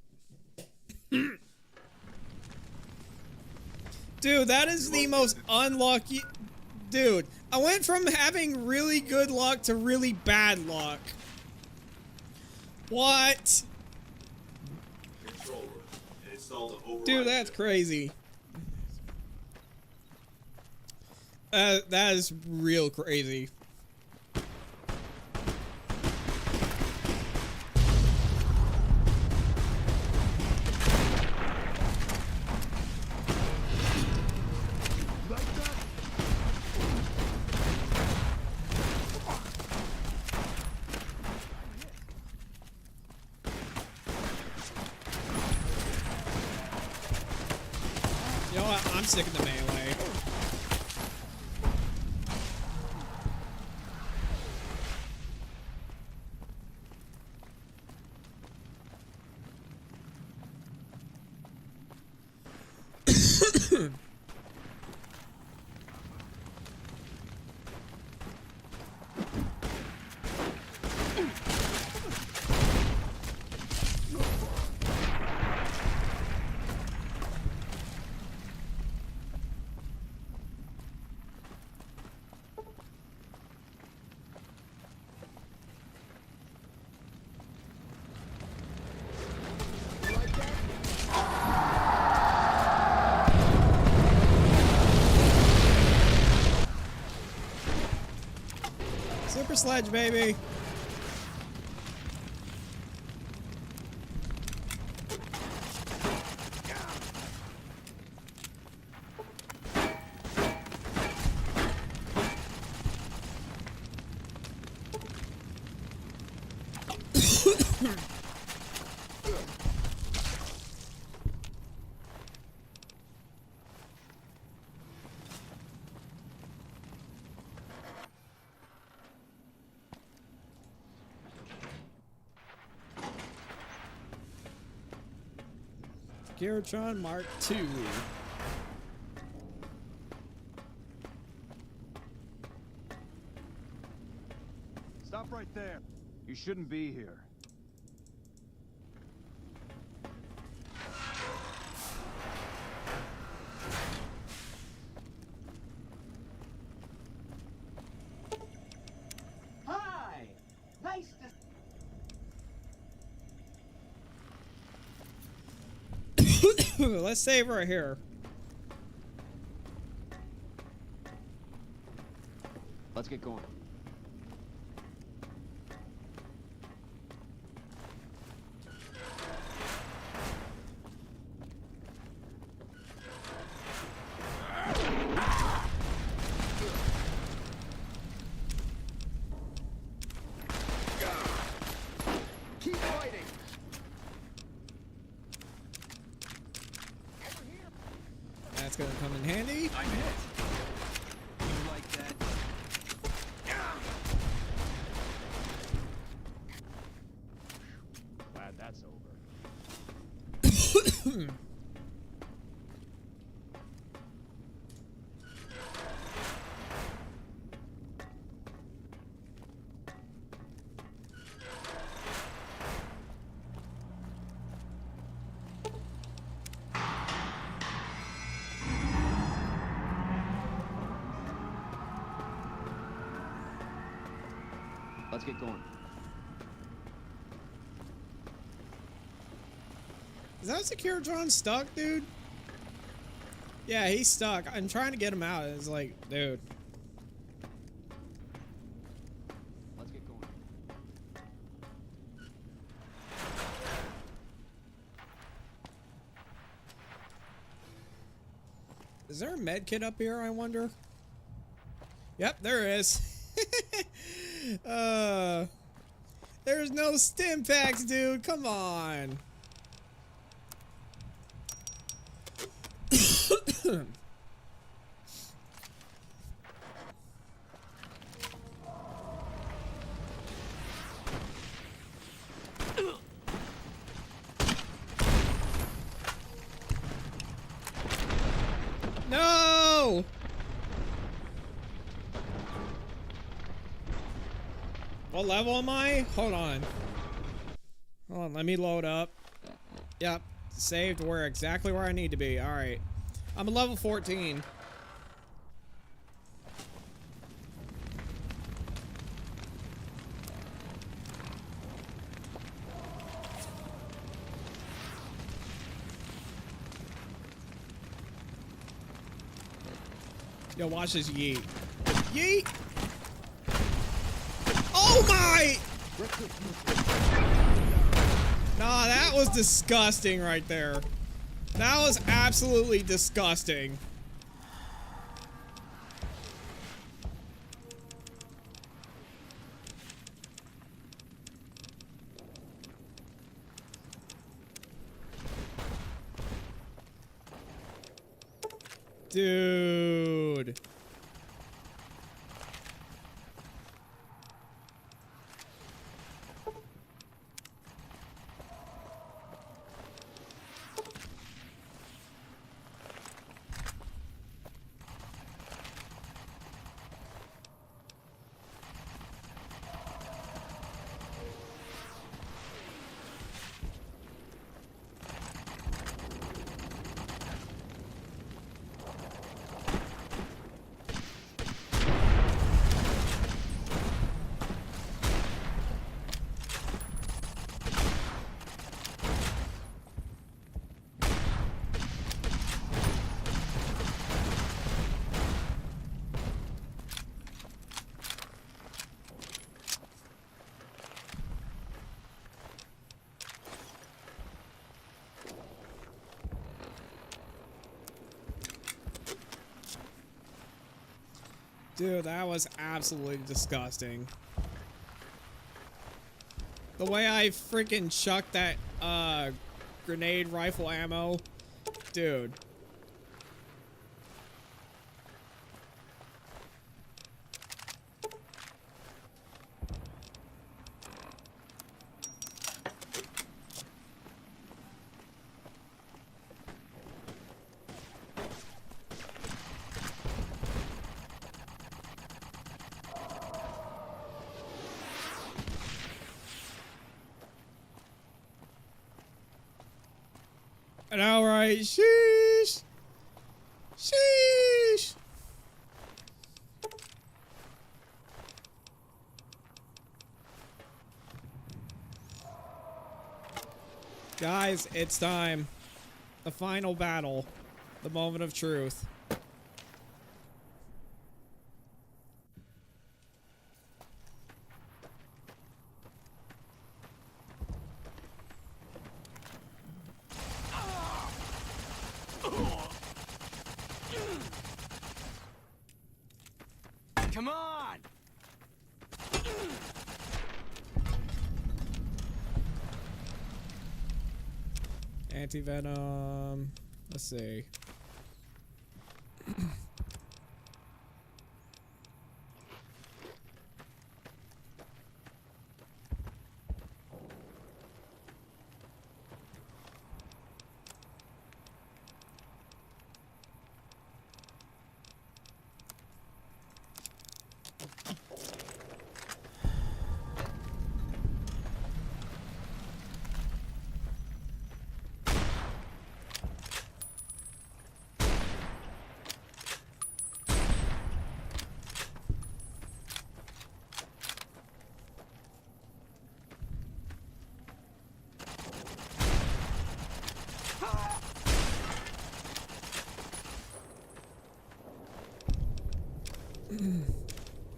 Dude, that is the most unlucky. Dude, I went from having really good luck to really bad luck. What? Dude, that's crazy. That is real crazy. You know what? I'm sick of the melee. Super sledge, baby. Securitron Mark II. Stop right there. You shouldn't be here. Hi! Nice to... Let's save right here. Let's get going. Keep fighting! That's gonna come in handy. I'm hit. You like that? Glad that's over. Let's get going. Is that Securitron stuck, dude? Yeah, he's stuck. I'm trying to get him out. It's like, dude. Let's get going. Is there a med kit up here, I wonder? Yep, there is. There's no stim packs, dude. Come on. No! What level am I? Hold on. Hold on, let me load up. Yep, saved where exactly where I need to be. All right. I'm a level 14. Yo, watch this yeet. Yeet! Oh my! Nah, that was disgusting right there. That was absolutely disgusting. Dude. Dude, that was absolutely disgusting. The way I freaking chucked that grenade rifle ammo. Dude. And outright, sheesh. Sheesh. Guys, it's time. The final battle. The moment of truth. Come on! Anti-venom. Let's see.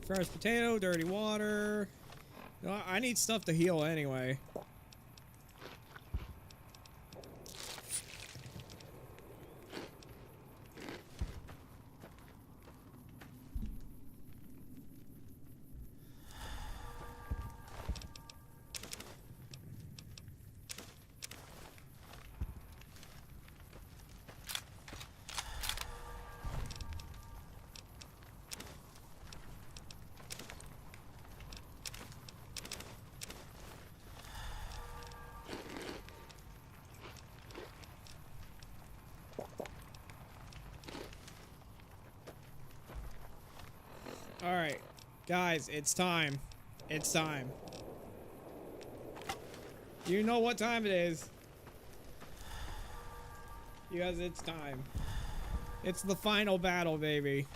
Fresh potato, dirty water. No, I need stuff to heal anyway. Alright. Guys, it's time. It's time. You know what time it is. You guys, it's time. It's the final battle, baby.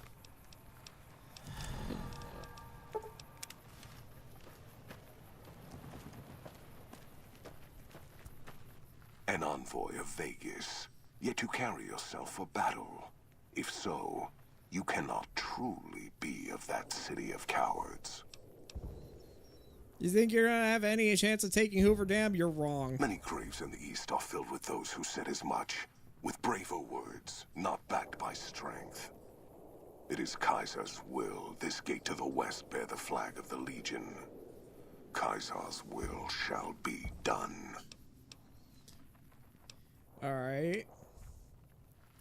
An envoy of Vegas, yet you carry yourself for battle. If so, you cannot truly be of that city of cowards. You think you're gonna have any chance of taking Hoover Dam? You're wrong. Many graves in the East are filled with those who said as much, with braver words, not backed by strength. It is Kaiser's will this gate to the west bear the flag of the Legion. Kaiser's will shall be done. Alright.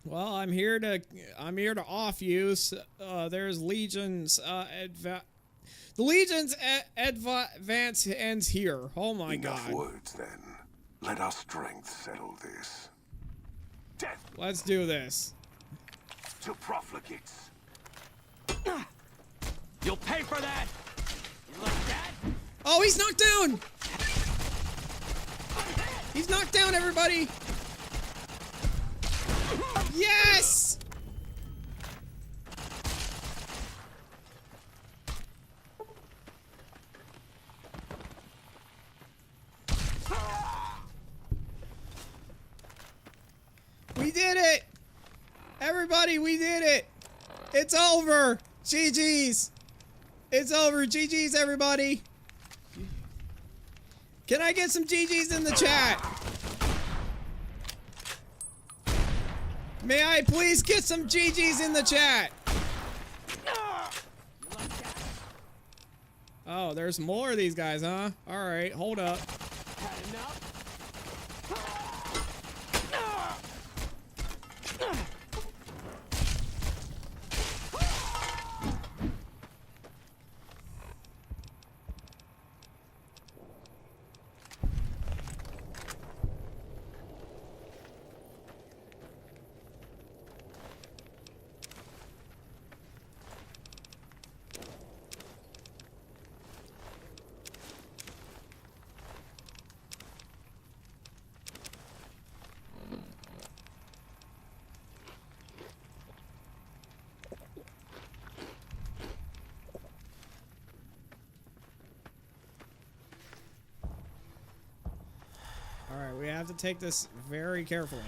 Well, I'm here to off you. There's Legion's the Legion's advance ends here. Oh my Enough god. words then. Let our strength settle this. Death Let's do this. to profligates. You'll pay for that! You like that? Oh, he's knocked down! He's knocked down, everybody! Yes! We did it! Everybody, we did it! It's over! GG's! It's over! GG's, everybody! Can I get some GG's in the chat? May I please get some GG's in the chat? Oh, there's more of these guys, huh? Alright, hold up. Alright, we have to take this very carefully.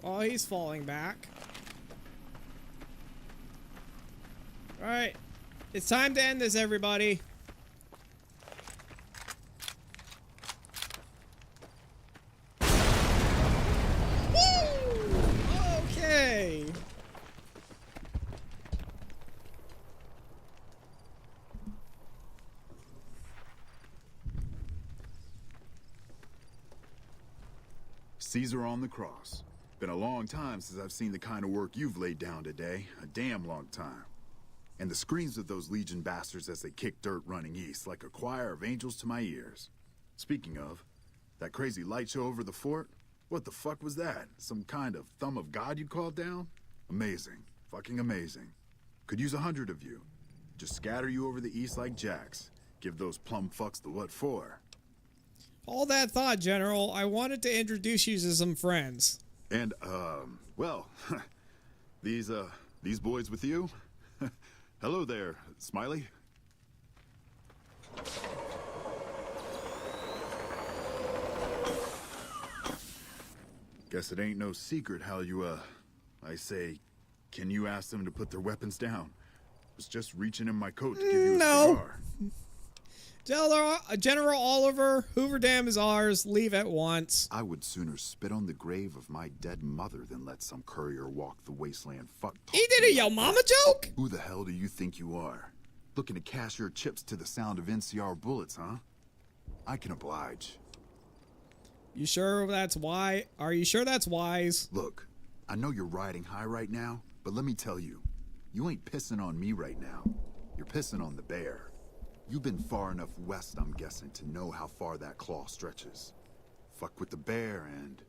Oh, he's falling back. Alright, it's time to end this, everybody. Okay. Caesar on the cross. Been a long time since I've seen the kind of work you've laid down today. A damn long time. And the screams of those Legion bastards as they kick dirt running east like a choir of angels to my ears. Speaking of, that crazy light show over the fort? What the fuck was that? Some kind of thumb of God you called down? Amazing. Fucking amazing. Could use 100 of you. Just scatter you over the east like jacks. Give those plum fucks the what for. All that thought, General. I wanted to introduce you to some friends. And, well, these boys with you? Hello there, Smiley. Guess it ain't no secret how you, I say, can you ask them to put their weapons down? Was just reaching in my coat to give you a cigar. General Oliver, Hoover Dam is ours. Leave at once. I would sooner spit on the grave of my dead mother than let some courier walk the wasteland fuck. He did a yo mama joke? Who the hell do you think you are? Looking to cash your chips to the sound of NCR bullets, huh? I can oblige. You sure that's why? Are you sure that's wise? Look, I know you're riding high right now, but let me tell you, you ain't pissing on me right now. You're pissing on the bear. You've been far enough west, I'm guessing, to know how far that claw stretches. Fuck with the bear and...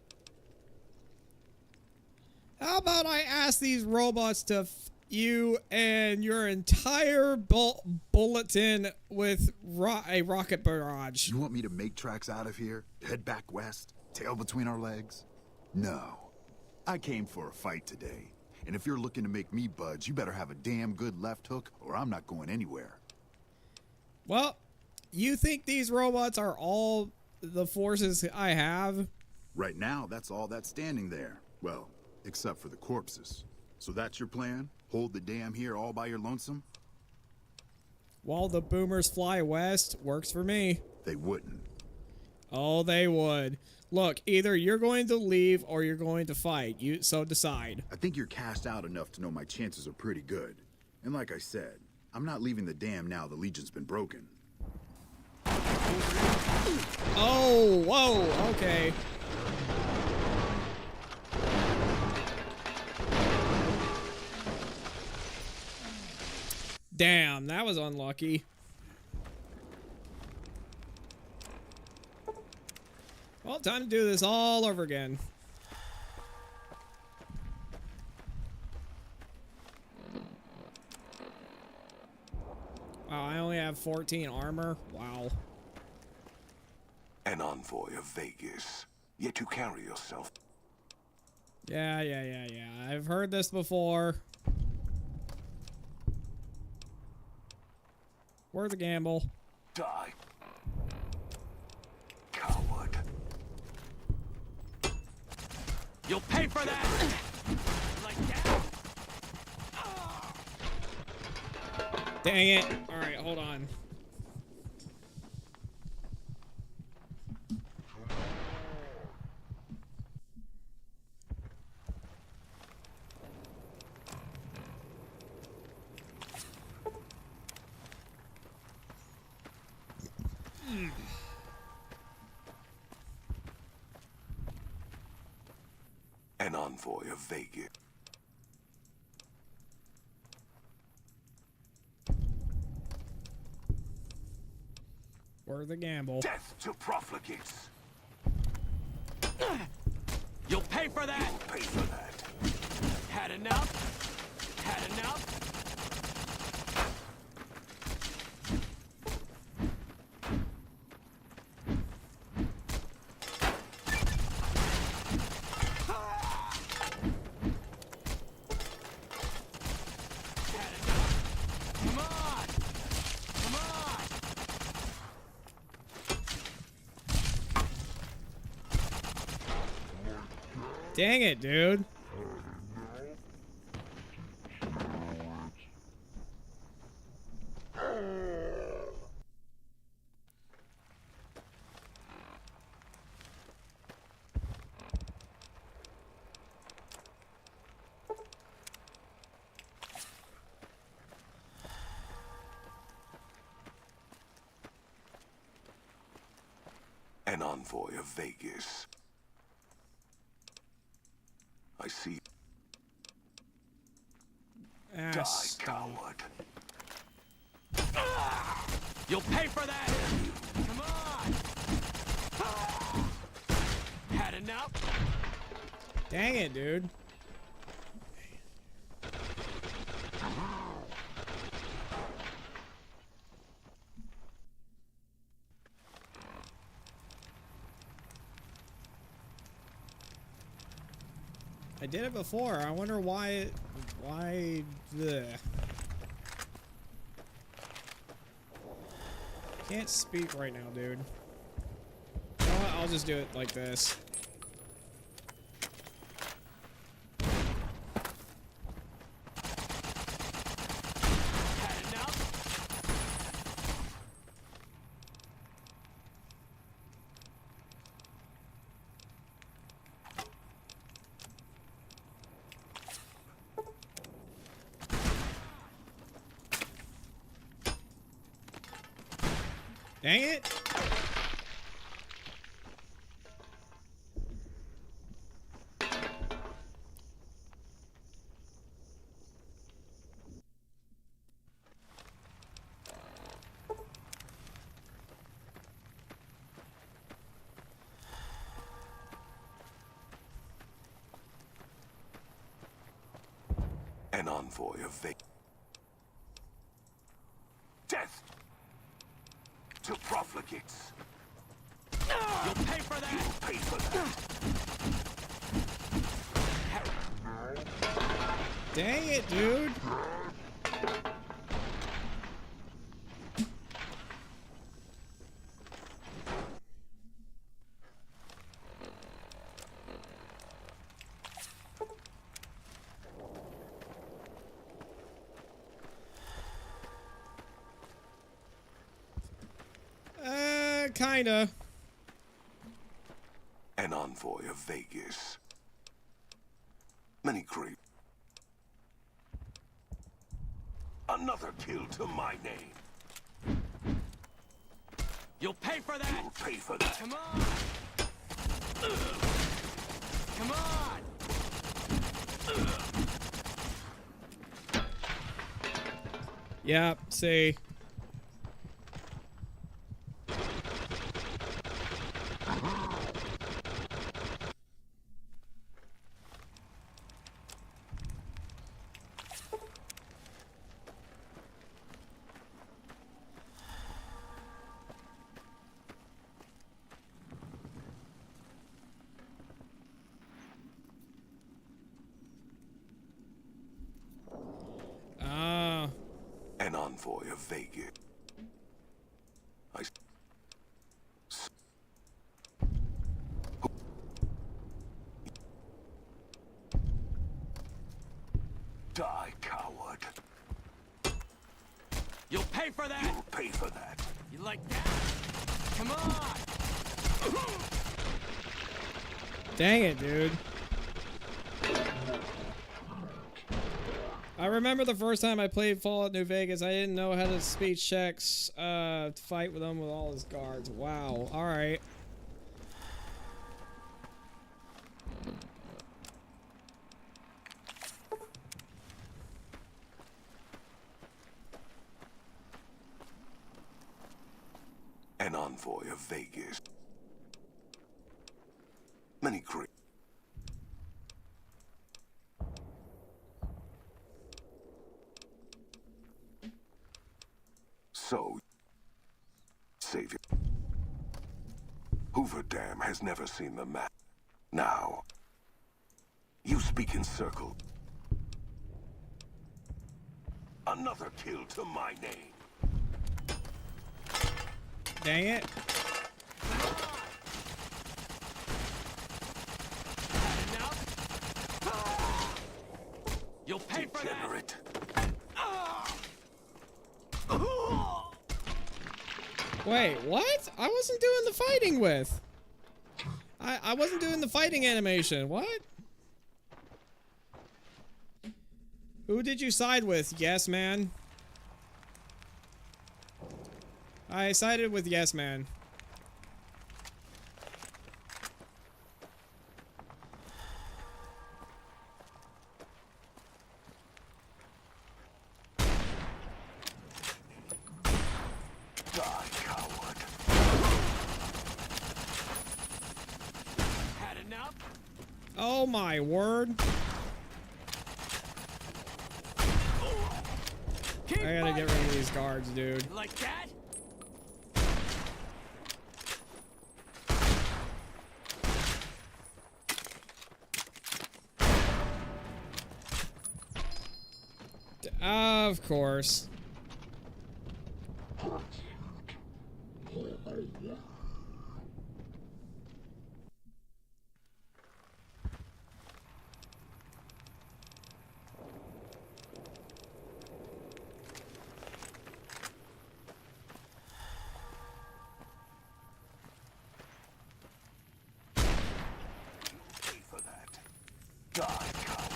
How about I ask these robots to you and your entire bulletin with a rocket barrage? You want me to make tracks out of here? Head back west? Tail between our legs? No. I came for a fight today. And if you're looking to make me budge, you better have a damn good left hook or I'm not going anywhere. Well, you think these robots are all the forces I have? Right now, that's all that's standing there. Well, except for the corpses. So that's your plan? Hold the dam here all by your lonesome? While the boomers fly west, works for me. They wouldn't. Oh, they would. Look, either you're going to leave or you're going to fight. So decide. I think you're cashed out enough to know my chances are pretty good. And like I said, I'm not leaving the dam now the Legion's been broken. Oh, whoa, okay. Damn, that was unlucky. Well, time to do this all over again. Wow, I only have 14 armor. Wow. An envoy of Vegas, yet you carry yourself. Yeah. I've heard this before. Worth a gamble. Die. Coward. You'll pay for that! Like that! Dang it. Alright, hold on. An envoy of Vegas. Worth a gamble. Death to profligates. You'll pay for that! You'll pay for that. Had enough? Had enough? Dang it, dude. An envoy of Vegas. I see. Die, coward. You'll pay for that! Come on! Had enough? Dang it, dude. I did it before. I wonder why the can't speak right now, dude. You know what? I'll just do it like this. Dang it! An envoy of death to profligates. You'll pay for that! You'll pay for that! Dang it, dude! Kinda. An envoy of Vegas. Many great. Another kill to my name. You'll pay for that! You'll pay for that. Come on! Come on! Yep, see. An envoy of Vegas. Die, coward. You'll pay for that! You'll pay for that. You like that? Come on! Dang it, dude. I remember the first time I played Fallout New Vegas, I didn't know how to speech checks, fight with him with all his guards. Wow. Alright. An envoy of Vegas. Many great. So, Savior. Hoover Dam has never seen the map. Now, you speak in circle. Another kill to my name. Dang it. You'll pay for Degenerate. Wait, what? I wasn't doing the fighting with. I wasn't doing the fighting animation. What? Who did you side with? Yes, man. I sided with Yes Man. Die, coward. Had enough? Oh my word. I gotta get rid of these guards, dude. Like that? Of course. For that. Die, coward.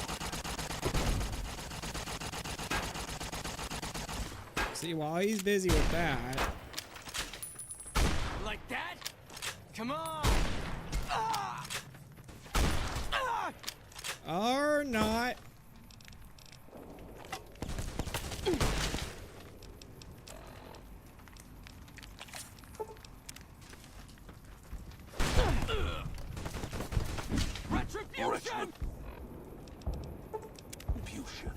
See, while he's busy with that. Like that? Come on! Ah! Ah! Or not. Retribution! Retribution.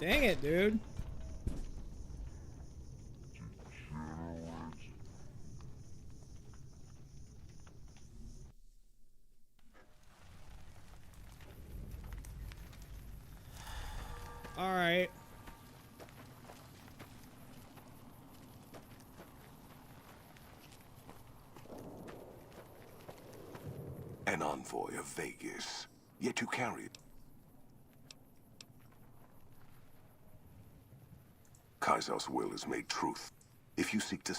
Dang it, dude. All right. An envoy of Vegas, yet you carry it. Kaiser's will is made truth. If you seek to...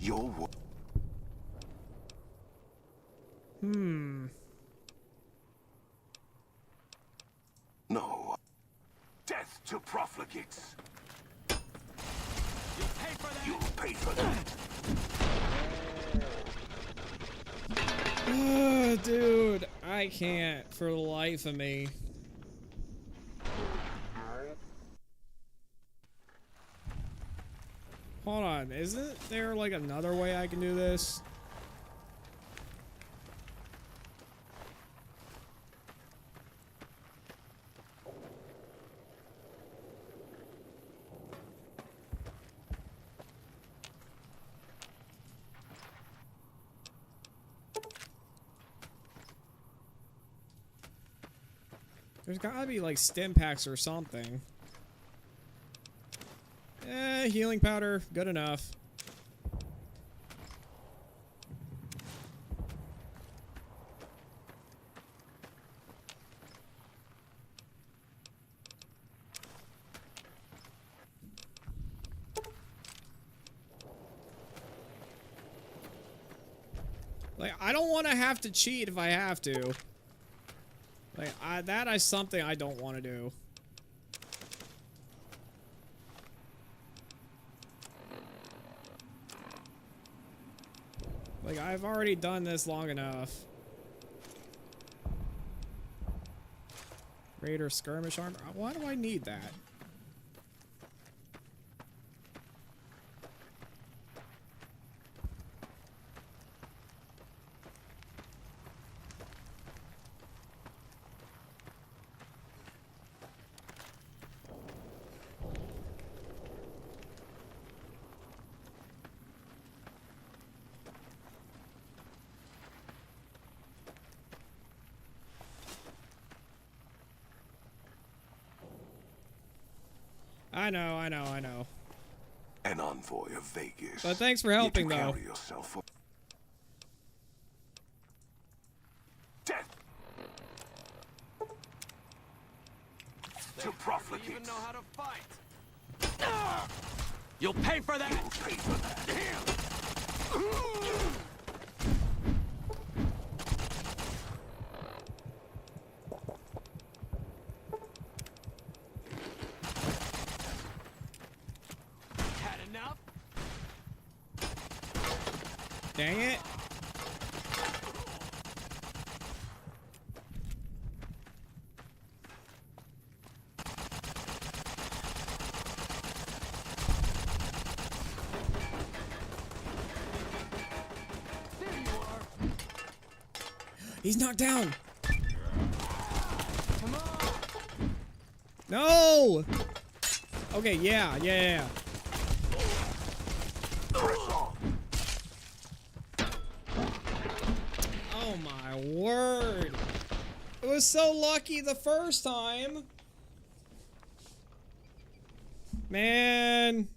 Your work. No. Death to profligates. You'll pay for that. You'll pay for that. Dude, I can't for the life of me. Hold on, isn't there like another way I can do this? There's gotta be like stim packs or something. Healing powder, good enough. Like, I don't want to have to cheat if I have to. Like, that is something I don't want to do. Like, I've already done this long enough. Raider skirmish armor. Why do I need that? I know. An envoy of Vegas. But thanks for helping, Yet you though. carry yourself for death to profligates. You even know how to fight. You'll pay for that. You'll pay for that. Dang it. He's knocked down. Come on. No. Okay, yeah. Oh my word. It was so lucky the first time. Man.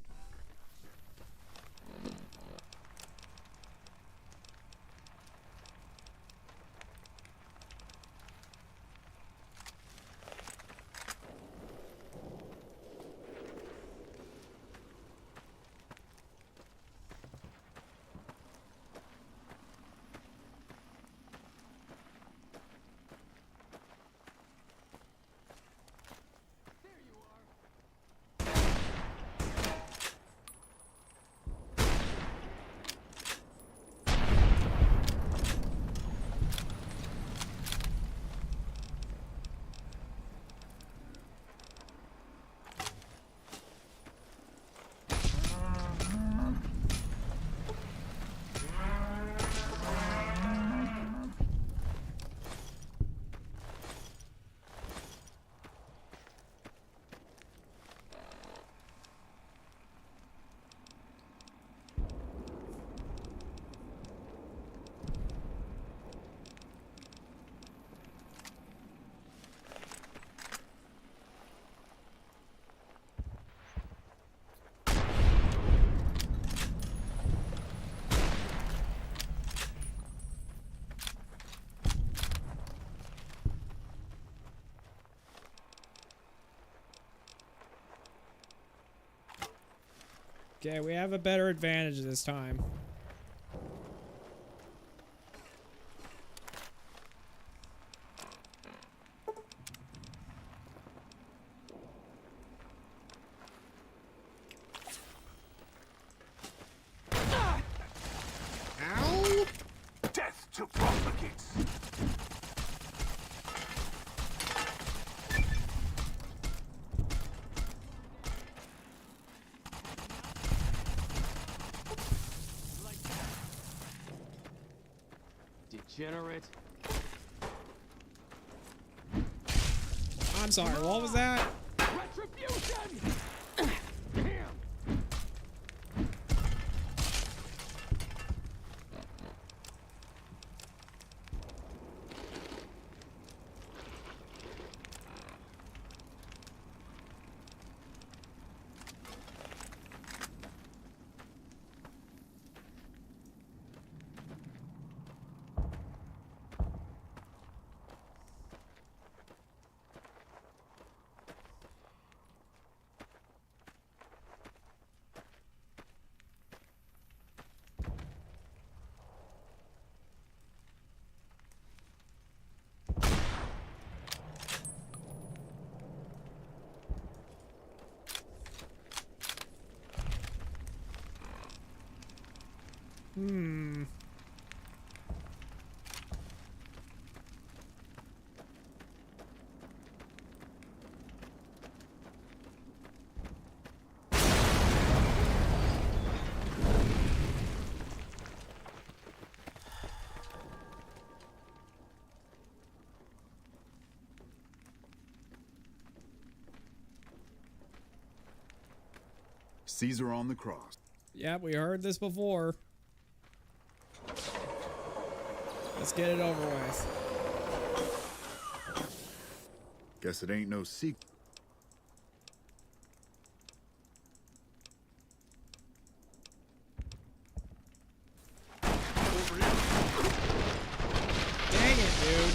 Okay, we have a better advantage this time. Ow! Death to profligates! Degenerate. I'm sorry, what was that? Retribution! Hmm. Caesar on the cross. Yep, we heard this before. Let's get it over with. Guess it ain't no secret. Dang it, dude.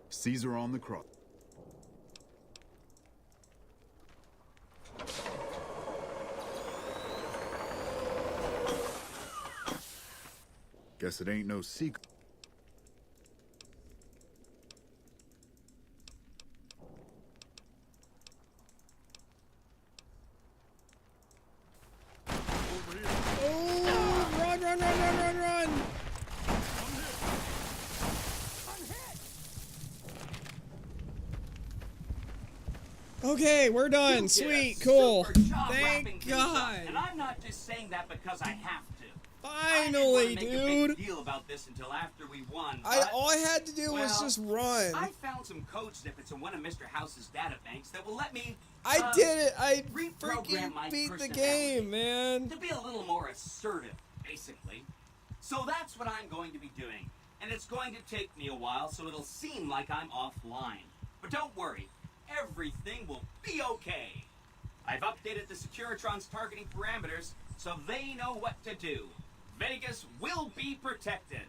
Caesar on the cross. Guess it ain't no secret. Okay, we're done. Sweet, cool. Thank God. And I'm not just saying that because I have to. Finally, I didn't want to make dude. a big deal about this until after we won. All I had to do was just run. I found some code snippets in one of Mr. House's databanks that will let me. I did it. I reprogram my beat the personality game, man. To be a little more assertive, basically. So that's what I'm going to be doing. And it's going to take me a while, so it'll seem like I'm offline. But don't worry, everything will be okay. I've updated the Securitron's targeting parameters, so they know what to do. Vegas will be protected.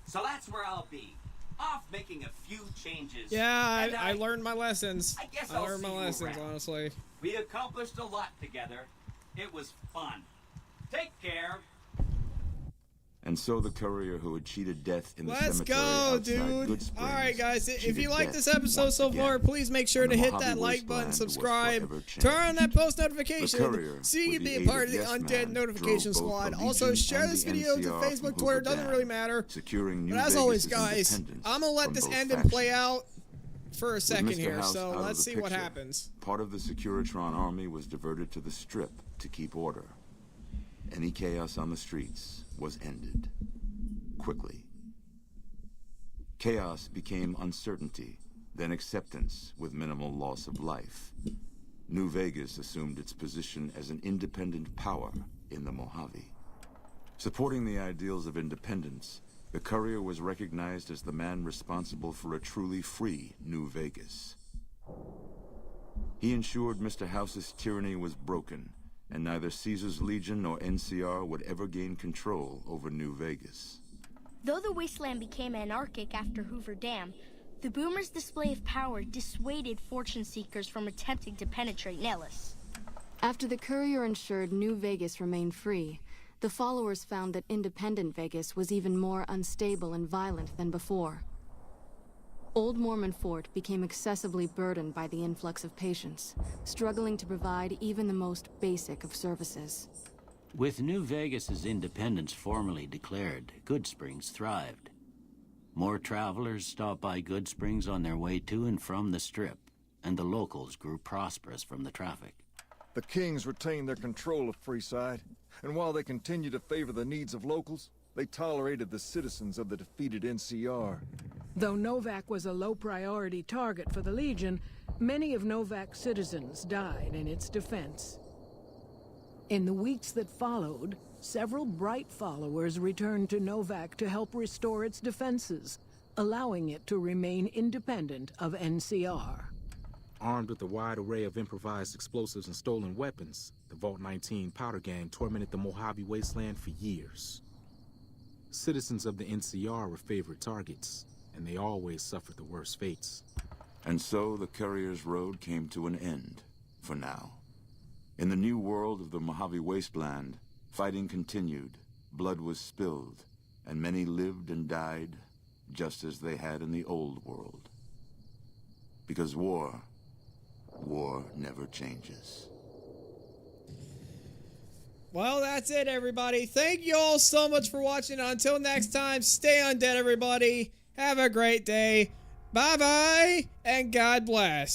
So that's where I'll be. Off making a few changes. Yeah, I learned my lessons. I guess I I'll learned my see you lessons, around. honestly. We accomplished a lot together. It was fun. Take care. And so the courier who had cheated death in the Let's cemetery go, outside dude. Good Springs Alright, guys, if cheated you like death this episode once so again. far, please make sure And to the hit Mojave that like button, Wasteland was subscribe, forever changed. turn on that post The notification courier, so you with can the be a aid part of of the Yes Undead Man, notification drove both squad. the Also, Legion share and this the video to NCR Facebook, from Twitter, Hoover doesn't Dam, really matter. securing New But as Vegas' always, guys, independence I'm gonna let from this both end and factions. play out for a With second Mr. here, House so out of let's the see what picture, happens. Part of the Securitron army was diverted to the Strip to keep order. Any chaos on the streets was ended. Quickly. Chaos became uncertainty, then acceptance with minimal loss of life. New Vegas assumed its position as an independent power in the Mojave. Supporting the ideals of independence, the courier was recognized as the man responsible for a truly free New Vegas. He ensured Mr. House's tyranny was broken, and neither Caesar's Legion nor NCR would ever gain control over New Vegas. Though the wasteland became anarchic after Hoover Dam, the Boomers' display of power dissuaded fortune seekers from attempting to penetrate Nellis. After the courier ensured New Vegas remained free, the followers found that independent Vegas was even more unstable and violent than before. Old Mormon Fort became excessively burdened by the influx of patients, struggling to provide even the most basic of services. With New Vegas's independence formally declared, Good Springs thrived. More travelers stopped by Good Springs on their way to and from the Strip, and the locals grew prosperous from the traffic. The Kings retained their control of Freeside, and while they continued to favor the needs of locals, they tolerated the citizens of the defeated NCR. Though Novak was a low-priority target for the Legion, many of Novak's citizens died in its defense. In the weeks that followed, several bright followers returned to Novak to help restore its defenses, allowing it to remain independent of NCR. Armed with a wide array of improvised explosives and stolen weapons, the Vault 19 powder gang tormented the Mojave Wasteland for years. Citizens of the NCR were favorite targets, and they always suffered the worst fates. And so the courier's road came to an end, for now. In the new world of the Mojave Wasteland, fighting continued, blood was spilled, and many lived and died just as they had in the old world. Because war never changes. Well, that's it, everybody. Thank you all so much for watching. Until next time, stay undead, everybody. Have a great day. Bye-bye, and God bless.